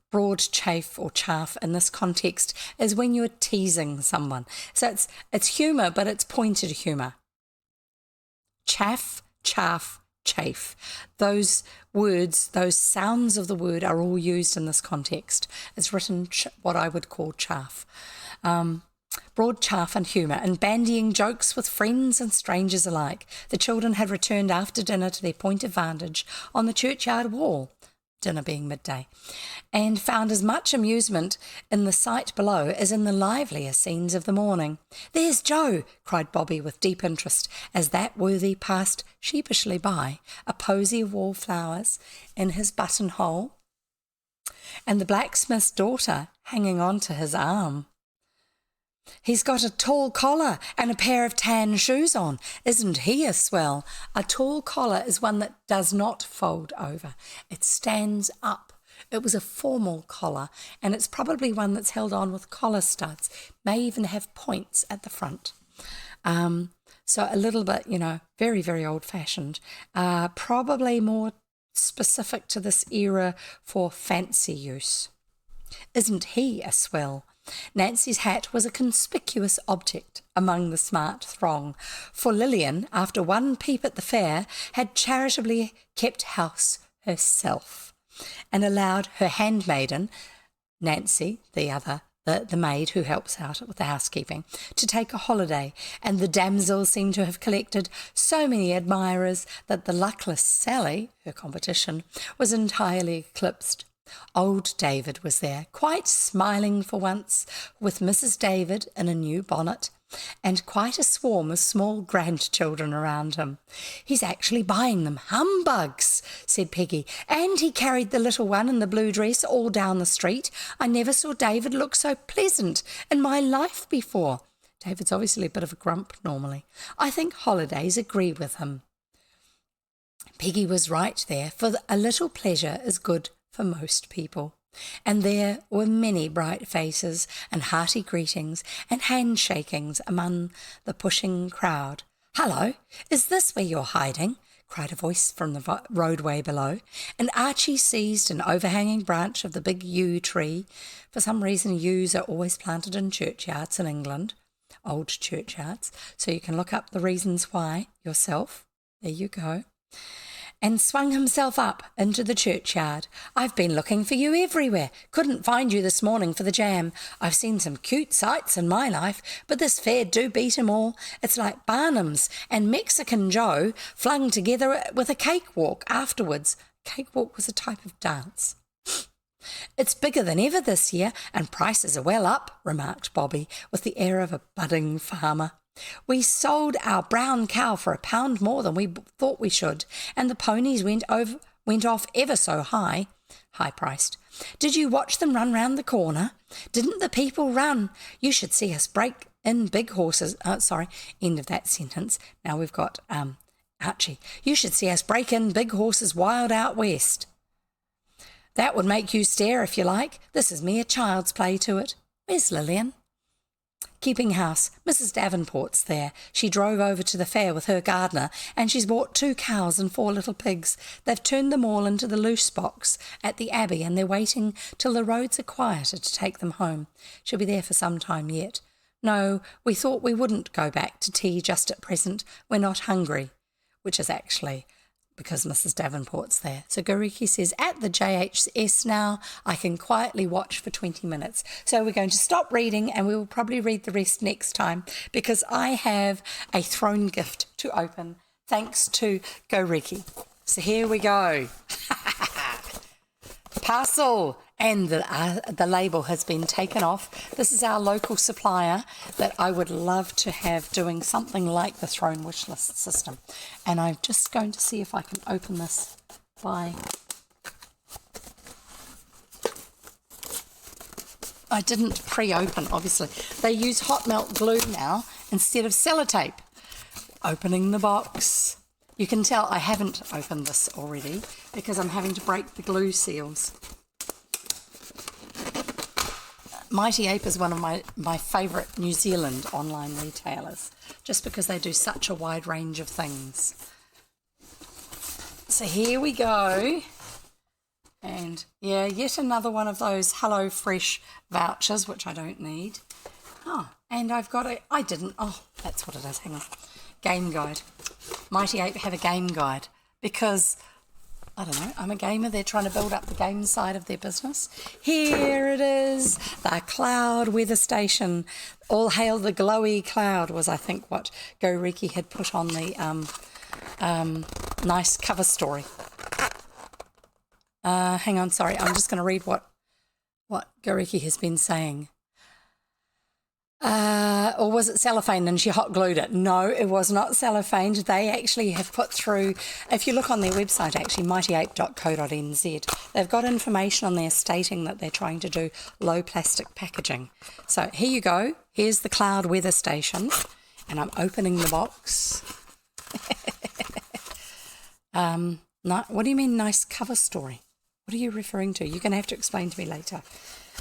broad chaff or chaff in this context is when you're teasing someone. So it's humour, but it's pointed humour. Chaff, chaff, chafe. Those words, those sounds of the word are all used in this context. It's written what I would call chaff. Broad chaff and humour, and bandying jokes with friends and strangers alike. The children had returned after dinner to their point of vantage on the churchyard wall, dinner being midday, and found as much amusement in the sight below as in the livelier scenes of the morning. "There's Joe!" cried Bobby with deep interest, as that worthy passed sheepishly by, a posy of wallflowers in his buttonhole, and the blacksmith's daughter hanging on to his arm. "He's got a tall collar and a pair of tan shoes on. Isn't he a swell?" A tall collar is one that does not fold over. It stands up. It was a formal collar, and it's probably one that's held on with collar studs. May even have points at the front. So a little bit, very, very old-fashioned. Probably more specific to this era for fancy use. "Isn't he a swell?" Nancy's hat was a conspicuous object among the smart throng, for Lillian, after one peep at the fair, had charitably kept house herself, and allowed her handmaiden, Nancy, the maid who helps out with the housekeeping, to take a holiday, and the damsel seemed to have collected so many admirers that the luckless Sally, her competition, was entirely eclipsed. Old David was there, quite smiling for once, with Mrs. David in a new bonnet, and quite a swarm of small grandchildren around him. "He's actually buying them. Humbugs," said Peggy, "and he carried the little one in the blue dress all down the street. I never saw David look so pleasant in my life before." David's obviously a bit of a grump normally. "I think holidays agree with him." Peggy was right there, for a little pleasure is good for most people, and there were many bright faces and hearty greetings and handshakings among the pushing crowd. "Hello, is this where you're hiding?" cried a voice from the roadway below, and Archie seized an overhanging branch of the big yew tree. For some reason, yews are always planted in churchyards in England, old churchyards, so you can look up the reasons why yourself. There you go. and swung himself up into the churchyard. "I've been looking for you everywhere. Couldn't find you this morning for the jam. I've seen some cute sights in my life, but this fair do beat 'em all. It's like Barnum's and Mexican Joe flung together with a cakewalk afterwards." Cakewalk was a type of dance. "It's bigger than ever this year, and prices are well up," remarked Bobby, with the air of a budding farmer. "We sold our brown cow for £1 more than we thought we should, and the ponies went off ever so high-priced. Did you watch them run round the corner? Didn't the people run? You should see us break in big horses." End of that sentence. Now we've got Archie. "You should see us break in big horses wild out west. That would make you stare if you like. This is mere child's play to it. Where's Lillian?" "Keeping house. Mrs. Davenport's there. She drove over to the fair with her gardener, and she's bought 2 cows and 4 little pigs. They've turned them all into the loose box at the Abbey, and they're waiting till the roads are quieter to take them home. She'll be there for some time yet. No, we thought we wouldn't go back to tea just at present. We're not hungry," which is actually because Mrs. Davenport's there. So Goriki says, "At the JHS now, I can quietly watch for 20 minutes. So we're going to stop reading, and we will probably read the rest next time, because I have a throne gift to open thanks to Goriki. So here we go. Parcel, and the label has been taken off. This is our local supplier that I would love to have doing something like the throne wish list system. And I'm just going to see if I can open this by... I didn't pre-open, obviously. They use hot melt glue now instead of sellotape. Opening the box. You can tell I haven't opened this already because I'm having to break the glue seals. Mighty Ape is one of my favourite New Zealand online retailers, just because they do such a wide range of things. So here we go. And yeah, yet another one of those Hello Fresh vouchers, which I don't need. Oh, and I've got that's what it is, hang on. Game guide. Mighty Ape have a game guide because, I don't know, I'm a gamer. They're trying to build up the game side of their business. Here it is, the cloud weather station. All hail the glowy cloud was, I think, what Goriki had put on the nice cover story. Hang on, sorry, I'm just going to read what Goriki has been saying. Or was it cellophane and she hot glued it? No, it was not cellophaned. They actually have put through, if you look on their website, actually, mightyape.co.nz, they've got information on there stating that they're trying to do low plastic packaging. So here you go. Here's the cloud weather station, and I'm opening the box. What do you mean nice cover story? What are you referring to? You're going to have to explain to me later.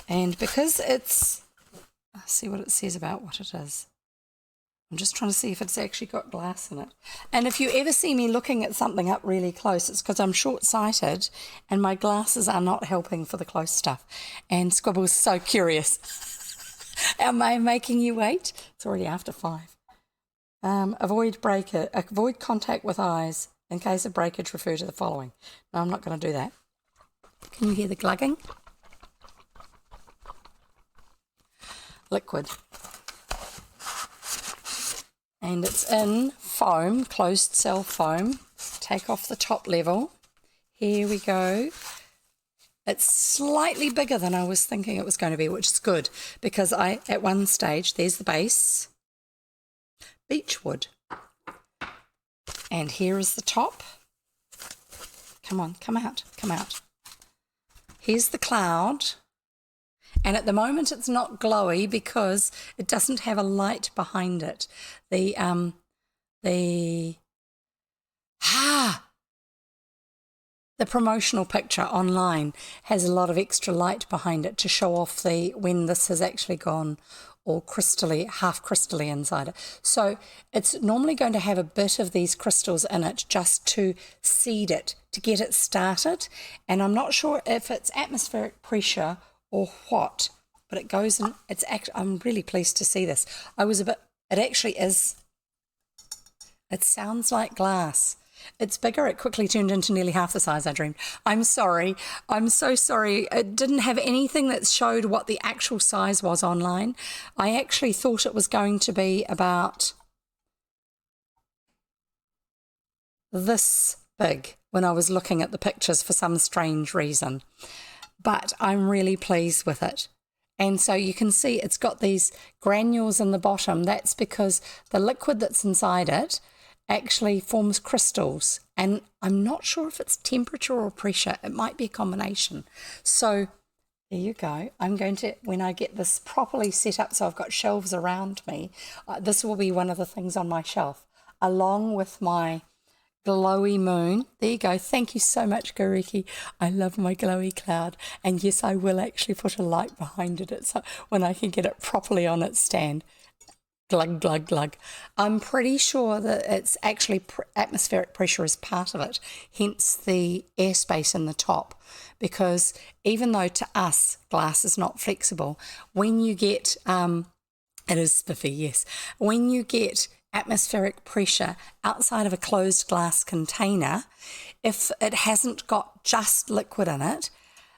And because it's... I'll see what it says about what it is. I'm just trying to see if it's actually got glass in it. And if you ever see me looking at something up really close, it's because I'm short-sighted and my glasses are not helping for the close stuff. And Squibble's so curious. Am I making you wait? It's already after 5. Avoid contact with eyes. In case of breakage, refer to the following. No, I'm not going to do that. Can you hear the glugging? Liquid. And it's in foam, closed cell foam. Take off the top level. Here we go. It's slightly bigger than I was thinking it was going to be, which is good because at one stage, there's the base, beechwood. And here is the top. Come on, come out, come out. Here's the cloud. And at the moment it's not glowy because it doesn't have a light behind it. The promotional picture online has a lot of extra light behind it to show off when this has actually gone all half crystally inside it. So it's normally going to have a bit of these crystals in it just to seed it, to get it started. And I'm not sure if it's atmospheric pressure or what, but it goes in. I'm really pleased to see this. It actually is. It sounds like glass. It's bigger. It quickly turned into nearly half the size I dreamed. I'm sorry. I'm so sorry. It didn't have anything that showed what the actual size was online. I actually thought it was going to be about this big when I was looking at the pictures for some strange reason. But I'm really pleased with it. And so you can see it's got these granules in the bottom. That's because the liquid that's inside it actually forms crystals. And I'm not sure if it's temperature or pressure. It might be a combination. So there you go. I'm going to, when I get this properly set up so I've got shelves around me, this will be one of the things on my shelf, along with my glowy moon. There you go. Thank you so much, Goriki. I love my glowy cloud. And yes, I will actually put a light behind it so when I can get it properly on its stand. Glug, glug, glug. I'm pretty sure that it's actually atmospheric pressure is part of it, hence the airspace in the top. Because even though to us glass is not flexible, when you get, it is spiffy, yes, when you get atmospheric pressure outside of a closed glass container, if it hasn't got just liquid in it,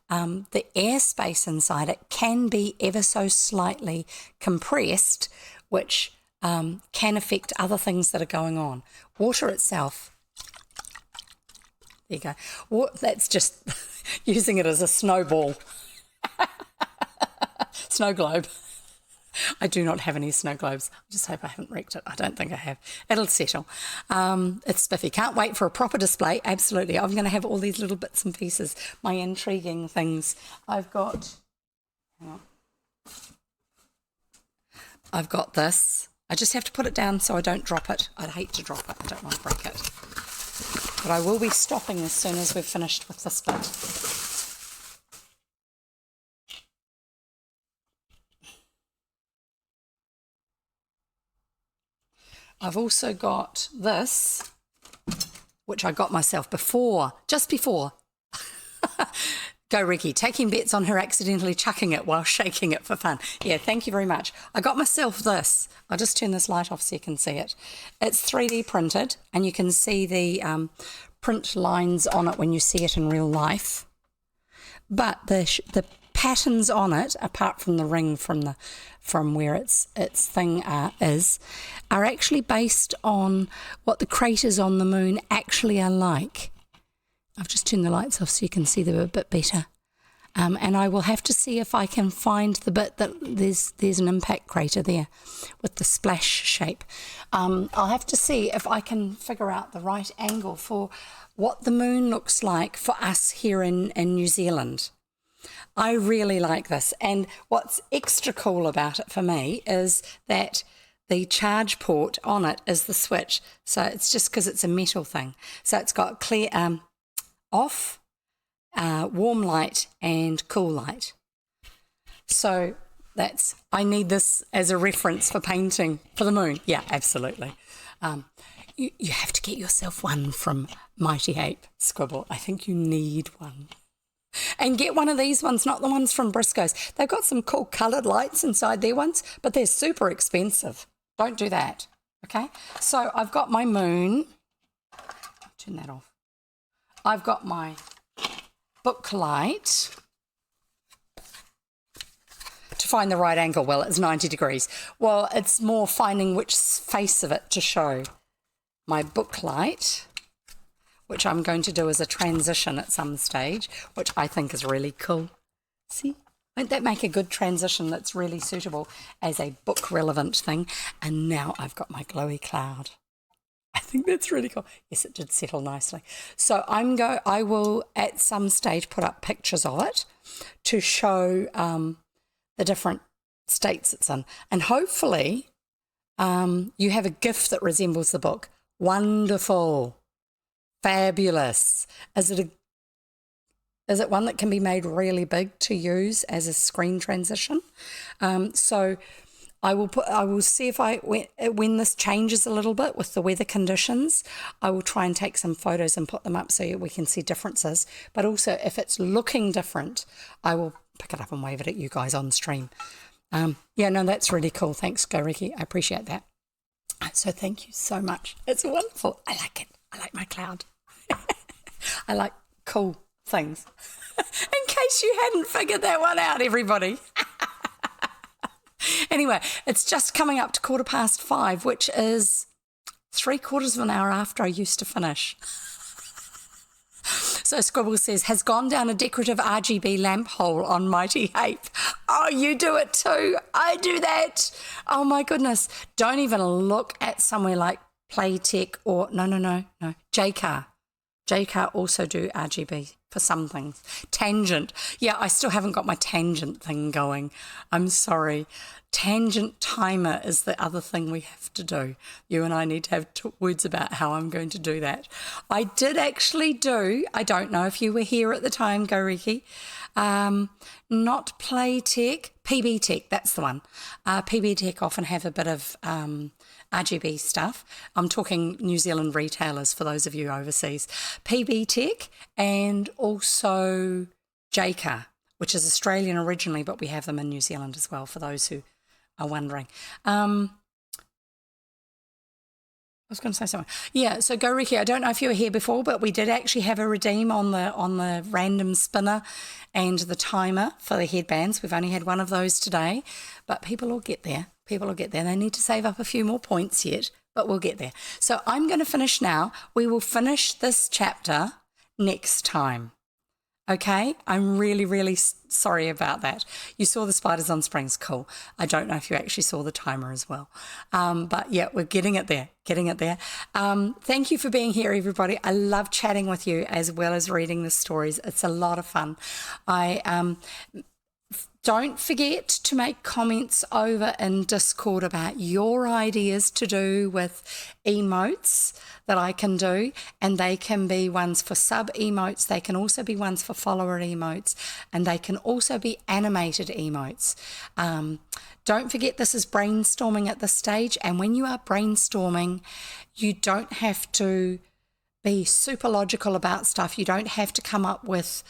the airspace inside it can be ever so slightly compressed, which can affect other things that are going on. Water itself, there you go. That's just using it as a snowball, snow globe. I do not have any snow globes. I just hope I haven't wrecked it. I don't think I have. It'll settle. It's spiffy. Can't wait for a proper display. Absolutely. I'm going to have all these little bits and pieces, my intriguing things. I've got this. I just have to put it down so I don't drop it. I'd hate to drop it. I don't want to break it. But I will be stopping as soon as we've finished with this bit. I've also got this, which I got myself just before. Go Ricky, taking bets on her accidentally chucking it while shaking it for fun. Yeah, thank you very much. I got myself this. I'll just turn this light off so you can see it. It's 3D printed, and you can see the print lines on it when you see it in real life. But the patterns on it, apart from the ring from where its thing is, are actually based on what the craters on the moon actually are like. I've just turned the lights off so you can see them a bit better. And I will have to see if I can find the bit that there's an impact crater there with the splash shape. I'll have to see if I can figure out the right angle for what the moon looks like for us here in New Zealand. I really like this, and what's extra cool about it for me is that the charge port on it is the switch, so it's just because it's a metal thing. So it's got clear off, warm light and cool light. So I need this as a reference for painting for the moon. Yeah, absolutely. You have to get yourself one from Mighty Ape Scribble. I think you need one. And get one of these ones, not the ones from Briscoe's. They've got some cool coloured lights inside their ones, but they're super expensive. Don't do that, okay? So I've got my moon. Turn that off. I've got my book light. To find the right angle, well, it's 90 degrees. Well, it's more finding which face of it to show. My book light, which I'm going to do as a transition at some stage, which I think is really cool. See? Won't that make a good transition that's really suitable as a book relevant thing? And now I've got my glowy cloud. I think that's really cool. Yes, it did settle nicely. So I will at some stage put up pictures of it to show the different states it's in. And hopefully you have a gift that resembles the book. Wonderful. Fabulous. Is it one that can be made really big to use as a screen transition? So I will see if when this changes a little bit with the weather conditions, I will try and take some photos and put them up so we can see differences. But also if it's looking different, I will pick it up and wave it at you guys on stream. Yeah, no, that's really cool. Thanks, Goriki. I appreciate that. So thank you so much. It's wonderful. I like it. I like my cloud. I like cool things. In case you hadn't figured that one out, everybody. Anyway, it's just coming up to 5:15, which is 3/4 of an hour after I used to finish. So Scribble says, has gone down a decorative RGB lamp hole on Mighty Ape. Oh, you do it too. I do that. Oh my goodness. Don't even look at somewhere like Playtech or, no, J-Car. J-Car also do RGB for some things. Tangent. Yeah, I still haven't got my tangent thing going. I'm sorry. Tangent timer is the other thing we have to do. You and I need to have words about how I'm going to do that. I did actually do, I don't know if you were here at the time, Go Riki, not Playtech, PB Tech, that's the one. PB Tech often have a bit of RGB stuff. I'm talking New Zealand retailers for those of you overseas. PB Tech and also J-Car, which is Australian originally, but we have them in New Zealand as well for those who are wondering. I was going to say something. Yeah, so Go Riki, I don't know if you were here before, but we did actually have a redeem on the random spinner and the timer for the headbands. We've only had one of those today, but people will get there. People will get there. They need to save up a few more points yet, but we'll get there. So I'm going to finish now. We will finish this chapter next time. Okay, I'm really, really sorry about that. You saw the spiders on springs, cool. I don't know if you actually saw the timer as well. But yeah, we're getting it there. Thank you for being here, everybody. I love chatting with you as well as reading the stories. It's a lot of fun. Don't forget to make comments over in Discord about your ideas to do with emotes that I can do, and they can be ones for sub emotes, they can also be ones for follower emotes, and they can also be animated emotes. Don't forget this is brainstorming at this stage, and when you are brainstorming, you don't have to be super logical about stuff. You don't have to come up with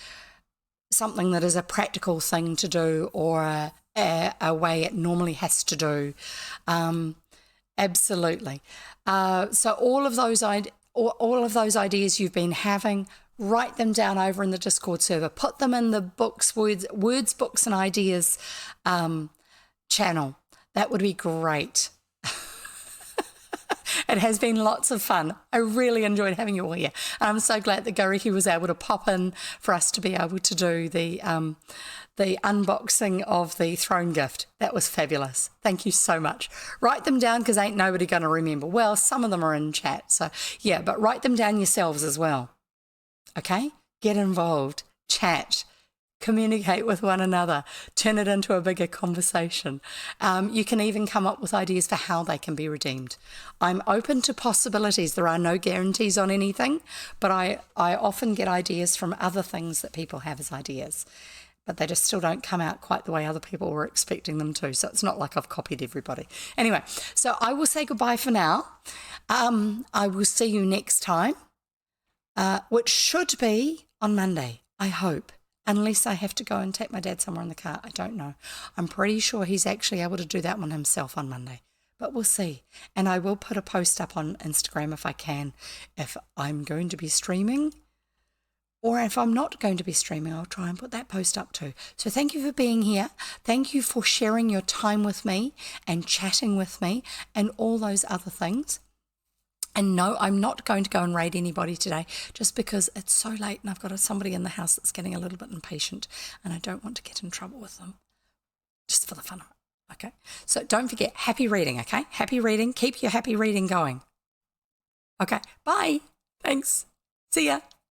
something that is a practical thing to do or a way it normally has to do. Absolutely. So all of those ideas you've been having, write them down over in the Discord server. Put them in the books, words, books and ideas channel. That would be great. It has been lots of fun. I really enjoyed having you all here. And I'm so glad that Go Riki was able to pop in for us to be able to do the unboxing of the throne gift. That was fabulous. Thank you so much. Write them down because ain't nobody going to remember. Well, some of them are in chat. So yeah, but write them down yourselves as well. Okay? Get involved. Chat. Communicate with one another, turn it into a bigger conversation. You can even come up with ideas for how they can be redeemed. I'm open to possibilities. There are no guarantees on anything, but I often get ideas from other things that people have as ideas, but they just still don't come out quite the way other people were expecting them to. So it's not like I've copied everybody. Anyway, so I will say goodbye for now. I will see you next time, which should be on Monday, I hope. Unless I have to go and take my dad somewhere in the car. I don't know. I'm pretty sure he's actually able to do that one himself on Monday. But we'll see. And I will put a post up on Instagram if I can. If I'm going to be streaming. Or if I'm not going to be streaming, I'll try and put that post up too. So thank you for being here. Thank you for sharing your time with me and chatting with me and all those other things. And no, I'm not going to go and raid anybody today just because it's so late and I've got somebody in the house that's getting a little bit impatient and I don't want to get in trouble with them just for the fun of it. Okay, so don't forget, happy reading, okay? Happy reading. Keep your happy reading going. Okay, bye. Thanks. See ya.